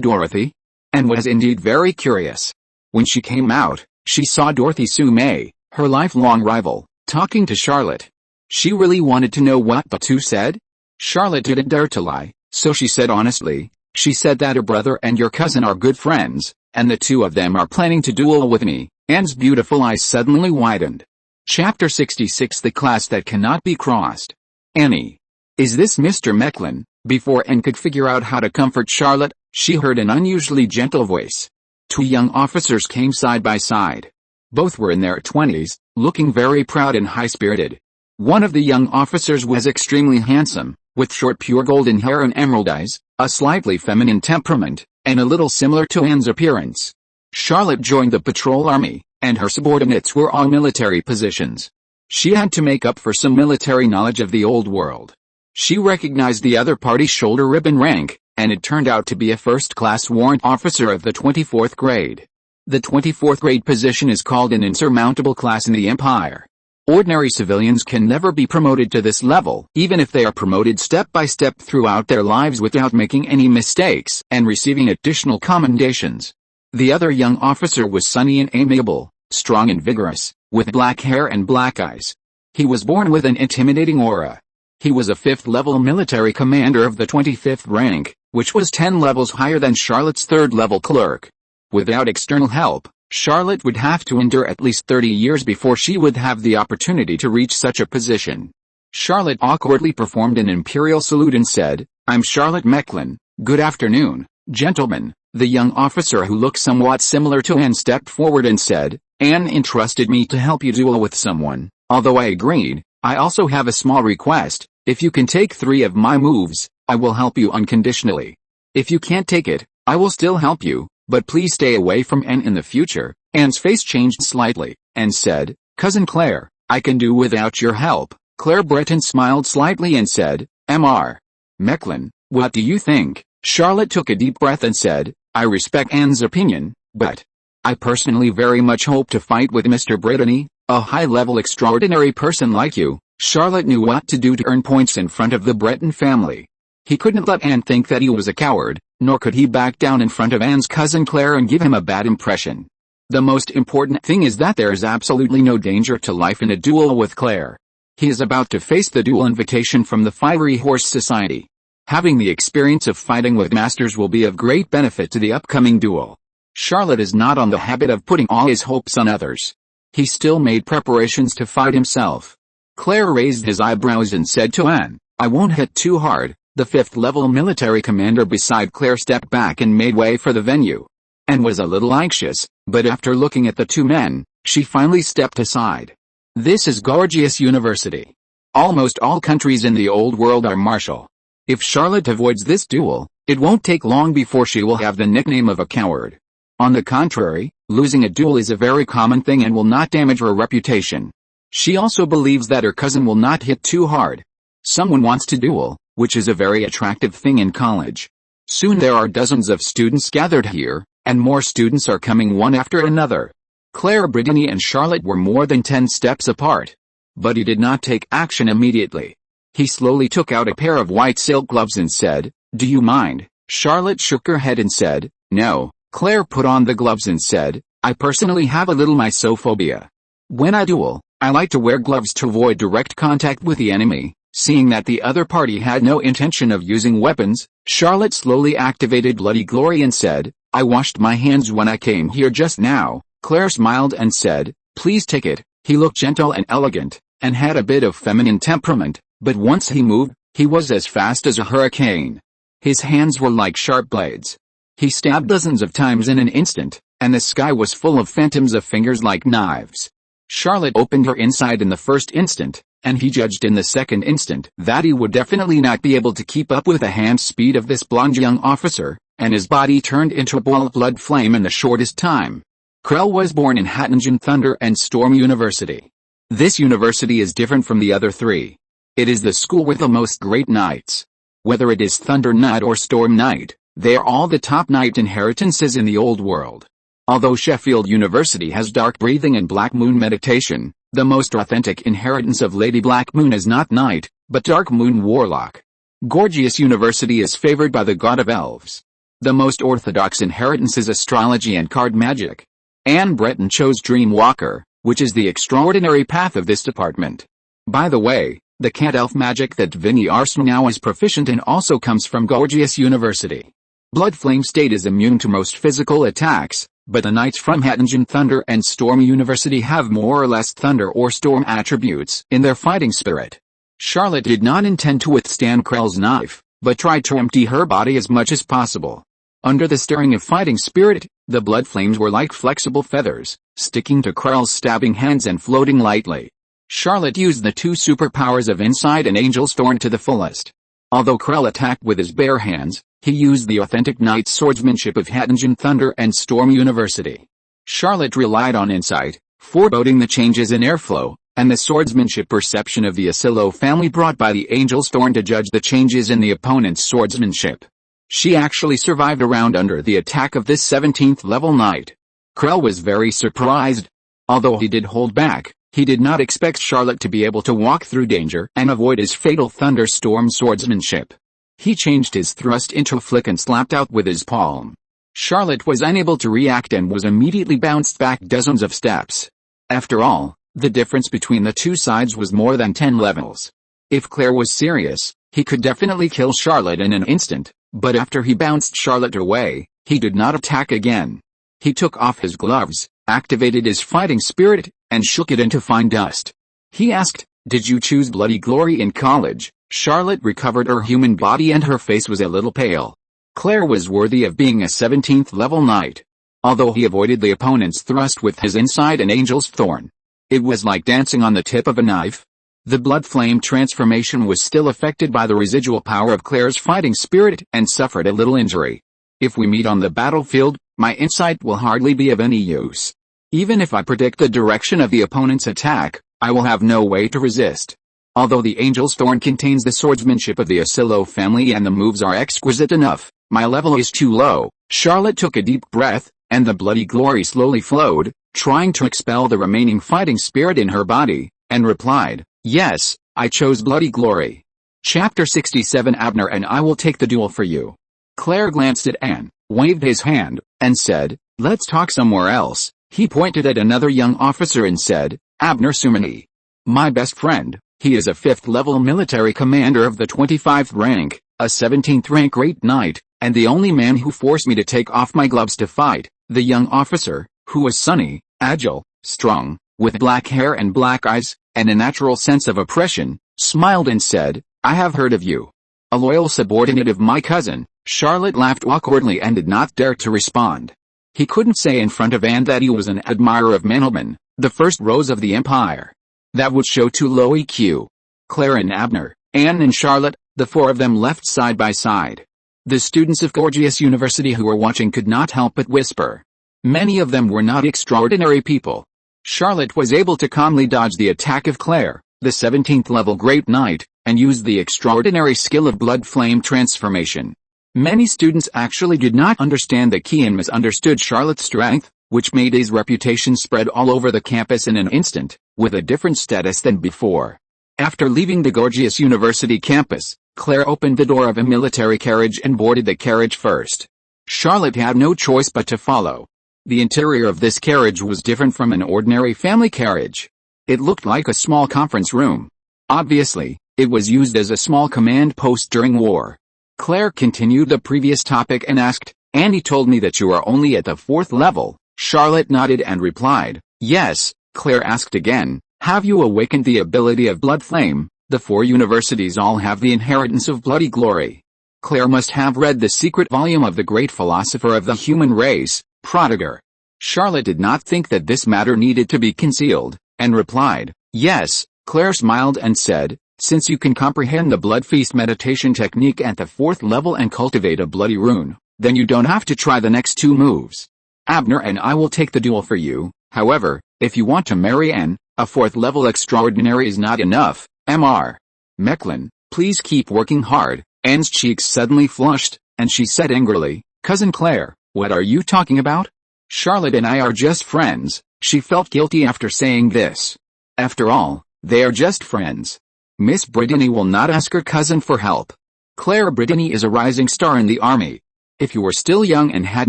Dorothy?" Anne was indeed very curious. When she came out, she saw Dorothy Sumay, her lifelong rival, talking to Charlotte. She really wanted to know what the 2 said. Charlotte didn't dare to lie, so she said honestly, "She said that her brother and your cousin are good friends, and the 2 of them are planning to duel with me." Anne's beautiful eyes suddenly widened. Chapter 66 The Class That Cannot Be Crossed. "Annie. Is this Mr. Mecklen?" Before Anne could figure out how to comfort Charlotte, she heard an unusually gentle voice. 2 young officers came side by side. Both were in their 20s, looking very proud and high-spirited. One of the young officers was extremely handsome, with short pure golden hair and emerald eyes, a slightly feminine temperament, and a little similar to Anne's appearance. Charlotte joined the patrol army, and her subordinates were all military positions. She had to make up for some military knowledge of the old world. She recognized the other party's shoulder ribbon rank, and it turned out to be a first-class warrant officer of the 24th grade. The 24th grade position is called an insurmountable class in the Empire. Ordinary civilians can never be promoted to this level, even if they are promoted step by step throughout their lives without making any mistakes and receiving additional commendations. The other young officer was sunny and amiable, strong and vigorous, with black hair and black eyes. He was born with an intimidating aura. He was a 5th-level military commander of the 25th rank, which was 10 levels higher than Charlotte's 3rd-level clerk. Without external help, Charlotte would have to endure at least 30 years before she would have the opportunity to reach such a position. Charlotte awkwardly performed an imperial salute and said, "I'm Charlotte Mecklen. Good afternoon, gentlemen." The young officer who looked somewhat similar to Anne stepped forward and said, "Anne entrusted me to help you duel with someone. Although I agreed, I also have a small request. If you can take 3 of my moves, I will help you unconditionally. If you can't take it, I will still help you, but please stay away from Anne in the future." Anne's face changed slightly, and said, "Cousin Claire, I can do without your help, Claire Breton smiled slightly and said, Mr. Mecklen, what do you think? Charlotte took a deep breath and said, I respect Anne's opinion, but I personally very much hope to fight with Mr. Brittany, a high-level extraordinary person like you. Charlotte knew what to do to earn points in front of the Breton family. He couldn't let Anne think that he was a coward, nor could he back down in front of Anne's cousin Claire and give him a bad impression. The most important thing is that there is absolutely no danger to life in a duel with Claire. He is about to face the duel invitation from the Fiery Horse Society. Having the experience of fighting with masters will be of great benefit to the upcoming duel. Charlotte is not on the habit of putting all his hopes on others. He still made preparations to fight himself. Claire raised his eyebrows and said to Anne, I won't hit too hard. The 5th-level military commander beside Claire stepped back and made way for the venue. Anne was a little anxious, but after looking at the two men, she finally stepped aside. This is Gorgias University. Almost all countries in the old world are martial. If Charlotte avoids this duel, it won't take long before she will have the nickname of a coward. On the contrary, losing a duel is a very common thing and will not damage her reputation. She also believes that her cousin will not hit too hard. Someone wants to duel, which is a very attractive thing in college. Soon there are dozens of students gathered here, and more students are coming one after another. Claire Brittany and Charlotte were more than 10 steps apart. But he did not take action immediately. He slowly took out a pair of white silk gloves and said, Do you mind? Charlotte shook her head and said, No. Claire put on the gloves and said, I personally have a little mysophobia. When I duel, I like to wear gloves to avoid direct contact with the enemy. Seeing that the other party had no intention of using weapons, Charlotte slowly activated Bloody Glory and said, I washed my hands when I came here just now. Claire smiled and said, Please take it. He looked gentle and elegant, and had a bit of feminine temperament, but once he moved, he was as fast as a hurricane. His hands were like sharp blades. He stabbed dozens of times in an instant, and the sky was full of phantoms of fingers like knives. Charlotte opened her inside in the first instant, and he judged in the second instant that he would definitely not be able to keep up with the hand speed of this blonde young officer, and his body turned into a ball of blood flame in the shortest time. Krell was born in Hattingen Thunder and Storm University. This university is different from the other three. It is the school with the most great knights. Whether it is Thunder Knight or Storm Knight, they are all the top knight inheritances in the old world. Although Sheffield University has dark breathing and black moon meditation, the most authentic inheritance of Lady Black Moon is not knight, but dark moon warlock. Gorgias University is favored by the god of elves. The most orthodox inheritance is astrology and card magic. Anne Breton chose Dreamwalker, which is the extraordinary path of this department. By the way, the cat elf magic that Vinny Arson now is proficient in also comes from Gorgias University. Bloodflame State is immune to most physical attacks, but the knights from Hattingen Thunder and Storm University have more or less thunder or storm attributes in their fighting spirit. Charlotte did not intend to withstand Krell's knife, but tried to empty her body as much as possible. Under the stirring of fighting spirit, the blood flames were like flexible feathers, sticking to Krell's stabbing hands and floating lightly. Charlotte used the two superpowers of Insight and Angel's Thorn to the fullest. Although Krell attacked with his bare hands, he used the authentic knight swordsmanship of Hattingen Thunder and Storm University. Charlotte relied on insight, foreboding the changes in airflow, and the swordsmanship perception of the Asilo family brought by the Angel's Thorn to judge the changes in the opponent's swordsmanship. She actually survived a round under the attack of this 17th level knight. Krell was very surprised. Although he did hold back, he did not expect Charlotte to be able to walk through danger and avoid his fatal thunderstorm swordsmanship. He changed his thrust into a flick and slapped out with his palm. Charlotte was unable to react and was immediately bounced back dozens of steps. After all, the difference between the two sides was more than 10 levels. If Claire was serious, he could definitely kill Charlotte in an instant, but after he bounced Charlotte away, he did not attack again. He took off his gloves, activated his fighting spirit, and shook it into fine dust. He asked, "Did you choose Bloody Glory in college?" Charlotte recovered her human body and her face was a little pale. Claire was worthy of being a 17th level knight. Although he avoided the opponent's thrust with his Insight and Angel's Thorn, it was like dancing on the tip of a knife. The blood flame transformation was still affected by the residual power of Claire's fighting spirit and suffered a little injury. If we meet on the battlefield, my insight will hardly be of any use. Even if I predict the direction of the opponent's attack, I will have no way to resist. Although the angel's thorn contains the swordsmanship of the Asilo family and the moves are exquisite enough, my level is too low. Charlotte took a deep breath, and the bloody glory slowly flowed, trying to expel the remaining fighting spirit in her body, and replied, "Yes, I chose bloody glory." Chapter 67 Abner and I will take the duel for you. Claire glanced at Anne, waved his hand, and said, "Let's talk somewhere else." He pointed at another young officer and said, "Abner Sumani. My best friend, he is a 5th-level military commander of the 25th rank, a 17th rank Great Knight, and the only man who forced me to take off my gloves to fight." The young officer, who was sunny, agile, strong, with black hair and black eyes, and a natural sense of oppression, smiled and said, "I have heard of you. A loyal subordinate of my cousin." Charlotte laughed awkwardly and did not dare to respond. He couldn't say in front of Anne that he was an admirer of Mecklenburg, the first rose of the empire. That would show too low EQ. Claire and Abner, Anne and Charlotte, the four of them left side by side. The students of Gorgias University who were watching could not help but whisper. Many of them were not extraordinary people. Charlotte was able to calmly dodge the attack of Claire, the 17th level Great Knight, and used the extraordinary skill of blood flame transformation. Many students actually did not understand the key and misunderstood Charlotte's strength, which made his reputation spread all over the campus in an instant, with a different status than before. After leaving the Gorgias University campus, Claire opened the door of a military carriage and boarded the carriage first. Charlotte had no choice but to follow. The interior of this carriage was different from an ordinary family carriage. It looked like a small conference room. Obviously, it was used as a small command post during war. Claire continued the previous topic and asked, "Andy told me that you are only at the 4th level." Charlotte nodded and replied, "Yes." Claire asked again, "Have you awakened the ability of blood flame? The 4 universities all have the inheritance of bloody glory." Claire must have read the secret volume of the great philosopher of the human race, Prodigar. Charlotte did not think that this matter needed to be concealed, and replied, "Yes." Claire smiled and said, "Since you can comprehend the blood feast meditation technique at the 4th level and cultivate a bloody rune, then you don't have to try the next 2 moves. Abner and I will take the duel for you. However, if you want to marry Anne, a 4th level extraordinary is not enough. Mr. Mecklen, please keep working hard." Anne's cheeks suddenly flushed, and she said angrily, "Cousin Claire, what are you talking about? Charlotte and I are just friends." She felt guilty after saying this. After all, they are just friends. Miss Brittany will not ask her cousin for help. Claire Brittany is a rising star in the army. If he were still young and had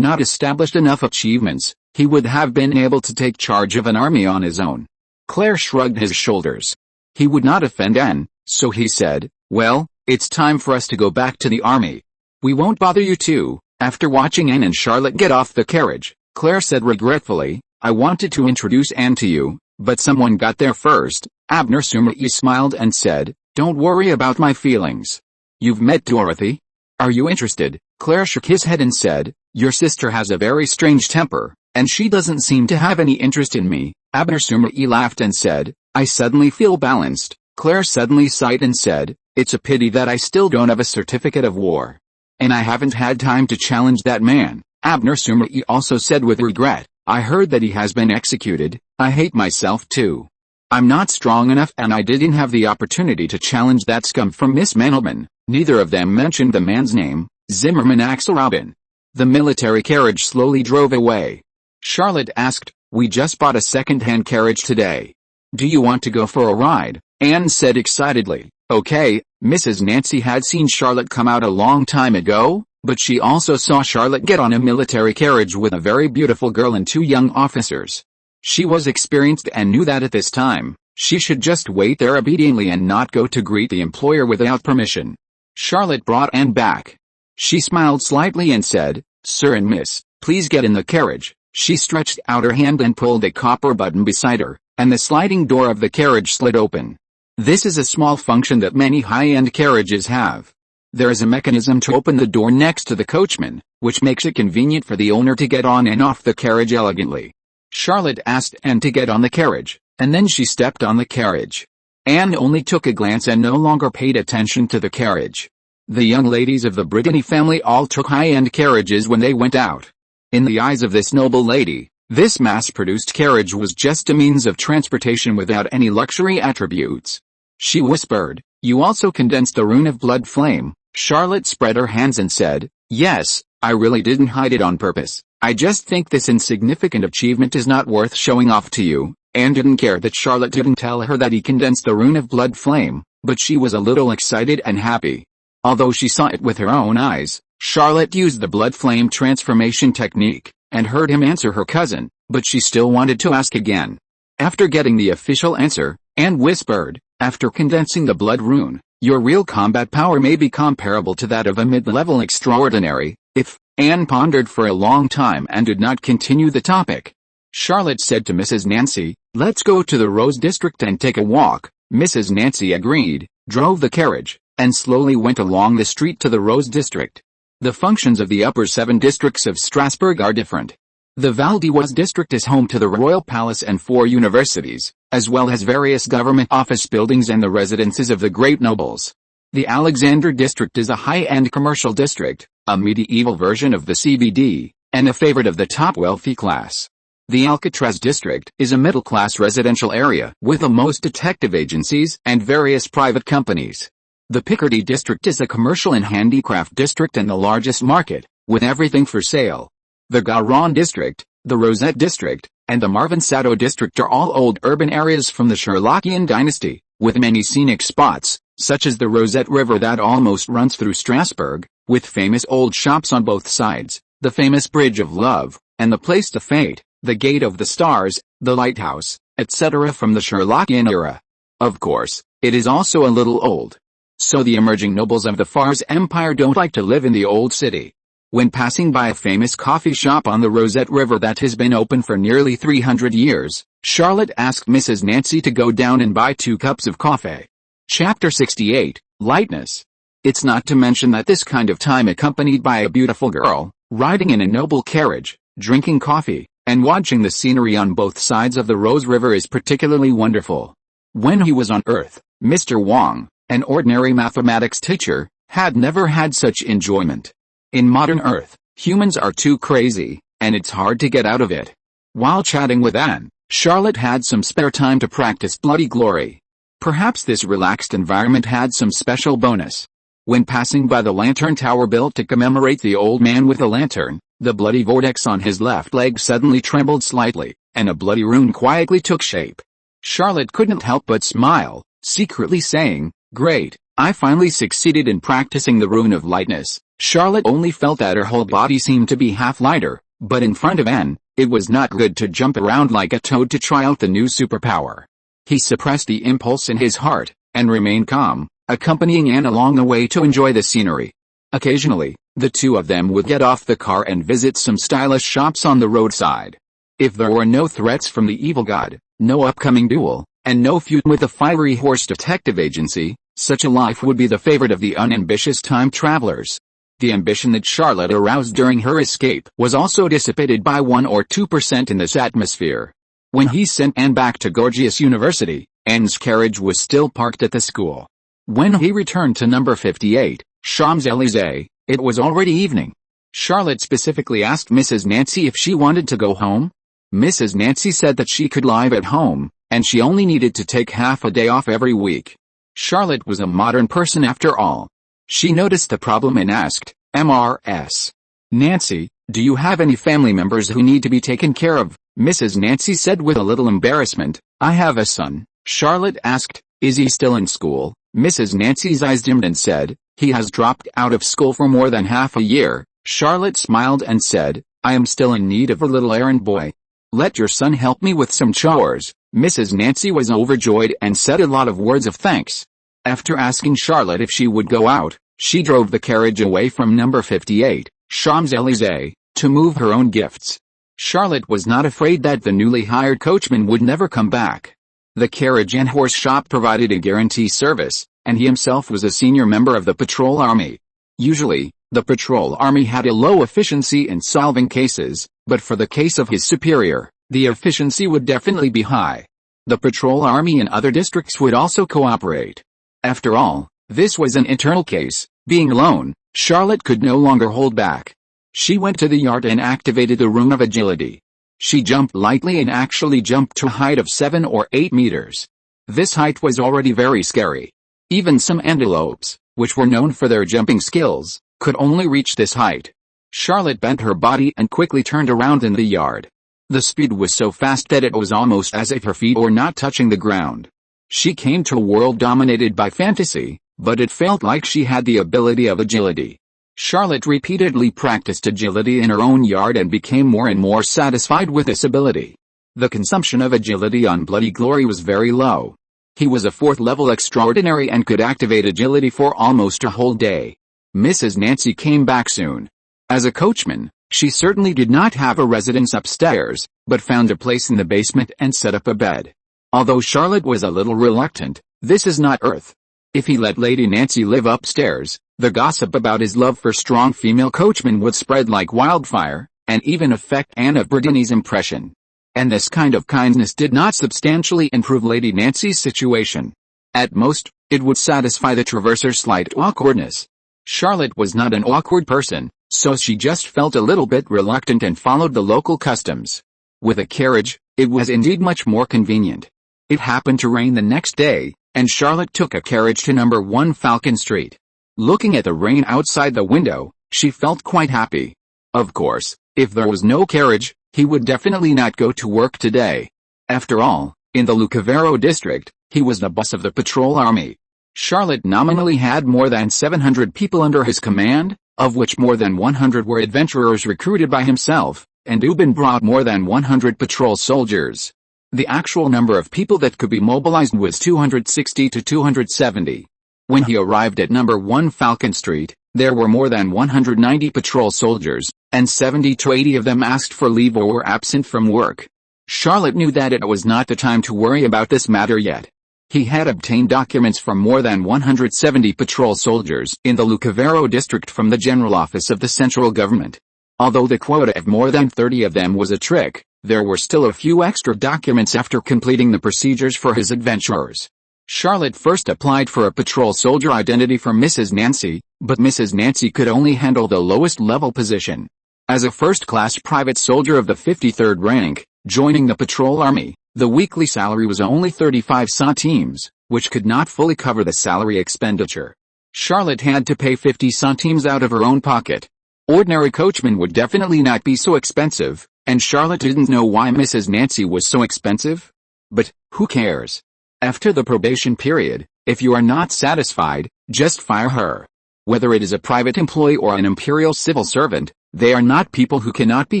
not established enough achievements, he would have been able to take charge of an army on his own. Claire shrugged his shoulders. He would not offend Anne, so he said, "Well, it's time for us to go back to the army. We won't bother you two." After watching Anne and Charlotte get off the carriage, Claire said regretfully, "I wanted to introduce Anne to you, but someone got there first." Abner Sumai smiled and said, "Don't worry about my feelings. You've met Dorothy? Are you interested?" Claire shook his head and said, "Your sister has a very strange temper, and she doesn't seem to have any interest in me." Abner Sumai laughed and said, "I suddenly feel balanced." Claire suddenly sighed and said, "It's a pity that I still don't have a certificate of war. And I haven't had time to challenge that man." Abner Sumai also said with regret, "I heard that he has been executed. I hate myself too. I'm not strong enough and I didn't have the opportunity to challenge that scum from Miss Mecklenburg." Neither of them mentioned the man's name, Zimmerman Axelrauben. The military carriage slowly drove away. Charlotte asked, "We just bought a second-hand carriage today. Do you want to go for a ride?" Anne said excitedly, "Okay." Mrs. Nancy had seen Charlotte come out a long time ago, but she also saw Charlotte get on a military carriage with a very beautiful girl and 2 young officers. She was experienced and knew that at this time, she should just wait there obediently and not go to greet the employer without permission. Charlotte brought Anne back. She smiled slightly and said, "Sir and Miss, please get in the carriage." She stretched out her hand and pulled a copper button beside her, and the sliding door of the carriage slid open. This is a small function that many high-end carriages have. There is a mechanism to open the door next to the coachman, which makes it convenient for the owner to get on and off the carriage elegantly. Charlotte asked Anne to get on the carriage, and then she stepped on the carriage. Anne only took a glance and no longer paid attention to the carriage. The young ladies of the Brittany family all took high-end carriages when they went out. In the eyes of this noble lady, this mass-produced carriage was just a means of transportation without any luxury attributes. she whispered. "You also condensed the rune of blood flame." Charlotte spread her hands and said, "Yes, I really didn't hide it on purpose. I just think this insignificant achievement is not worth showing off to you." Anne didn't care that Charlotte didn't tell her that he condensed the rune of blood flame, but she was a little excited and happy. Although she saw it with her own eyes, Charlotte used the blood flame transformation technique, and heard him answer her cousin, but she still wanted to ask again. After getting the official answer, Anne whispered, "After condensing the blood rune, your real combat power may be comparable to that of a mid-level extraordinary, if." Anne pondered for a long time and did not continue the topic. Charlotte said to Mrs. Nancy, "Let's go to the Rose District and take a walk." Mrs. Nancy agreed, drove the carriage, and slowly went along the street to the Rose District. The functions of the upper 7 districts of Strasbourg are different. The Val d'Oise district is home to the Royal Palace and 4 universities, as well as various government office buildings and the residences of the great nobles. The Alexandre district is a high-end commercial district, a medieval version of the CBD, and a favorite of the top wealthy class. The Alcatraz district is a middle-class residential area with the most detective agencies and various private companies. The Picardy district is a commercial and handicraft district and the largest market, with everything for sale. The Garonne district, the Rosette district, and the Marvin-Sadeau district are all old urban areas from the Sherlockian dynasty, with many scenic spots, such as the Rosette River that almost runs through Strasbourg, with famous old shops on both sides, the famous Bridge of Love, and the Place de Fête, the Gate of the Stars, the Lighthouse, etc. from the Sherlockian era. Of course, it is also a little old. So the emerging nobles of the Fars Empire don't like to live in the old city. When passing by a famous coffee shop on the Rosette River that has been open for nearly 300 years, Charlotte asked Mrs. Nancy to go down and buy 2 cups of coffee. Chapter 68, Lightness. It's not to mention that this kind of time accompanied by a beautiful girl, riding in a noble carriage, drinking coffee, and watching the scenery on both sides of the Rose River is particularly wonderful. When he was on Earth, Mr. Wang, an ordinary mathematics teacher, had never had such enjoyment. In modern Earth, humans are too crazy, and it's hard to get out of it. While chatting with Anne, Charlotte had some spare time to practice Bloody Glory. Perhaps this relaxed environment had some special bonus. When passing by the lantern tower built to commemorate the old man with a lantern, the bloody vortex on his left leg suddenly trembled slightly, and a bloody rune quietly took shape. Charlotte couldn't help but smile, secretly saying, "Great, I finally succeeded in practicing the rune of lightness." Charlotte only felt that her whole body seemed to be half lighter, but in front of Anne, it was not good to jump around like a toad to try out the new superpower. He suppressed the impulse in his heart, and remained calm, accompanying Anne along the way to enjoy the scenery. Occasionally, the two of them would get off the car and visit some stylish shops on the roadside. If there were no threats from the evil god, no upcoming duel, and no feud with the fiery horse detective agency, such a life would be the favorite of the unambitious time travelers. The ambition that Charlotte aroused during her escape was also dissipated by 1 or 2% in this atmosphere. When he sent Anne back to Gorgias University, Anne's carriage was still parked at the school. When he returned to number 58, Champs-Élysées, it was already evening. Charlotte specifically asked Mrs. Nancy if she wanted to go home. Mrs. Nancy said that she could live at home, and she only needed to take half a day off every week. Charlotte was a modern person after all. She noticed the problem and asked, "Mrs. Nancy, do you have any family members who need to be taken care of?" Mrs. Nancy said with a little embarrassment, "I have a son." Charlotte asked, "Is he still in school?" Mrs. Nancy's eyes dimmed and said, "He has dropped out of school for more than half a year." Charlotte smiled and said, "I am still in need of a little errand boy. Let your son help me with some chores." Mrs. Nancy was overjoyed and said a lot of words of thanks. After asking Charlotte if she would go out, she drove the carriage away from number 58, Champs-Élysées, to move her own gifts. Charlotte was not afraid that the newly hired coachman would never come back. The carriage and horse shop provided a guarantee service, and he himself was a senior member of the patrol army. Usually, the patrol army had a low efficiency in solving cases, but for the case of his superior, the efficiency would definitely be high. The patrol army in other districts would also cooperate. After all, this was an internal case. Being alone, Charlotte could no longer hold back. She went to the yard and activated the rune of agility. She jumped lightly and actually jumped to a height of 7 or 8 meters. This height was already very scary. Even some antelopes, which were known for their jumping skills, could only reach this height. Charlotte bent her body and quickly turned around in the yard. The speed was so fast that it was almost as if her feet were not touching the ground. She came to a world dominated by fantasy, but it felt like she had the ability of agility. Charlotte repeatedly practiced agility in her own yard and became more and more satisfied with this ability. The consumption of agility on Bloody Glory was very low. He was a 4th level extraordinary and could activate agility for almost a whole day. Mrs. Nancy came back soon. As a coachman, she certainly did not have a residence upstairs, but found a place in the basement and set up a bed. Although Charlotte was a little reluctant, this is not Earth. If he let Lady Nancy live upstairs, the gossip about his love for strong female coachmen would spread like wildfire, and even affect Anne of Brittany's impression. And this kind of kindness did not substantially improve Lady Nancy's situation. At most, it would satisfy the Traverser's slight awkwardness. Charlotte was not an awkward person, so she just felt a little bit reluctant and followed the local customs. With a carriage, it was indeed much more convenient. It happened to rain the next day, and Charlotte took a carriage to number 1 Falcon Street. Looking at the rain outside the window, she felt quite happy. Of course, if there was no carriage, he would definitely not go to work today. After all, in the Lucavero district, he was the boss of the patrol army. Charlotte nominally had more than 700 people under his command, of which more than 100 were adventurers recruited by himself, and Dubin brought more than 100 patrol soldiers. The actual number of people that could be mobilized was 260 to 270. When he arrived at number 1 Falcon Street, there were more than 190 patrol soldiers, and 70 to 80 of them asked for leave or were absent from work. Charlotte knew that it was not the time to worry about this matter yet. He had obtained documents from more than 170 patrol soldiers in the Lucavero district from the General Office of the Central Government. Although the quota of more than 30 of them was a trick, there were still a few extra documents after completing the procedures for his adventurers. Charlotte first applied for a patrol soldier identity for Mrs. Nancy, but Mrs. Nancy could only handle the lowest level position. As a first-class private soldier of the 53rd rank, joining the patrol army, the weekly salary was only 35 centimes, which could not fully cover the salary expenditure. Charlotte had to pay 50 centimes out of her own pocket. Ordinary coachmen would definitely not be so expensive, and Charlotte didn't know why Mrs. Nancy was so expensive. But, who cares? After the probation period, if you are not satisfied, just fire her. Whether it is a private employee or an imperial civil servant, they are not people who cannot be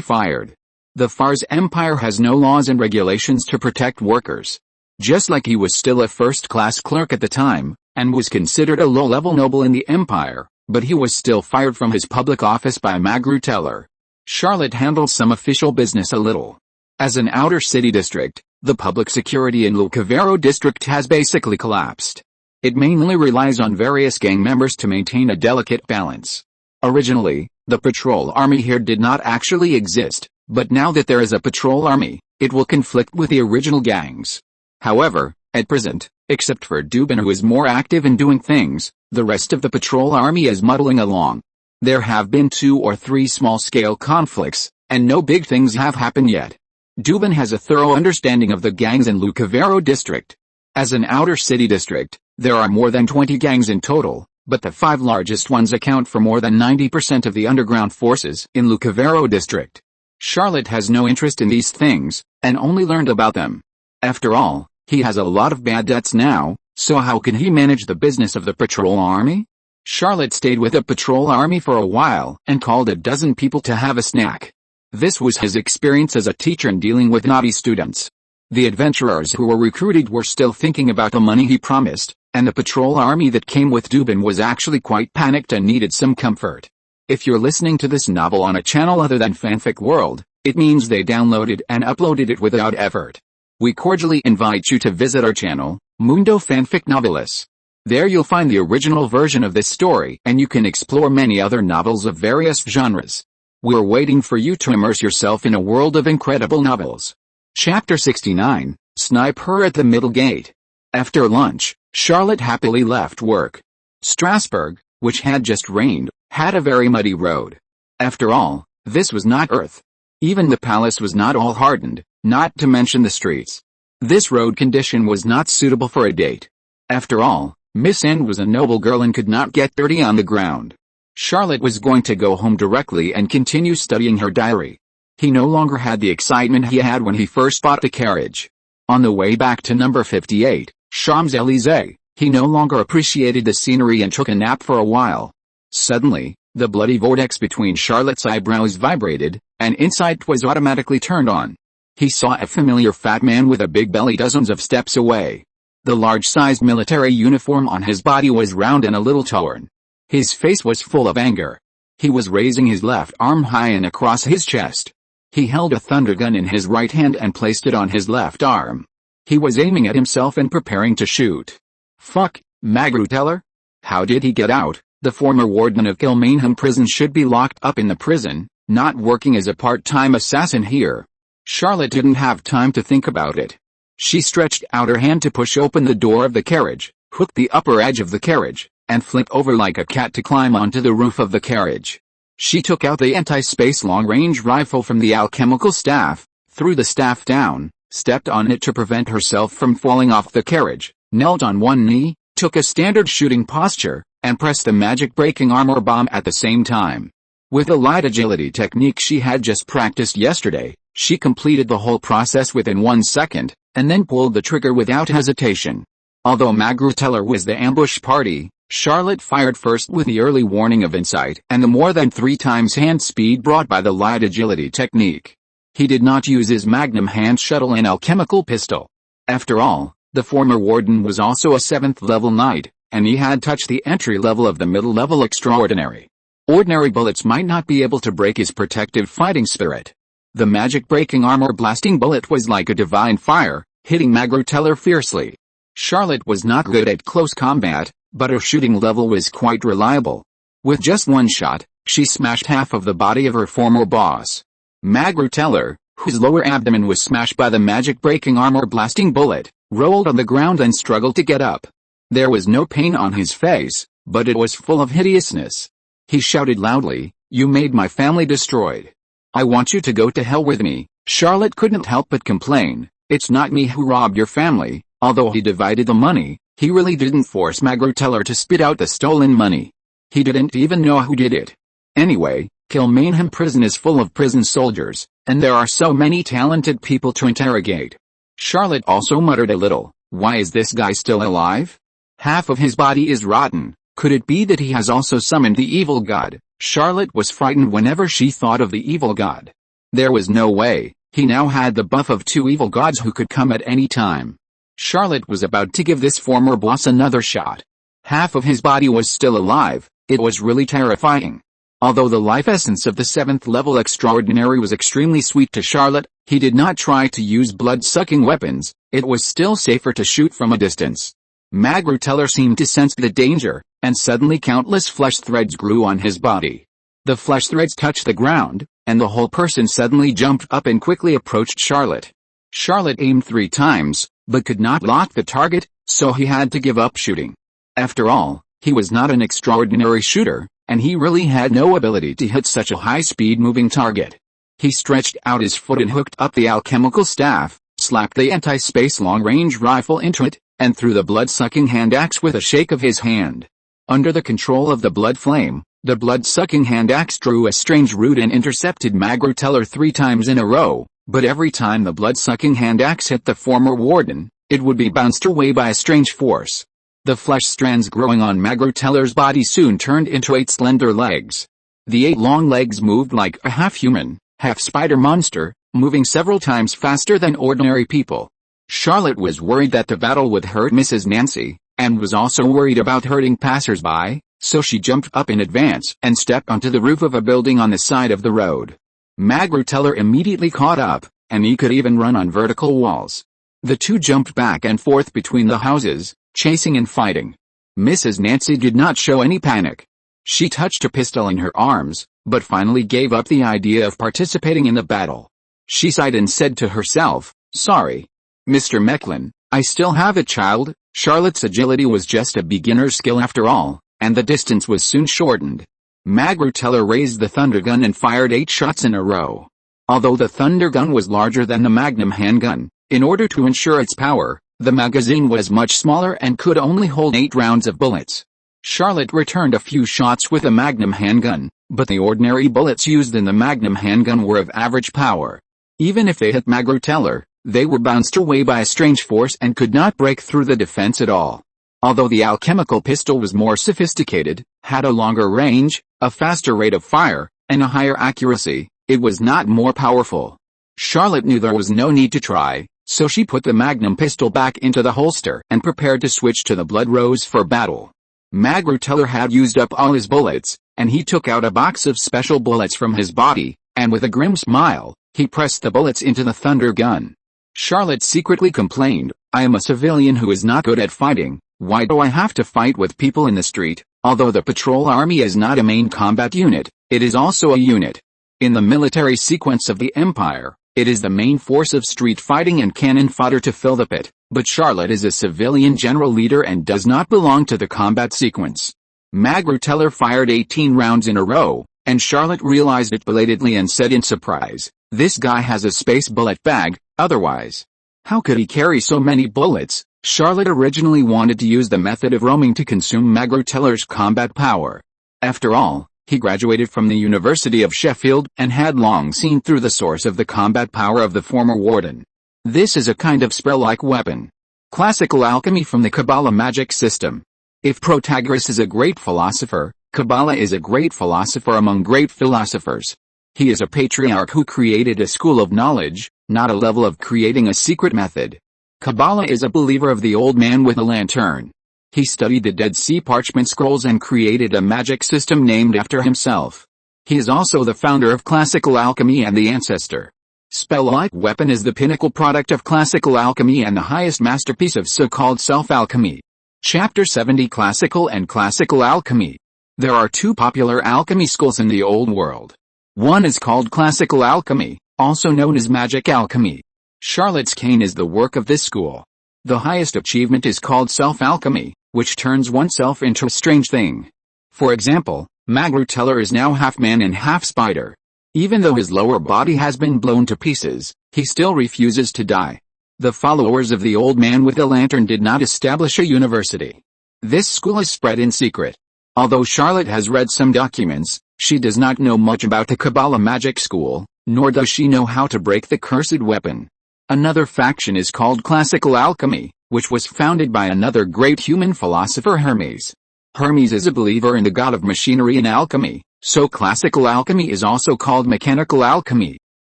fired. The Fars Empire has no laws and regulations to protect workers. Just like he was still a first-class clerk at the time, and was considered a low-level noble in the empire, but he was still fired from his public office by Magru Teller. Charlotte handled some official business a little. As an outer city district, the public security in Lucavero district has basically collapsed. It mainly relies on various gang members to maintain a delicate balance. Originally, the patrol army here did not actually exist, but now that there is a patrol army, it will conflict with the original gangs. However, at present, except for Dubin who is more active in doing things, the rest of the patrol army is muddling along. There have been 2 or 3 small-scale conflicts, and no big things have happened yet. Dubin has a thorough understanding of the gangs in Lucavero district. As an outer city district, there are more than 20 gangs in total, but the 5 largest ones account for more than 90% of the underground forces in Lucavero district. Charlotte has no interest in these things, and only learned about them. After all, he has a lot of bad debts now, so how can he manage the business of the patrol army? Charlotte stayed with the patrol army for a while, and called a dozen people to have a snack. This was his experience as a teacher in dealing with naughty students. The adventurers who were recruited were still thinking about the money he promised, and the patrol army that came with Dubin was actually quite panicked and needed some comfort. If you're listening to this novel on a channel other than Fanfic World, it means they downloaded and uploaded it without effort. We cordially invite you to visit our channel, Mundo Fanfic Novelis. There you'll find the original version of this story and you can explore many other novels of various genres. We're waiting for you to immerse yourself in a world of incredible novels. Chapter 69, Snipe Her at the Middle Gate. After lunch, Charlotte happily left work. Strasbourg, which had just rained, had a very muddy road. After all, this was not Earth. Even the palace was not all hardened, not to mention the streets. This road condition was not suitable for a date. After all, Miss N was a noble girl and could not get dirty on the ground. Charlotte was going to go home directly and continue studying her diary. He no longer had the excitement he had when he first bought the carriage. On the way back to number 58, Champs-Élysées, he no longer appreciated the scenery and took a nap for a while. Suddenly, the bloody vortex between Charlotte's eyebrows vibrated, and insight was automatically turned on. He saw a familiar fat man with a big belly dozens of steps away. The large-sized military uniform on his body was round and a little torn. His face was full of anger. He was raising his left arm high and across his chest. He held a thunder gun in his right hand and placed it on his left arm. He was aiming at himself and preparing to shoot. Fuck, Magruteller? How did he get out? The former warden of Kilmainham prison should be locked up in the prison, not working as a part-time assassin here. Charlotte didn't have time to think about it. She stretched out her hand to push open the door of the carriage, hooked the upper edge of the carriage, and flipped over like a cat to climb onto the roof of the carriage. She took out the anti-space long-range rifle from the alchemical staff, threw the staff down, stepped on it to prevent herself from falling off the carriage, knelt on one knee, took a standard shooting posture, and pressed the magic-breaking armor bomb at the same time. With a light agility technique she had just practiced yesterday, she completed the whole process within 1 second, and then pulled the trigger without hesitation. Although Magruteller was the ambush party, Charlotte fired first with the early warning of insight and the more than 3 times hand speed brought by the light agility technique. He did not use his magnum hand shuttle and alchemical pistol. After all, the former warden was also a 7th level knight, and he had touched the entry level of the middle level extraordinary. Ordinary bullets might not be able to break his protective fighting spirit. The magic-breaking armor-blasting bullet was like a divine fire, hitting Magruteller fiercely. Charlotte was not good at close combat, but her shooting level was quite reliable. With just one shot, she smashed half of the body of her former boss. Magruteller, whose lower abdomen was smashed by the magic-breaking armor-blasting bullet, rolled on the ground and struggled to get up. There was no pain on his face, but it was full of hideousness. He shouted loudly, "You made my family destroyed. I want you to go to hell with me." Charlotte couldn't help but complain, "It's not me who robbed your family." Although he divided the money, he really didn't force Magruteller to spit out the stolen money. He didn't even know who did it. Anyway, Kilmainham prison is full of prison soldiers, and there are so many talented people to interrogate. Charlotte also muttered a little, "Why is this guy still alive? Half of his body is rotten. Could it be that he has also summoned the evil god?" Charlotte was frightened whenever she thought of the evil god. There was no way. He now had the buff of 2 evil gods who could come at any time. Charlotte was about to give this former boss another shot. Half of his body was still alive. It was really terrifying. Although the life essence of the 7th level extraordinary was extremely sweet to Charlotte, he did not try to use blood-sucking weapons. It was still safer to shoot from a distance. Magruteller seemed to sense the danger, and suddenly countless flesh threads grew on his body. The flesh threads touched the ground, and the whole person suddenly jumped up and quickly approached Charlotte. Charlotte aimed 3 times, but could not lock the target, so he had to give up shooting. After all, he was not an extraordinary shooter, and he really had no ability to hit such a high-speed moving target. He stretched out his foot and hooked up the alchemical staff, slapped the anti-space long-range rifle into it, and threw the blood-sucking hand axe with a shake of his hand. Under the control of the blood flame, the blood-sucking hand axe drew a strange route and intercepted Magruteller 3 times in a row, but every time the blood-sucking hand axe hit the former warden, it would be bounced away by a strange force. The flesh strands growing on Magruteller's body soon turned into 8 slender legs. The 8 long legs moved like a half-human, half-spider monster, moving several times faster than ordinary people. Charlotte was worried that the battle would hurt Mrs. Nancy, and was also worried about hurting passers-by, so she jumped up in advance and stepped onto the roof of a building on the side of the road. Magruteller immediately caught up, and he could even run on vertical walls. The two jumped back and forth between the houses, chasing and fighting. Mrs. Nancy did not show any panic. She touched a pistol in her arms, but finally gave up the idea of participating in the battle. She sighed and said to herself, "Sorry, Mr. Mecklen, I still have a child." Charlotte's agility was just a beginner's skill after all, and the distance was soon shortened. Magruteller raised the thunder gun and fired 8 shots in a row. Although the thunder gun was larger than the magnum handgun, In order to ensure its power, the magazine was much smaller and could only hold 8 rounds of bullets. Charlotte returned a few shots with a Magnum handgun, but the ordinary bullets used in the Magnum handgun were of average power. Even if they hit Magruteller, they were bounced away by a strange force and could not break through the defense at all. Although the alchemical pistol was more sophisticated, had a longer range, a faster rate of fire, and a higher accuracy, it was not more powerful. Charlotte knew there was no need to try, so she put the Magnum pistol back into the holster and prepared to switch to the Blood Rose for battle. Magruteller had used up all his bullets, and he took out a box of special bullets from his body, and with a grim smile, he pressed the bullets into the thunder gun. Charlotte secretly complained, "I am a civilian who is not good at fighting. Why do I have to fight with people in the street?" Although the patrol army is not a main combat unit, it is also a unit. In the military sequence of the Empire, it is the main force of street fighting and cannon fodder to fill the pit, but Charlotte is a civilian general leader and does not belong to the combat sequence. Magruteller fired 18 rounds in a row, and Charlotte realized it belatedly and said in surprise, "This guy has a space bullet bag, otherwise how could he carry so many bullets?" Charlotte originally wanted to use the method of roaming to consume Magruteller's combat power. After all, he graduated from the University of Sheffield and had long seen through the source of the combat power of the former warden. This is a kind of spell-like weapon. Classical alchemy from the Kabbalah magic system. If Protagoras is a great philosopher, Kabbalah is a great philosopher among great philosophers. He is a patriarch who created a school of knowledge, not a level of creating a secret method. Kabbalah is a believer of the old man with a lantern. He studied the Dead Sea parchment scrolls and created a magic system named after himself. He is also the founder of classical alchemy and the ancestor. Spell-like weapon is the pinnacle product of classical alchemy and the highest masterpiece of so-called self-alchemy. Chapter 70 Classical and Classical Alchemy. There are 2 popular alchemy schools in the Old World. One is called classical alchemy, also known as magic alchemy. Charlotte's cane is the work of this school. The highest achievement is called self-alchemy, which turns oneself into a strange thing. For example, Magruteller is now half man and half spider. Even though his lower body has been blown to pieces, he still refuses to die. The followers of the old man with the lantern did not establish a university. This school is spread in secret. Although Charlotte has read some documents, she does not know much about the Kabbalah magic school, nor does she know how to break the cursed weapon. Another faction is called classical alchemy, which was founded by another great human philosopher, Hermes. Hermes is a believer in the god of machinery and alchemy, so classical alchemy is also called mechanical alchemy.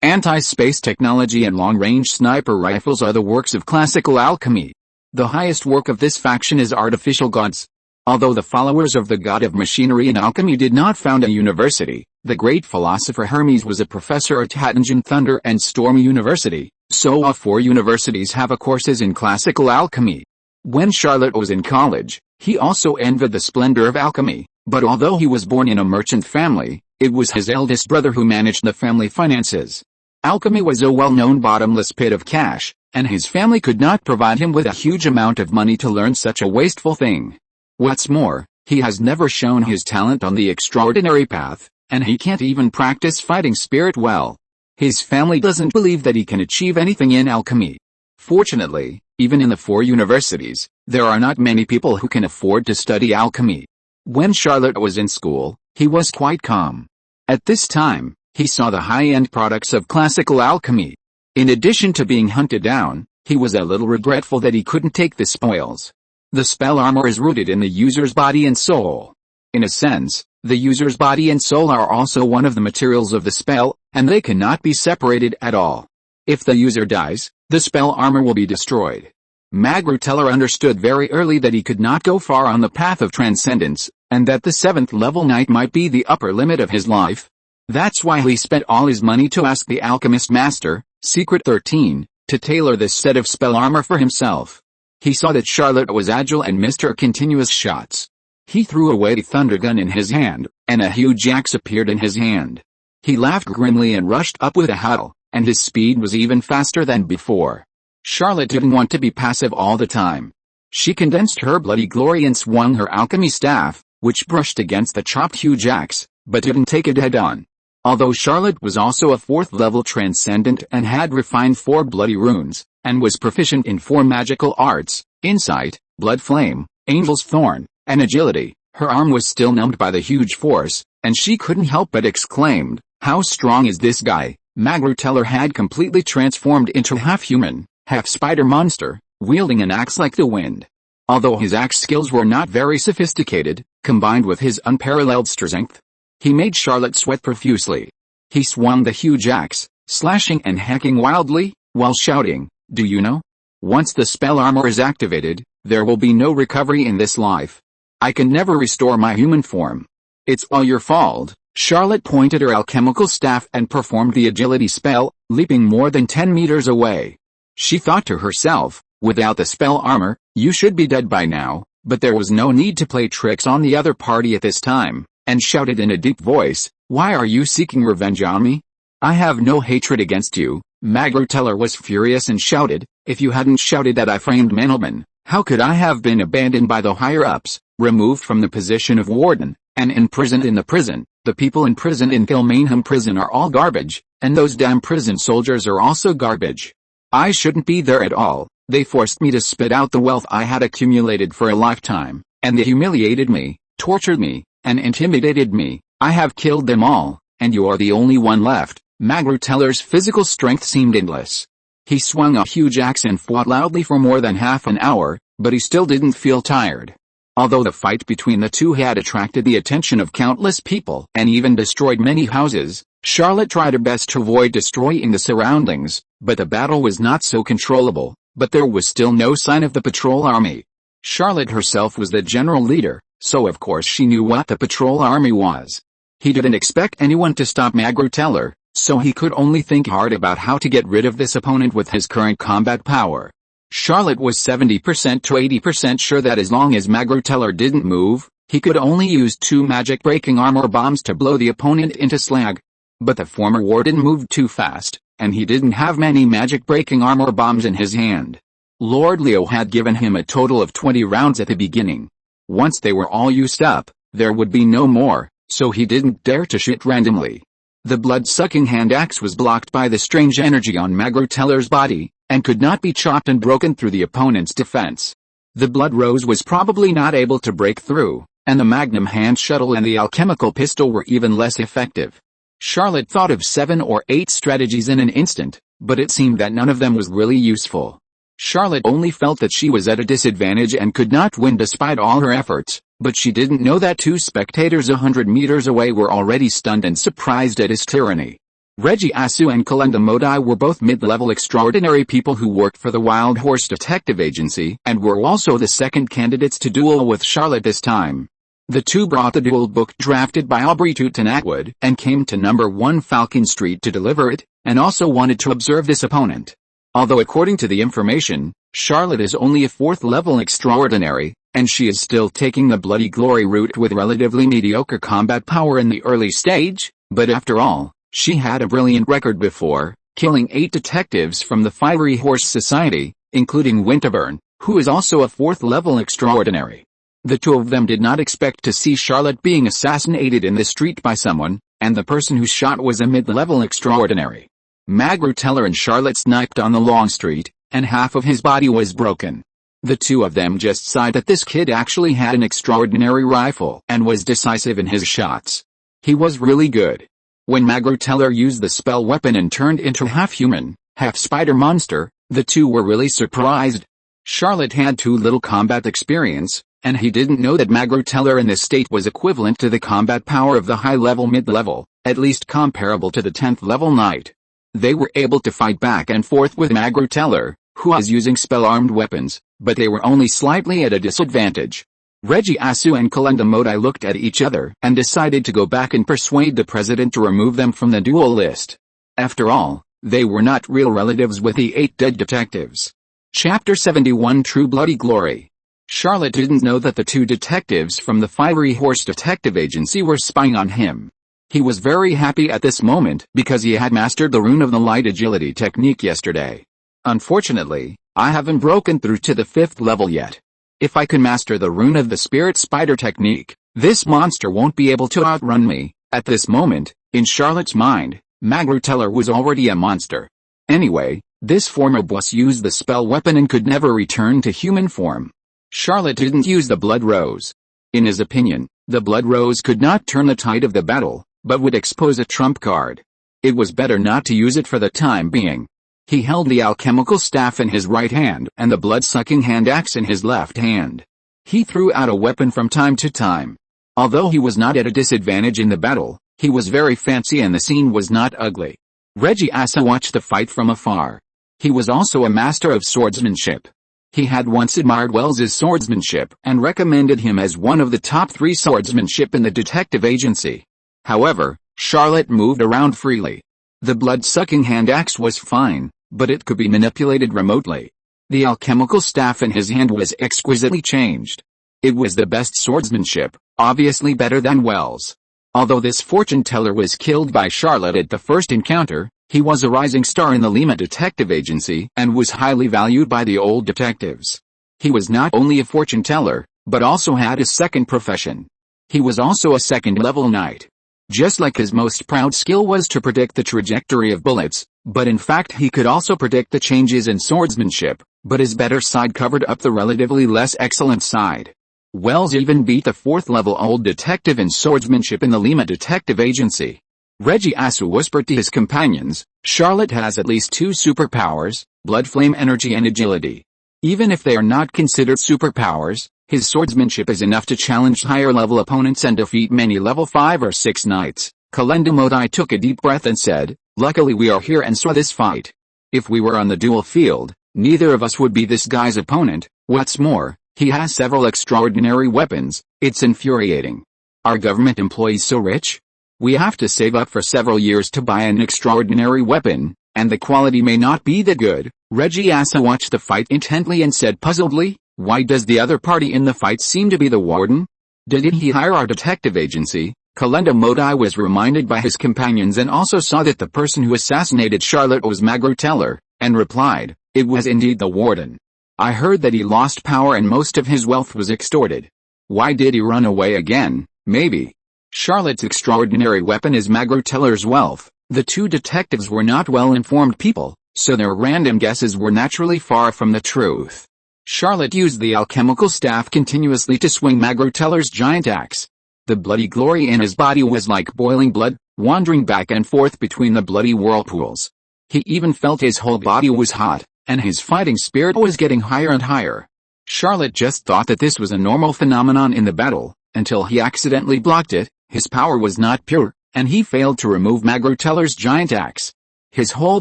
Anti-space technology and long-range sniper rifles are the works of classical alchemy. The highest work of this faction is artificial gods. Although the followers of the god of machinery and alchemy did not found a university, the great philosopher Hermes was a professor at Hattingen Thunder and Storm University, so all 4 universities have courses in classical alchemy. When Charlotte was in college, he also envied the splendor of alchemy, but although he was born in a merchant family, it was his eldest brother who managed the family finances. Alchemy was a well-known bottomless pit of cash, and his family could not provide him with a huge amount of money to learn such a wasteful thing. What's more, he has never shown his talent on the extraordinary path, and he can't even practice fighting spirit well. His family doesn't believe that he can achieve anything in alchemy. Fortunately, even in the 4 universities, there are not many people who can afford to study alchemy. When Charlotte was in school, he was quite calm. At this time, he saw the high-end products of classical alchemy. In addition to being hunted down, he was a little regretful that he couldn't take the spoils. The spell armor is rooted in the user's body and soul. In a sense, the user's body and soul are also one of the materials of the spell, and they cannot be separated at all. If the user dies, the spell armor will be destroyed. Magruteller understood very early that he could not go far on the path of transcendence, and that the 7th level knight might be the upper limit of his life. That's why he spent all his money to ask the alchemist master, Secret 13, to tailor this set of spell armor for himself. He saw that Charlotte was agile and missed her continuous shots. He threw away the thunder gun in his hand, and a huge axe appeared in his hand. He laughed grimly and rushed up with a howl, and his speed was even faster than before. Charlotte didn't want to be passive all the time. She condensed her bloody glory and swung her alchemy staff, which brushed against the chopped huge axe, but didn't take it head-on. Although Charlotte was also a 4th level transcendent and had refined 4 bloody runes, and was proficient in 4 magical arts, insight, blood flame, angel's thorn, and agility, her arm was still numbed by the huge force, and she couldn't help but exclaim, "How strong is this guy?" Magruteller had completely transformed into half-human, half-spider monster, wielding an axe like the wind. Although his axe skills were not very sophisticated, combined with his unparalleled strength, he made Charlotte sweat profusely. He swung the huge axe, slashing and hacking wildly, while shouting, "Do you know? Once the spell armor is activated, there will be no recovery in this life. I can never restore my human form. It's all your fault." Charlotte pointed her alchemical staff and performed the agility spell, leaping more than 10 meters away. She thought to herself, "Without the spell armor, you should be dead by now," but there was no need to play tricks on the other party at this time, and shouted in a deep voice, "Why are you seeking revenge on me? I have no hatred against you." Magruteller was furious and shouted, "If you hadn't shouted that I framed Mandelman, how could I have been abandoned by the higher-ups, removed from the position of warden, and imprisoned in the prison? The people imprisoned in Kilmainham prison are all garbage, and those damn prison soldiers are also garbage. I shouldn't be there at all. They forced me to spit out the wealth I had accumulated for a lifetime, and they humiliated me, tortured me, and intimidated me. I have killed them all, and you are the only one left." Magruteller's physical strength seemed endless. He swung a huge axe and fought loudly for more than half an hour, but he still didn't feel tired. Although the fight between the two had attracted the attention of countless people and even destroyed many houses, Charlotte tried her best to avoid destroying the surroundings, but the battle was not so controllable. But there was still no sign of the patrol army. Charlotte herself was the general leader, so of course she knew what the patrol army was. He didn't expect anyone to stop Magruteller, so he could only think hard about how to get rid of this opponent with his current combat power. Charlotte was 70% to 80% sure that as long as Magruteller didn't move, he could only use 2 magic-breaking armor bombs to blow the opponent into slag. But the former warden moved too fast, and he didn't have many magic-breaking armor bombs in his hand. Lord Leo had given him a total of 20 rounds at the beginning. Once they were all used up, there would be no more, so he didn't dare to shoot randomly. The blood-sucking hand axe was blocked by the strange energy on Magruteller's body, and could not be chopped and broken through the opponent's defense. The blood rose was probably not able to break through, and the magnum hand shuttle and the alchemical pistol were even less effective. Charlotte thought of 7 or 8 strategies in an instant, but it seemed that none of them was really useful. Charlotte only felt that she was at a disadvantage and could not win despite all her efforts, but she didn't know that 2 spectators 100 meters away were already stunned and surprised at his tyranny. Reggie Asu and Kalenda Modi were both mid-level extraordinary people who worked for the Wild Horse Detective Agency and were also the second candidates to duel with Charlotte this time. The two brought the duel book drafted by Aubrey Tootin Atwood and came to number 1 Falcon Street to deliver it, and also wanted to observe this opponent. Although according to the information, Charlotte is only a 4th level extraordinary, and she is still taking the bloody glory route with relatively mediocre combat power in the early stage, but after all, she had a brilliant record before, killing 8 detectives from the Fiery Horse Society, including Winterburn, who is also a 4th level extraordinary. The two of them did not expect to see Charlotte being assassinated in the street by someone, and the person who shot was a mid-level extraordinary. Magruteller and Charlotte sniped on the long street, and half of his body was broken. The two of them just sighed that this kid actually had an extraordinary rifle and was decisive in his shots. He was really good. When Magruteller used the spell weapon and turned into half-human, half-spider monster, the two were really surprised. Charlotte had too little combat experience, and he didn't know that Magruteller in this state was equivalent to the combat power of the high-level mid-level, at least comparable to the 10th level knight. They were able to fight back and forth with Magruteller, who was using spell-armed weapons, but they were only slightly at a disadvantage. Reggie Asu and Kalenda Modi looked at each other and decided to go back and persuade the president to remove them from the duel list. After all, they were not real relatives with the 8 dead detectives. Chapter 71 True Bloody Glory. Charlotte didn't know that the 2 detectives from the Fiery Horse Detective Agency were spying on him. He was very happy at this moment because he had mastered the Rune of the Light agility technique yesterday. Unfortunately, I haven't broken through to the 5th level yet. If I can master the Rune of the Spirit Spider technique, this monster won't be able to outrun me. At this moment, In Charlotte's mind, Magruteller was already a monster. Anyway, this former boss used the spell weapon and could never return to human form. Charlotte didn't use the Blood Rose. In his opinion, the Blood Rose could not turn the tide of the battle, but would expose a trump card. It was better not to use it for the time being. He held the alchemical staff in his right hand and the blood-sucking hand axe in his left hand. He threw out a weapon from time to time. Although he was not at a disadvantage in the battle, he was very fancy and the scene was not ugly. Reggie Asa watched the fight from afar. He was also a master of swordsmanship. He had once admired Wells's swordsmanship and recommended him as one of the top 3 swordsmanship in the detective agency. However, Charlotte moved around freely. The blood-sucking hand axe was fine, but it could be manipulated remotely. The alchemical staff in his hand was exquisitely changed. It was the best swordsmanship, obviously better than Wells. Although this fortune teller was killed by Charlotte at the first encounter, he was a rising star in the Lima Detective Agency and was highly valued by the old detectives. He was not only a fortune teller, but also had a second profession. He was also a second-level knight. Just like his most proud skill was to predict the trajectory of bullets, but in fact he could also predict the changes in swordsmanship, but his better side covered up the relatively less excellent side. Wells even beat the 4th-level old detective in swordsmanship in the Lima Detective Agency. Reggie Asu whispered to his companions, Charlotte has at least 2 superpowers, blood flame energy and agility. Even if they are not considered superpowers, his swordsmanship is enough to challenge higher-level opponents and defeat many level 5 or 6 knights. Kalenda Modai took a deep breath and said, luckily we are here and saw this fight. If we were on the duel field, neither of us would be this guy's opponent. What's more, he has several extraordinary weapons. It's infuriating. Are government employees so rich? We have to save up for several years to buy an extraordinary weapon, and the quality may not be that good. Reggie Asa watched the fight intently and said puzzledly, why does the other party in the fight seem to be the warden? Didn't he hire our detective agency? Kalenda Modai was reminded by his companions and also saw that the person who assassinated Charlotte was Magruteller, and replied, it was indeed the warden. I heard that he lost power and most of his wealth was extorted. Why did he run away again? Maybe. Charlotte's extraordinary weapon is Magruteller's wealth. The 2 detectives were not well-informed people, so their random guesses were naturally far from the truth. Charlotte used the alchemical staff continuously to swing Magruteller's giant axe. The bloody glory in his body was like boiling blood, wandering back and forth between the bloody whirlpools. He even felt his whole body was hot, and his fighting spirit was getting higher and higher. Charlotte just thought that this was a normal phenomenon in the battle, until he accidentally blocked it. His power was not pure, and he failed to remove Magruteller's giant axe. His whole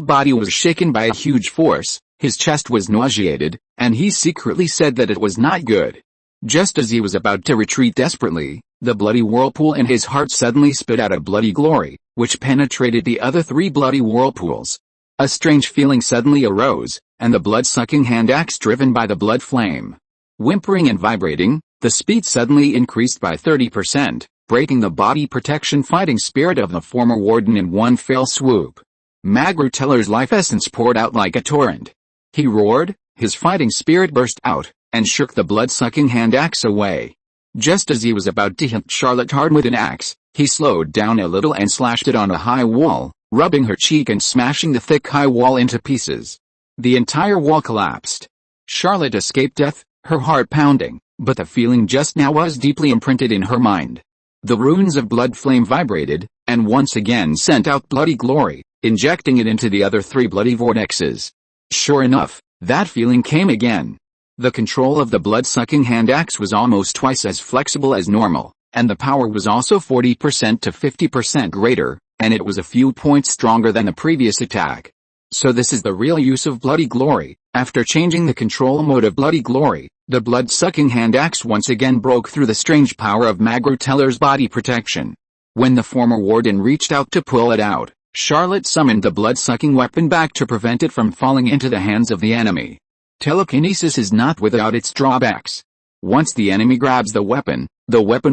body was shaken by a huge force, his chest was nauseated, and he secretly said that it was not good. Just as he was about to retreat desperately, the bloody whirlpool in his heart suddenly spit out a bloody glory, which penetrated the other 3 bloody whirlpools. A strange feeling suddenly arose, and the blood-sucking hand axe driven by the blood flame. Whimpering and vibrating, the speed suddenly increased by 30%. Breaking the body protection fighting spirit of the former warden in one fell swoop. Magruteller's life essence poured out like a torrent. He roared, his fighting spirit burst out, and shook the blood-sucking hand axe away. Just as he was about to hit Charlotte hard with an axe, he slowed down a little and slashed it on a high wall, rubbing her cheek and smashing the thick high wall into pieces. The entire wall collapsed. Charlotte escaped death, her heart pounding, but the feeling just now was deeply imprinted in her mind. The runes of blood flame vibrated, and once again sent out bloody glory, injecting it into the other 3 bloody vortexes. Sure enough, that feeling came again. The control of the blood-sucking hand axe was almost twice as flexible as normal, and the power was also 40% to 50% greater, and it was a few points stronger than the previous attack. So this is the real use of bloody glory. After changing the control mode of bloody glory, the blood-sucking hand axe once again broke through the strange power of Magruteller's body protection. When the former warden reached out to pull it out, Charlotte summoned the blood-sucking weapon back to prevent it from falling into the hands of the enemy. Telekinesis is not without its drawbacks. Once the enemy grabs the weapon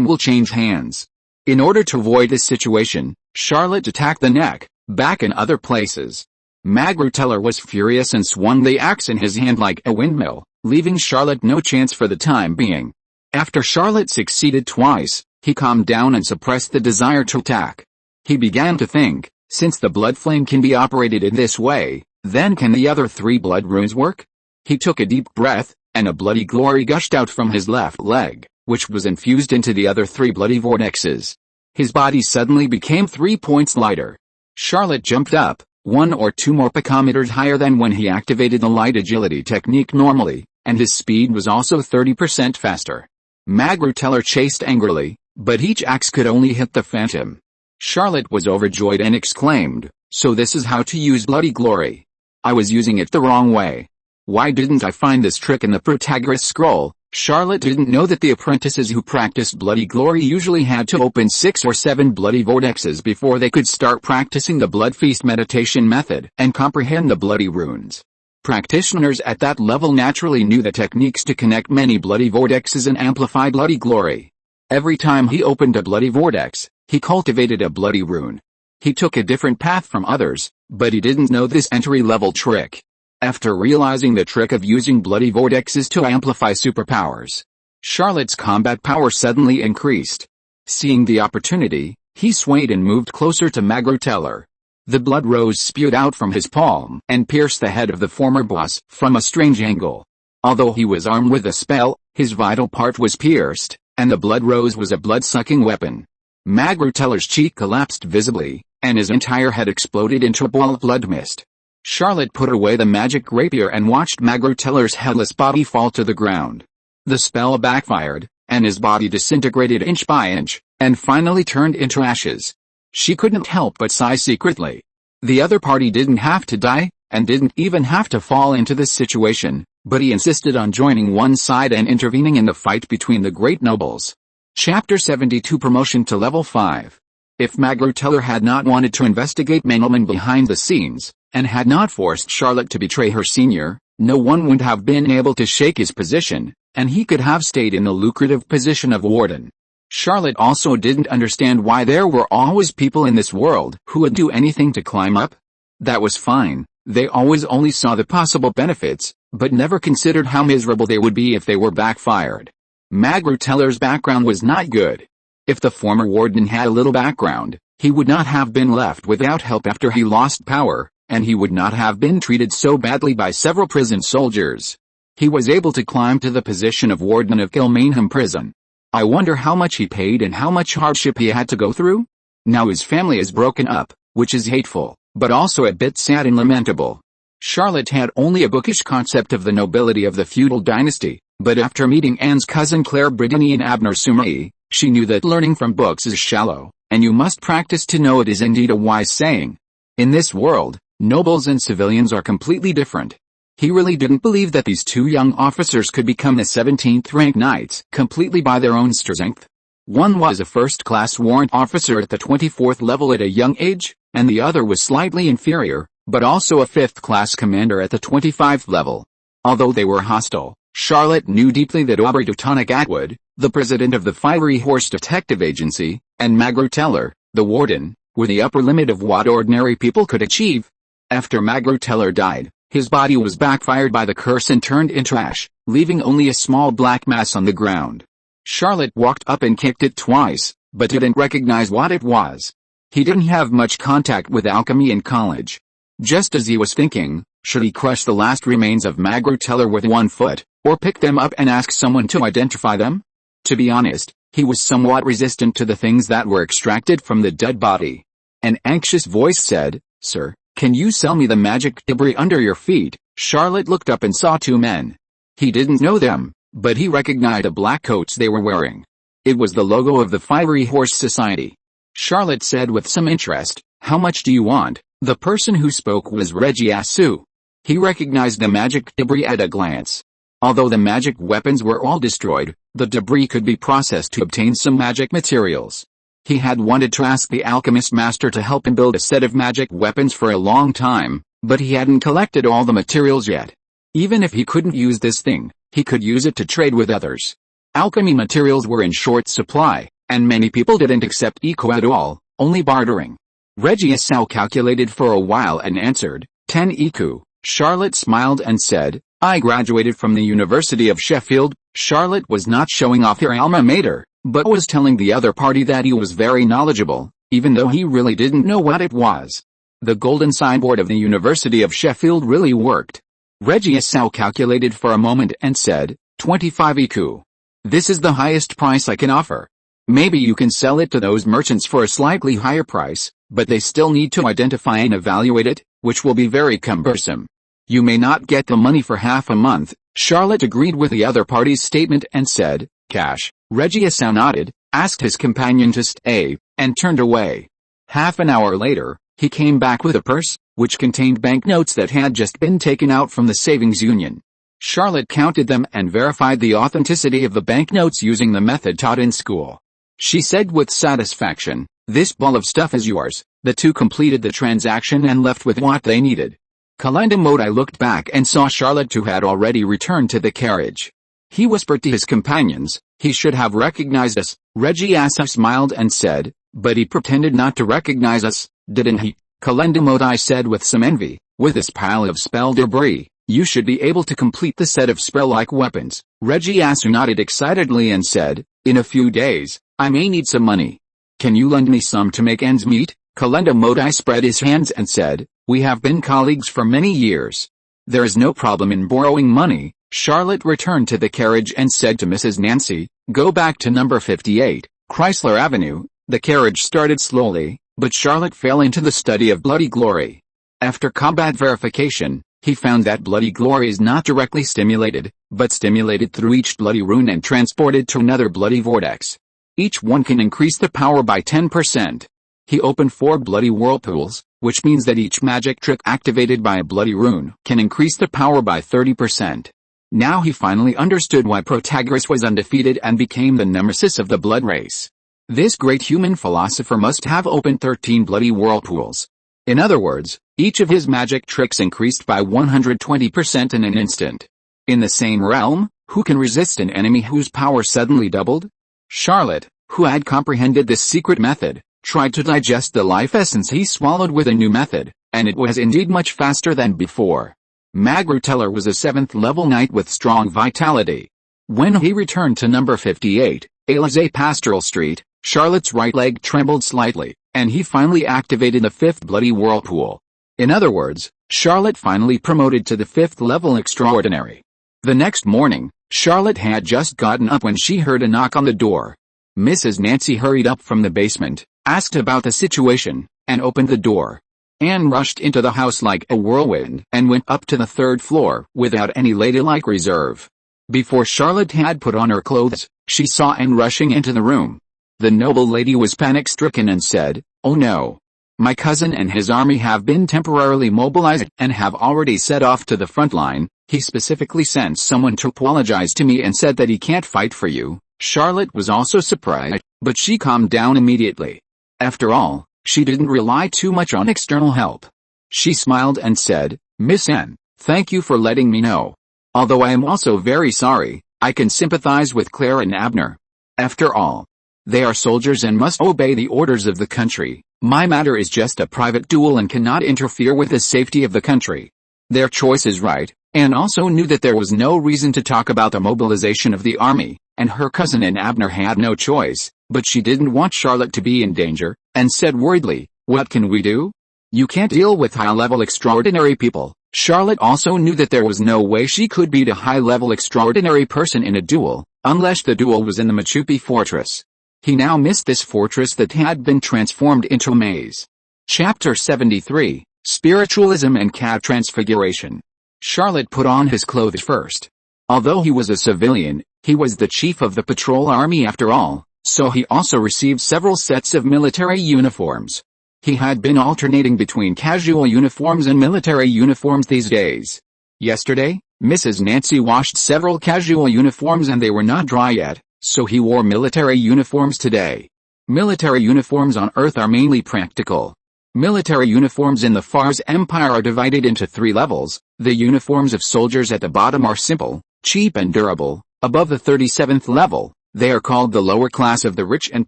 will change hands. In order to avoid this situation, Charlotte attacked the neck, back and other places. Magruteller was furious and swung the axe in his hand like a windmill, leaving Charlotte no chance for the time being. After Charlotte succeeded twice, he calmed down and suppressed the desire to attack. He began to think, since the blood flame can be operated in this way, then can the other 3 blood runes work? He took a deep breath, and a bloody glory gushed out from his left leg, which was infused into the other 3 bloody vortexes. His body suddenly became 3 points lighter. Charlotte jumped up, 1 or 2 more picometers higher than when he activated the light agility technique normally, and his speed was also 30% faster. Magruteller chased angrily, but each axe could only hit the phantom. Charlotte was overjoyed and exclaimed, "So this is how to use bloody glory. I was using it the wrong way. Why didn't I find this trick in the Protagoras scroll?" Charlotte didn't know that the apprentices who practiced bloody glory usually had to open 6 or 7 bloody vortexes before they could start practicing the blood feast meditation method and comprehend the bloody runes. Practitioners at that level naturally knew the techniques to connect many bloody vortexes and amplify bloody glory. Every time he opened a bloody vortex, he cultivated a bloody rune. He took a different path from others, but he didn't know this entry-level trick. After realizing the trick of using bloody vortexes to amplify superpowers, Charlotte's combat power suddenly increased. Seeing the opportunity, he swayed and moved closer to Magruteller. The blood rose spewed out from his palm and pierced the head of the former boss from a strange angle. Although he was armed with a spell, his vital part was pierced, and the blood rose was a blood-sucking weapon. Magruteller's cheek collapsed visibly, and his entire head exploded into a ball of blood mist. Charlotte put away the magic rapier and watched Magruteller's headless body fall to the ground. The spell backfired, and his body disintegrated inch by inch, and finally turned into ashes. She couldn't help but sigh secretly. The other party didn't have to die, and didn't even have to fall into this situation, but he insisted on joining one side and intervening in the fight between the great nobles. Chapter 72 Promotion to Level 5. If Magruteller had not wanted to investigate Menelman behind the scenes, and had not forced Charlotte to betray her senior, no one would have been able to shake his position, and he could have stayed in the lucrative position of warden. Charlotte also didn't understand why there were always people in this world who would do anything to climb up. That was fine, they always only saw the possible benefits, but never considered how miserable they would be if they were backfired. Magruteller's background was not good. If the former warden had a little background, he would not have been left without help after he lost power, and he would not have been treated so badly by several prison soldiers. He was able to climb to the position of warden of Kilmainham prison. I wonder how much he paid and how much hardship he had to go through? Now his family is broken up, which is hateful, but also a bit sad and lamentable. Charlotte had only a bookish concept of the nobility of the feudal dynasty, but after meeting Anne's cousin Claire Brittany and Abner Sumay, she knew that learning from books is shallow, and you must practice to know it is indeed a wise saying. In this world, nobles and civilians are completely different. He really didn't believe that these 2 young officers could become the 17th-ranked knights completely by their own strength. One was a first-class warrant officer at the 24th level at a young age, and the other was slightly inferior, but also a 5th-class commander at the 25th level. Although they were hostile, Charlotte knew deeply that Aubrey Teutonic Atwood, the president of the Fiery Horse Detective Agency, and Magruteller, the warden, were the upper limit of what ordinary people could achieve. After Magruteller died, his body was backfired by the curse and turned into ash, leaving only a small black mass on the ground. Charlotte walked up and kicked it twice, but didn't recognize what it was. He didn't have much contact with alchemy in college. Just as he was thinking, should he crush the last remains of Magruteller with 1 foot, or pick them up and ask someone to identify them? To be honest, he was somewhat resistant to the things that were extracted from the dead body. An anxious voice said, "Sir, can you sell me the magic debris under your feet?" Charlotte looked up and saw 2 men. He didn't know them, but he recognized the black coats they were wearing. It was the logo of the Fiery Horse Society. Charlotte said with some interest, "How much do you want?" The person who spoke was Regiasu. He recognized the magic debris at a glance. Although the magic weapons were all destroyed, the debris could be processed to obtain some magic materials. He had wanted to ask the alchemist master to help him build a set of magic weapons for a long time, but he hadn't collected all the materials yet. Even if he couldn't use this thing, he could use it to trade with others. Alchemy materials were in short supply, and many people didn't accept eco at all, only bartering. Regiasu calculated for a while and answered, 10 ecu. Charlotte smiled and said, "I graduated from the University of Sheffield." Charlotte was not showing off her alma mater, but was telling the other party that he was very knowledgeable, even though he really didn't know what it was. The golden signboard of the University of Sheffield really worked. Regiasau calculated for a moment and said, 25 EQ. This is the highest price I can offer. Maybe you can sell it to those merchants for a slightly higher price, but they still need to identify and evaluate it, which will be very cumbersome. You may not get the money for half a month. Charlotte agreed with the other party's statement and said, cash. Regiasau nodded, asked his companion to stay, and turned away. Half an hour later, he came back with a purse, which contained banknotes that had just been taken out from the savings union. Charlotte counted them and verified the authenticity of the banknotes using the method taught in school. She said with satisfaction, this ball of stuff is yours. The two completed the transaction and left with what they needed. Kalendamodai looked back and saw Charlotte, who had already returned to the carriage. He whispered to his companions, he should have recognized us. Regiasau smiled and said, but he pretended not to recognize us, didn't he? Kalendamodai said with some envy, with this pile of spell debris, you should be able to complete the set of spell-like weapons. Regiasau nodded excitedly and said, in a few days, I may need some money. Can you lend me some to make ends meet? Kalendamodai spread his hands and said, we have been colleagues for many years. There is no problem in borrowing money. Charlotte returned to the carriage and said to Mrs. Nancy, go back to number 58, Chrysler Avenue. The carriage started slowly, but Charlotte fell into the study of bloody glory. After combat verification, he found that bloody glory is not directly stimulated, but stimulated through each bloody rune and transported to another bloody vortex. Each one can increase the power by 10%. He opened 4 bloody whirlpools, which means that each magic trick activated by a bloody rune can increase the power by 30%. Now he finally understood why Protagoras was undefeated and became the nemesis of the blood race. This great human philosopher must have opened 13 bloody whirlpools. In other words, each of his magic tricks increased by 120% in an instant. In the same realm, who can resist an enemy whose power suddenly doubled? Charlotte, who had comprehended this secret method, tried to digest the life essence he swallowed with a new method, and it was indeed much faster than before. Magruteller was a 7th level knight with strong vitality. When he returned to number 58, Élysée Pastoral Street, Charlotte's right leg trembled slightly, and he finally activated the 5th bloody whirlpool. In other words, Charlotte finally promoted to the 5th level extraordinary. The next morning, Charlotte had just gotten up when she heard a knock on the door. Mrs. Nancy hurried up from the basement, asked about the situation, and opened the door. Anne rushed into the house like a whirlwind and went up to the 3rd floor without any ladylike reserve. Before Charlotte had put on her clothes, she saw Anne rushing into the room. The noble lady was panic-stricken and said, oh no. My cousin and his army have been temporarily mobilized and have already set off to the front line. He specifically sent someone to apologize to me and said that he can't fight for you. Charlotte was also surprised, but she calmed down immediately. After all, she didn't rely too much on external help. She smiled and said, Miss Anne, thank you for letting me know. Although I am also very sorry, I can sympathize with Claire and Abner. After all, they are soldiers and must obey the orders of the country. My matter is just a private duel and cannot interfere with the safety of the country. Their choice is right. Anne also knew that there was no reason to talk about the mobilization of the army, and her cousin and Abner had no choice, but she didn't want Charlotte to be in danger, and said worriedly, what can we do? You can't deal with high-level extraordinary people. Charlotte also knew that there was no way she could beat a high-level extraordinary person in a duel, unless the duel was in the Machupi fortress. He now missed this fortress that had been transformed into a maze. Chapter 73, Spiritualism and Cat Transfiguration. Charlotte put on his clothes first. Although he was a civilian, he was the chief of the patrol army after all, so he also received several sets of military uniforms. He had been alternating between casual uniforms and military uniforms these days. Yesterday, Mrs. Nancy washed several casual uniforms and they were not dry yet, so he wore military uniforms today. Military uniforms on Earth are mainly practical. Military uniforms in the Fars Empire are divided into 3 levels. The uniforms of soldiers at the bottom are simple, cheap and durable. Above the 37th level, they are called the lower class of the rich and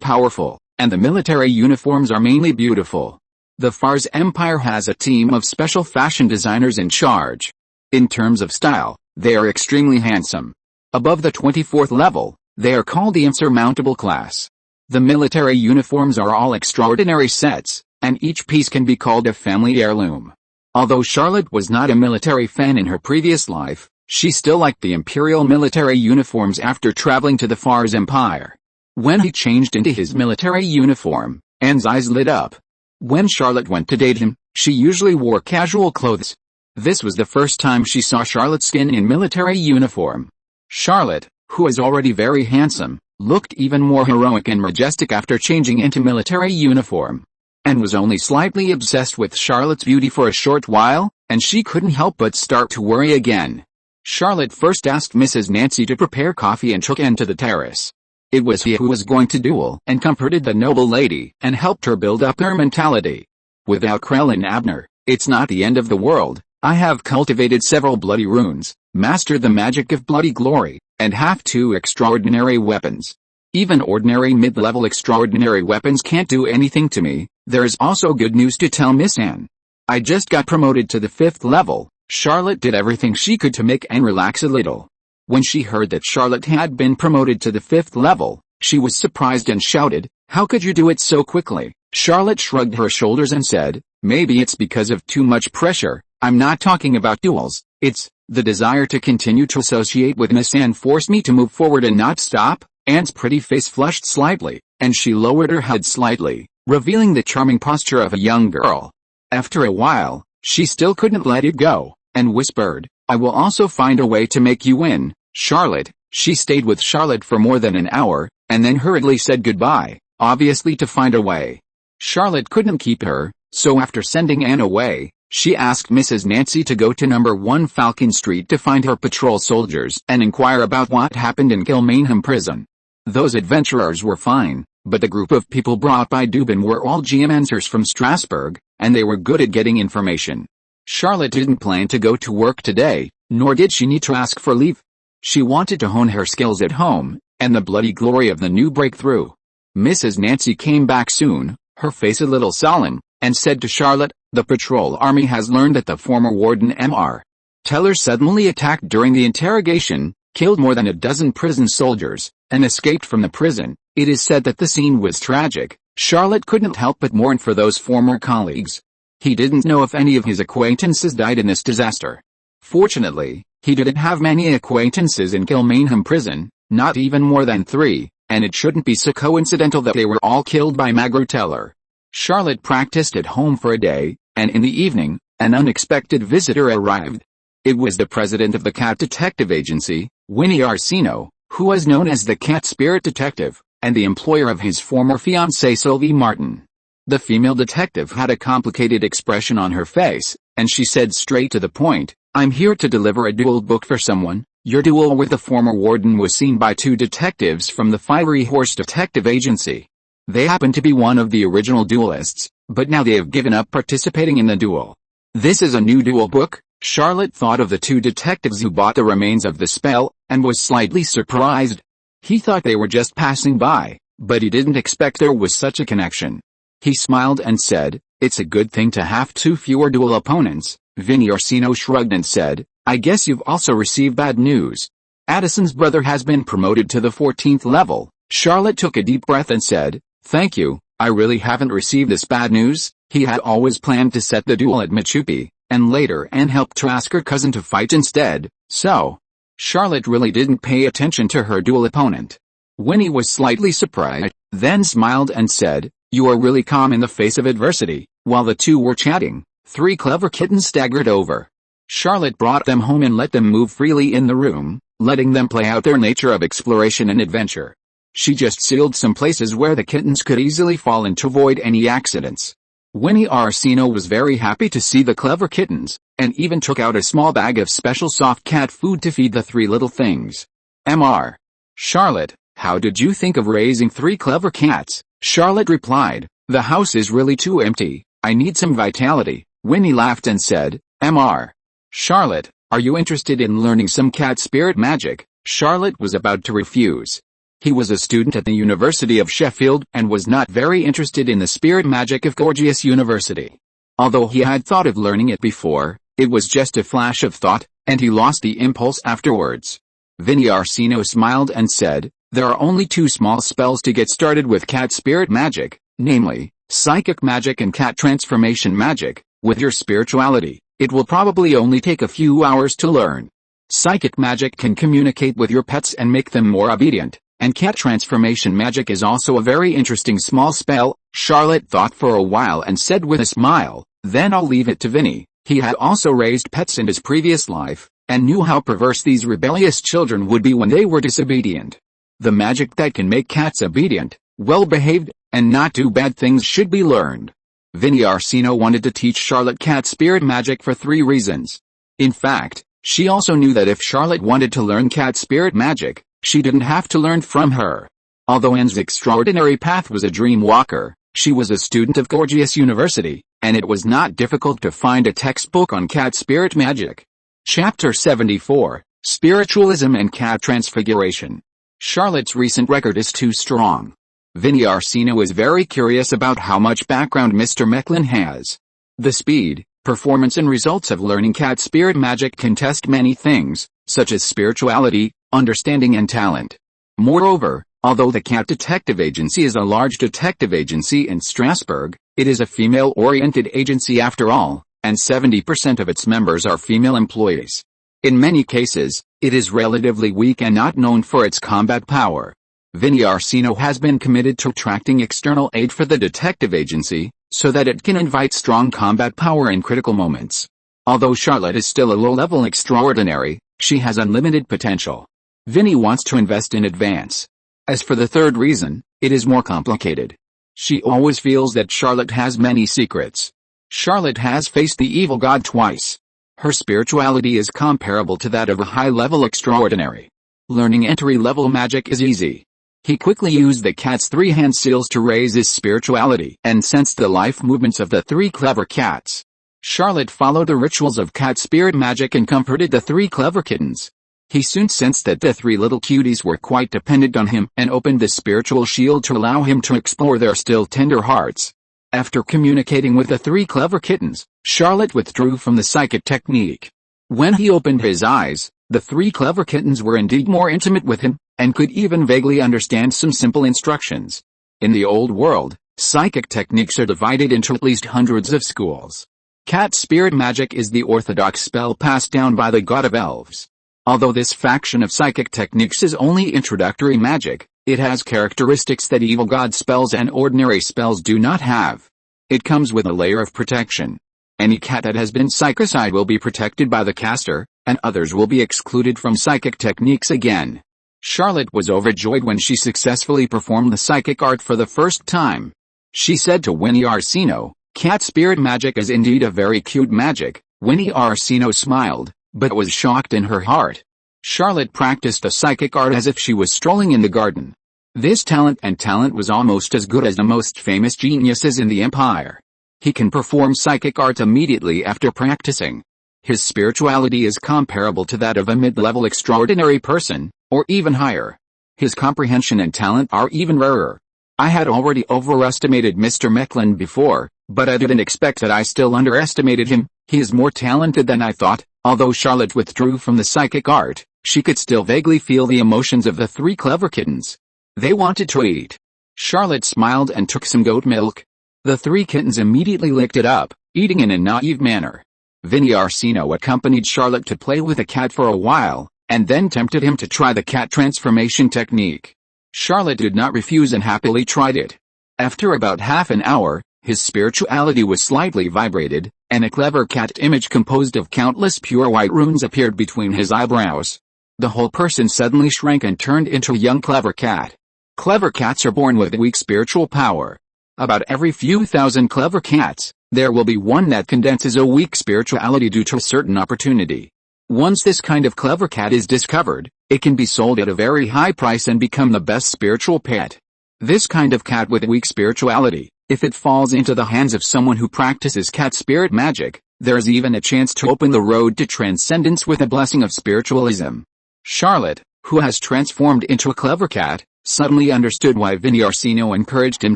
powerful, and the military uniforms are mainly beautiful. The Fars Empire has a team of special fashion designers in charge. In terms of style, they are extremely handsome. Above the 24th level, they are called the insurmountable class. The military uniforms are all extraordinary sets, and each piece can be called a family heirloom. Although Charlotte was not a military fan in her previous life, she still liked the imperial military uniforms after traveling to the Fars Empire. When he changed into his military uniform, Anne's eyes lit up. When Charlotte went to date him, she usually wore casual clothes. This was the first time she saw Charlotte Skin in military uniform. Charlotte, who was already very handsome, looked even more heroic and majestic after changing into military uniform. Anne was only slightly obsessed with Charlotte's beauty for a short while, and she couldn't help but start to worry again. Charlotte first asked Mrs. Nancy to prepare coffee and took Anne to the terrace. It was he who was going to duel and comforted the noble lady and helped her build up her mentality. Without Krell and Abner, it's not the end of the world. I have cultivated several bloody runes, mastered the magic of bloody glory, and have 2 extraordinary weapons. Even ordinary mid-level extraordinary weapons can't do anything to me. There is also good news to tell Miss Anne. I just got promoted to the 5th level. Charlotte did everything she could to make Anne relax a little. When she heard that Charlotte had been promoted to the 5th level, she was surprised and shouted, "How could you do it so quickly?" Charlotte shrugged her shoulders and said, "Maybe it's because of too much pressure. I'm not talking about duels. It's the desire to continue to associate with Miss Anne forced me to move forward and not stop." Anne's pretty face flushed slightly, and she lowered her head slightly, revealing the charming posture of a young girl. After a while, she still couldn't let it go, and whispered, "I will also find a way to make you win, Charlotte." She stayed with Charlotte for more than an hour, and then hurriedly said goodbye, obviously to find a way. Charlotte couldn't keep her, so after sending Anne away, she asked Mrs. Nancy to go to number 1 Falcon Street to find her patrol soldiers and inquire about what happened in Gilmanham prison. Those adventurers were fine, but the group of people brought by Dubin were all geomancers from Strasbourg, and they were good at getting information. Charlotte didn't plan to go to work today, nor did she need to ask for leave. She wanted to hone her skills at home, and the bloody glory of the new breakthrough. Mrs. Nancy came back soon, her face a little sullen, and said to Charlotte, "The patrol army has learned that the former warden Mr. Teller suddenly attacked during the interrogation, killed more than a dozen prison soldiers, and escaped from the prison. It is said that the scene was tragic." Charlotte couldn't help but mourn for those former colleagues. He didn't know if any of his acquaintances died in this disaster. Fortunately, he didn't have many acquaintances in Gilmanham prison, not even more than 3, and it shouldn't be so coincidental that they were all killed by Mr. Teller. Charlotte practiced at home for a day, and in the evening, an unexpected visitor arrived. It was the president of the Cat Detective Agency, Winnie Arsino, who was known as the Cat Spirit Detective, and the employer of his former fiancée Sylvie Martin. The female detective had a complicated expression on her face, and she said straight to the point, "I'm here to deliver a duel book for someone. Your duel with the former warden was seen by 2 detectives from the Fiery Horse Detective Agency. They happen to be one of the original duelists, but now they have given up participating in the duel." This is a new duel book? Charlotte thought of the 2 detectives who bought the remains of the spell, and was slightly surprised. He thought they were just passing by, but he didn't expect there was such a connection. He smiled and said, "It's a good thing to have 2 fewer duel opponents." Vinnie Orsino shrugged and said, "I guess you've also received bad news. Addison's brother has been promoted to the 14th level." Charlotte took a deep breath and said, "Thank you, I really haven't received this bad news." He had always planned to set the duel at Machupi, and later Anne helped to ask her cousin to fight instead, so Charlotte really didn't pay attention to her duel opponent. Winnie was slightly surprised, then smiled and said, "You are really calm in the face of adversity." While the 2 were chatting, 3 clever kittens staggered over. Charlotte brought them home and let them move freely in the room, letting them play out their nature of exploration and adventure. She just sealed some places where the kittens could easily fall in to avoid any accidents. Winnie Arsino was very happy to see the clever kittens, and even took out a small bag of special soft cat food to feed the 3 little things. Mr. Charlotte, how did you think of raising 3 clever cats? Charlotte replied, "The house is really too empty. I need some vitality." Winnie laughed and said, "Mr. Charlotte, are you interested in learning some cat spirit magic?" Charlotte was about to refuse. He was a student at the University of Sheffield and was not very interested in the spirit magic of Gorgias University. Although he had thought of learning it before, it was just a flash of thought, and he lost the impulse afterwards. Vinnie Arsino smiled and said, There are only two small spells to get started with cat spirit magic, namely, psychic magic and cat transformation magic. With your spirituality, it will probably only take a few hours to learn. Psychic magic can communicate with your pets and make them more obedient, and cat transformation magic is also a very interesting small spell. Charlotte thought for a while and said with a smile, "Then I'll leave it to Vinny." He had also raised pets in his previous life, and knew how perverse these rebellious children would be when they were disobedient. The magic that can make cats obedient, well-behaved, and not do bad things should be learned. Vinny Arsino wanted to teach Charlotte cat spirit magic for 3 reasons. In fact, she also knew that if Charlotte wanted to learn cat spirit magic, she didn't have to learn from her. Although Anne's extraordinary path was a dream walker, she was a student of Gorgeous University, and it was not difficult to find a textbook on cat spirit magic. Chapter 74, Spiritualism and Cat Transfiguration. Charlotte's recent record is too strong. Vinny Arsino is very curious about how much background Mr. Mecklin has. The speed, performance and results of learning cat spirit magic can test many things, such as spirituality, understanding and talent. Moreover, although the Cat Detective Agency is a large detective agency in Strasbourg, it is a female-oriented agency after all, and 70% of its members are female employees. In many cases, it is relatively weak and not known for its combat power. Vinny Arsino has been committed to attracting external aid for the detective agency, so that it can invite strong combat power in critical moments. Although Charlotte is still a low-level extraordinary, she has unlimited potential. Vinny wants to invest in advance. As for the third reason, it is more complicated. She always feels that Charlotte has many secrets. Charlotte has faced the evil god twice. Her spirituality is comparable to that of a high-level extraordinary. Learning entry-level magic is easy. He quickly used the cat's 3 hand seals to raise his spirituality and sensed the life movements of the 3 clever cats. Charlotte followed the rituals of cat spirit magic and comforted the 3 clever kittens. He soon sensed that the 3 little cuties were quite dependent on him and opened the spiritual shield to allow him to explore their still tender hearts. After communicating with the 3 clever kittens, Charlotte withdrew from the psychic technique. When he opened his eyes, the 3 clever kittens were indeed more intimate with him, and could even vaguely understand some simple instructions. In the old world, psychic techniques are divided into at least hundreds of schools. Cat spirit magic is the orthodox spell passed down by the god of elves. Although this faction of psychic techniques is only introductory magic, it has characteristics that evil god spells and ordinary spells do not have. It comes with a layer of protection. Any cat that has been psychicized will be protected by the caster, and others will be excluded from psychic techniques again. Charlotte was overjoyed when she successfully performed the psychic art for the first time. She said to Winnie Arsino, "Cat spirit magic is indeed a very cute magic." Winnie Arsino smiled, but was shocked in her heart. Charlotte practiced the psychic art as if she was strolling in the garden. This talent was almost as good as the most famous geniuses in the empire. He can perform psychic art immediately after practicing. His spirituality is comparable to that of a mid-level extraordinary person, or even higher. His comprehension and talent are even rarer. I had already overestimated Mr. Mecklin before, but I didn't expect that I still underestimated him. He is more talented than I thought. Although Charlotte withdrew from the psychic art, she could still vaguely feel the emotions of the 3 clever kittens. They wanted to eat. Charlotte smiled and took some goat milk. The 3 kittens immediately licked it up, eating in a naive manner. Vinny Arsino accompanied Charlotte to play with the cat for a while, and then tempted him to try the cat transformation technique. Charlotte did not refuse and happily tried it. After about half an hour, his spirituality was slightly vibrated, and a clever cat image composed of countless pure white runes appeared between his eyebrows. The whole person suddenly shrank and turned into a young clever cat. Clever cats are born with weak spiritual power. About every few thousand clever cats, there will be one that condenses a weak spirituality due to a certain opportunity. Once this kind of clever cat is discovered, it can be sold at a very high price and become the best spiritual pet. This kind of cat with weak spirituality, if it falls into the hands of someone who practices cat spirit magic, there is even a chance to open the road to transcendence with a blessing of spiritualism. Charlotte, who has transformed into a clever cat, suddenly understood why Vinny Arsino encouraged him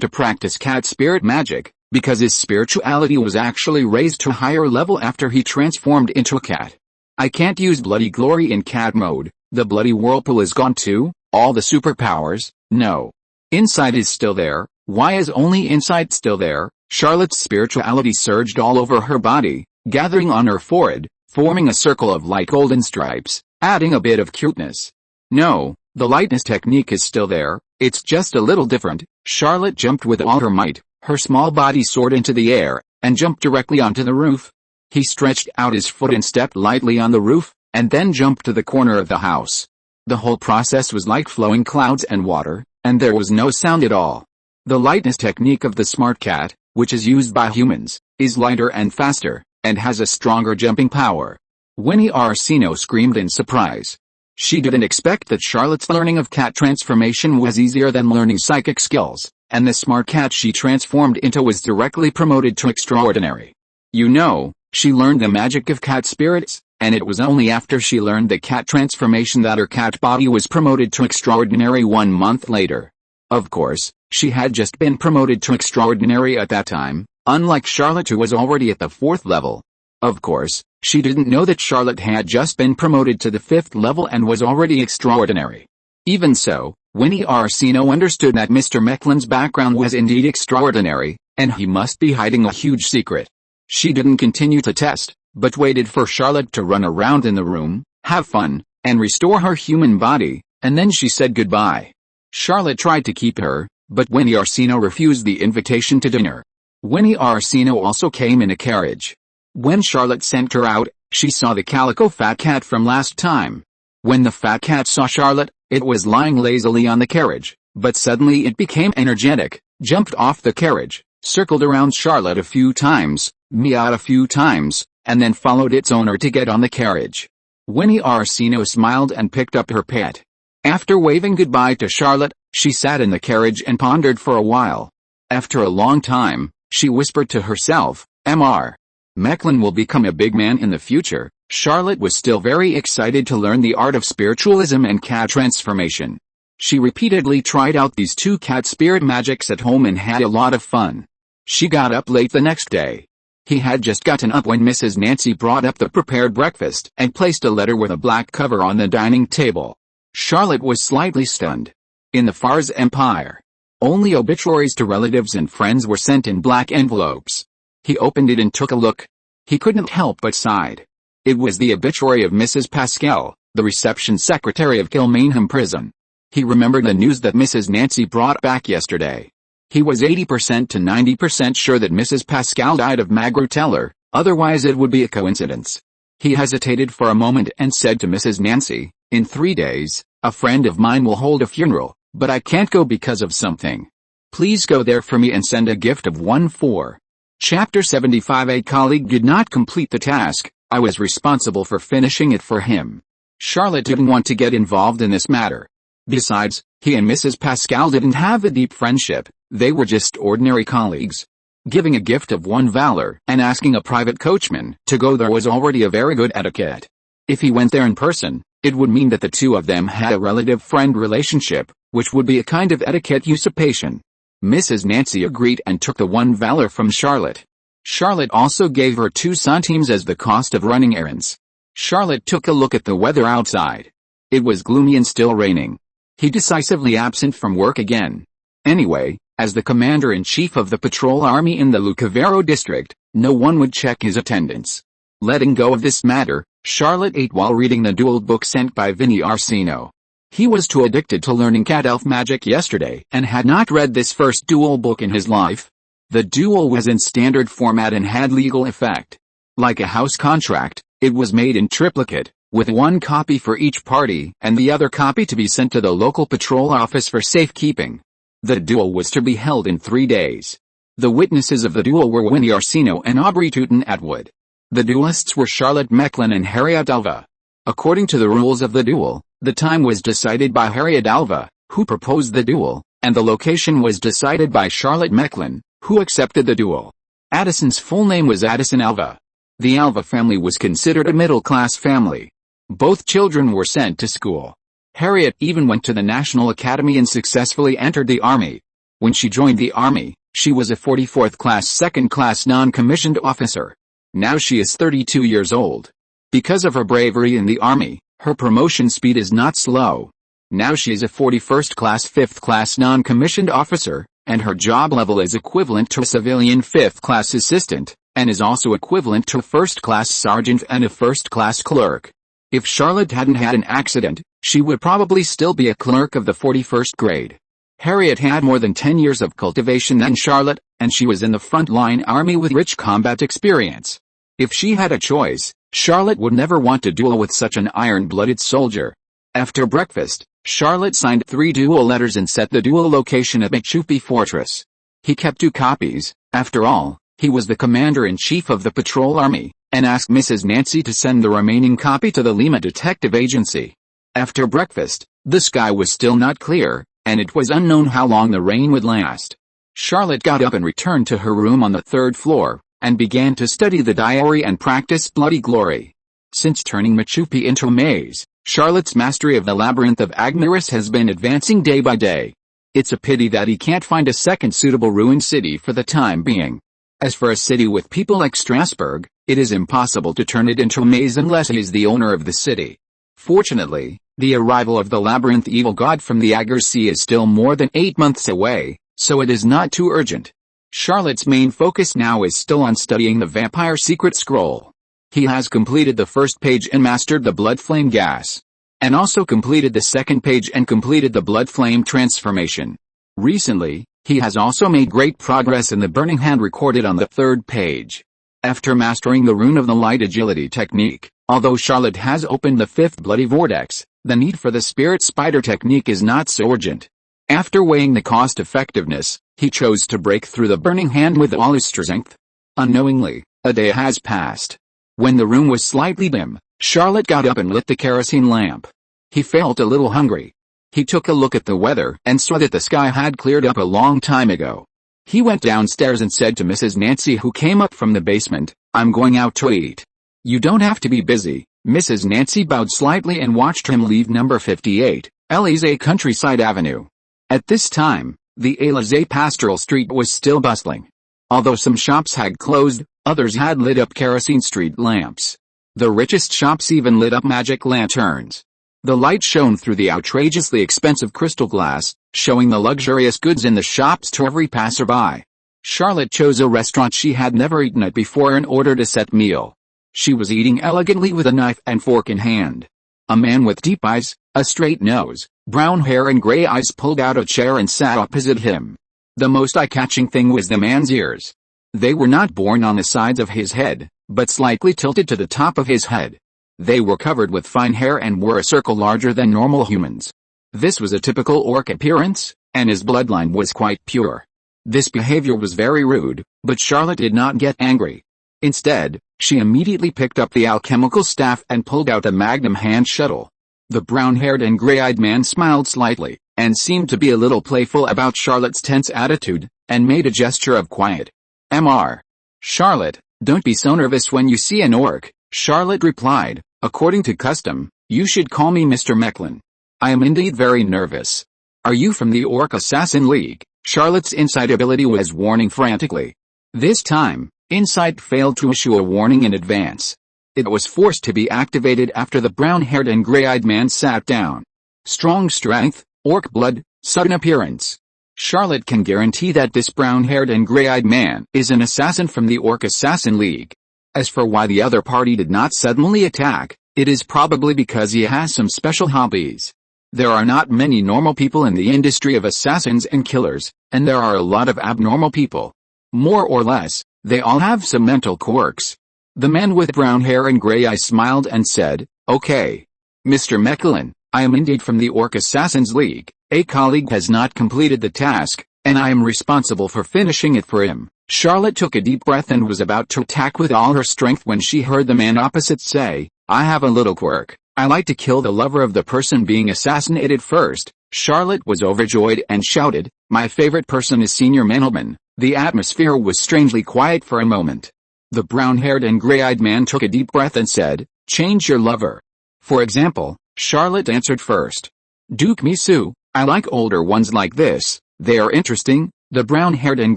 to practice cat spirit magic, because his spirituality was actually raised to a higher level after he transformed into a cat. "I can't use bloody glory in cat mode, the bloody whirlpool is gone too," All the superpowers? No. Inside is still there. Why is only inside still there? Charlotte's spirituality surged all over her body, gathering on her forehead, forming a circle of light golden stripes, adding a bit of cuteness. No, the lightness technique is still there, it's just a little different. Charlotte jumped with all her might, her small body soared into the air, and jumped directly onto the roof. He stretched out his foot and stepped lightly on the roof, and then jumped to the corner of the house. The whole process was like flowing clouds and water, and there was no sound at all. The lightness technique of the smart cat, which is used by humans, is lighter and faster, and has a stronger jumping power. Winnie Orsino screamed in surprise. She didn't expect that Charlotte's learning of cat transformation was easier than learning psychic skills, and the smart cat she transformed into was directly promoted to extraordinary. You know, she learned the magic of cat spirits, and it was only after she learned the cat transformation that her cat body was promoted to extraordinary 1 month later. Of course, she had just been promoted to extraordinary at that time, unlike Charlotte who was already at the 4th level. Of course, she didn't know that Charlotte had just been promoted to the 5th level and was already extraordinary. Even so, Winnie Orsino understood that Mr. Mecklen's background was indeed extraordinary, and he must be hiding a huge secret. She didn't continue to test, but waited for Charlotte to run around in the room, have fun, and restore her human body, and then she said goodbye. Charlotte tried to keep her, but Winnie Orsino refused the invitation to dinner. Winnie Orsino also came in a carriage. When Charlotte sent her out, she saw the calico fat cat from last time. When the fat cat saw Charlotte, it was lying lazily on the carriage, but suddenly it became energetic, jumped off the carriage, circled around Charlotte a few times, meowed a few times, and then followed its owner to get on the carriage. Winnie Orsino smiled and picked up her pet. After waving goodbye to Charlotte, she sat in the carriage and pondered for a while. After a long time, she whispered to herself, Mr. Mecklen will become a big man in the future. Charlotte was still very excited to learn the art of spiritualism and cat transformation. She repeatedly tried out these 2 cat spirit magics at home and had a lot of fun. She got up late the next day. He had just gotten up when Mrs. Nancy brought up the prepared breakfast and placed a letter with a black cover on the dining table. Charlotte was slightly stunned. In the Fars Empire, only obituaries to relatives and friends were sent in black envelopes. He opened it and took a look. He couldn't help but sighed. It was the obituary of Mrs. Pascal, the reception secretary of Kilmainham prison. He remembered the news that Mrs. Nancy brought back yesterday. He was 80% to 90% sure that Mrs. Pascal died of magruteller, otherwise it would be a coincidence. He hesitated for a moment and said to Mrs. Nancy, in 3 days, a friend of mine will hold a funeral, but I can't go because of something. Please go there for me and send a gift of 1/4. Chapter 75. A colleague did not complete the task. I was responsible for finishing it for him. Charlotte didn't want to get involved in this matter. Besides, he and Mrs. Pascal didn't have a deep friendship, they were just ordinary colleagues. Giving a gift of 1 valor and asking a private coachman to go there was already a very good etiquette. If he went there in person, it would mean that the 2 of them had a relative-friend relationship, which would be a kind of etiquette usurpation. Mrs. Nancy agreed and took the 1 valor from Charlotte. Charlotte also gave her 2 centimes as the cost of running errands. Charlotte took a look at the weather outside. It was gloomy and still raining. He decisively absent from work again. Anyway, as the commander-in-chief of the patrol army in the Lucavero district, no one would check his attendance. Letting go of this matter, Charlotte ate while reading the duel book sent by Winnie Orsino. He was too addicted to learning cat-elf magic yesterday and had not read this first duel book in his life. The duel was in standard format and had legal effect. Like a house contract, it was made in triplicate, with 1 copy for each party and the other copy to be sent to the local patrol office for safekeeping. The duel was to be held in 3 days. The witnesses of the duel were Winnie Orsino and Aubrey Tootin Atwood. The duelists were Charlotte Mecklen and Harriet Alva. According to the rules of the duel, the time was decided by Harriet Alva, who proposed the duel, and the location was decided by Charlotte Mecklen, who accepted the duel. Addison's full name was Addison Alva. The Alva family was considered a middle-class family. Both children were sent to school. Harriet even went to the National Academy and successfully entered the army. When she joined the army, she was a 44th class second-class non-commissioned officer. Now she is 32 years old. Because of her bravery in the army, her promotion speed is not slow. Now she's a 41st class 5th class non-commissioned officer, and her job level is equivalent to a civilian 5th class assistant, and is also equivalent to a 1st class sergeant and a 1st class clerk. If Charlotte hadn't had an accident, she would probably still be a clerk of the 41st grade. Harriet had more than 10 years of cultivation than Charlotte, and she was in the front-line army with rich combat experience. If she had a choice, Charlotte would never want to duel with such an iron-blooded soldier. After breakfast, Charlotte signed 3 duel letters and set the duel location at Mechupi Fortress. He kept 2 copies, after all, he was the commander-in-chief of the patrol army, and asked Mrs. Nancy to send the remaining copy to the Lima Detective Agency. After breakfast, the sky was still not clear, and it was unknown how long the rain would last. Charlotte got up and returned to her room on the 3rd floor, and began to study the diary and practice Bloody Glory. Since turning Mechupi into a maze, Charlotte's mastery of the Labyrinth of Agnaris has been advancing day by day. It's a pity that he can't find a second suitable ruined city for the time being. As for a city with people like Strasbourg, it is impossible to turn it into a maze unless he is the owner of the city. Fortunately, the arrival of the Labyrinth Evil God from the Agar Sea is still more than 8 months away, so it is not too urgent. Charlotte's main focus now is still on studying the Vampire Secret Scroll. He has completed the first page and mastered the Blood Flame gas. And also completed the second page and completed the Blood Flame transformation. Recently, he has also made great progress in the Burning Hand recorded on the 3rd page. After mastering the Rune of the Light Agility technique, although Charlotte has opened the 5th Bloody Vortex, the need for the Spirit Spider technique is not so urgent. After weighing the cost-effectiveness, he chose to break through the Burning Hand with all his strength. Unknowingly, a day has passed. When the room was slightly dim, Charlotte got up and lit the kerosene lamp. He felt a little hungry. He took a look at the weather and saw that the sky had cleared up a long time ago. He went downstairs and said to Mrs. Nancy, who came up from the basement, "I'm going out to eat." "You don't have to be busy." Mrs. Nancy bowed slightly and watched him leave number 58, Élysée Countryside Avenue. At this time, the Élysée Pastoral Street was still bustling. Although some shops had closed, others had lit up kerosene street lamps. The richest shops even lit up magic lanterns. The light shone through the outrageously expensive crystal glass, showing the luxurious goods in the shops to every passerby. Charlotte chose a restaurant she had never eaten at before and ordered a set meal. She was eating elegantly with a knife and fork in hand. A man with deep eyes, a straight nose, brown hair and gray eyes pulled out a chair and sat opposite him. The most eye-catching thing was the man's ears. They were not borne on the sides of his head, but slightly tilted to the top of his head. They were covered with fine hair and were a circle larger than normal humans. This was a typical orc appearance, and his bloodline was quite pure. This behavior was very rude, but Charlotte did not get angry. Instead, she immediately picked up the alchemical staff and pulled out a magnum hand shuttle. The brown-haired and gray-eyed man smiled slightly, and seemed to be a little playful about Charlotte's tense attitude, and made a gesture of quiet. "Mr. Charlotte, don't be so nervous when you see an orc," Charlotte replied. "According to custom, you should call me Mr. Mecklin. I am indeed very nervous." "Are you from the Orc Assassin League?" Charlotte's insight ability was warning frantically. This time, insight failed to issue a warning in advance. It was forced to be activated after the brown-haired and gray-eyed man sat down. Strong strength, orc blood, sudden appearance. Charlotte can guarantee that this brown-haired and gray-eyed man is an assassin from the Orc Assassin League. As for why the other party did not suddenly attack, it is probably because he has some special hobbies. There are not many normal people in the industry of assassins and killers, and there are a lot of abnormal people. More or less, they all have some mental quirks. The man with brown hair and gray eyes smiled and said, "Okay. Mr. Mecklin, I am indeed from the Orc Assassins League. A colleague has not completed the task, and I am responsible for finishing it for him." Charlotte took a deep breath and was about to attack with all her strength when she heard the man opposite say, "I have a little quirk. I like to kill the lover of the person being assassinated first." Charlotte was overjoyed and shouted, "My favorite person is Senior Mandelman." The atmosphere was strangely quiet for a moment. The brown-haired and gray-eyed man took a deep breath and said, "Change your lover." "For example," Charlotte answered first. "Duke Misu, I like older ones like this. They are interesting." The brown-haired and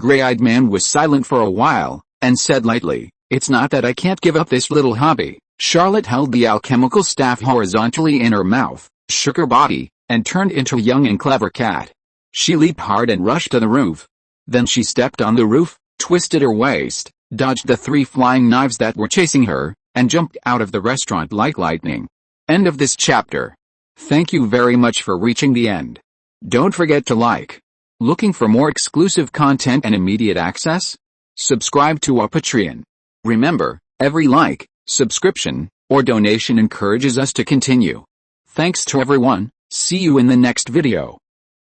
gray-eyed man was silent for a while, and said lightly, "It's not that I can't give up this little hobby." Charlotte held the alchemical staff horizontally in her mouth, shook her body, and turned into a young and clever cat. She leaped hard and rushed to the roof. Then she stepped on the roof, twisted her waist, dodged the 3 flying knives that were chasing her, and jumped out of the restaurant like lightning. End of this chapter. Thank you very much for reaching the end. Don't forget to like. Looking for more exclusive content and immediate access? Subscribe to our Patreon. Remember, every like, subscription, or donation encourages us to continue. Thanks to everyone. See you in the next video.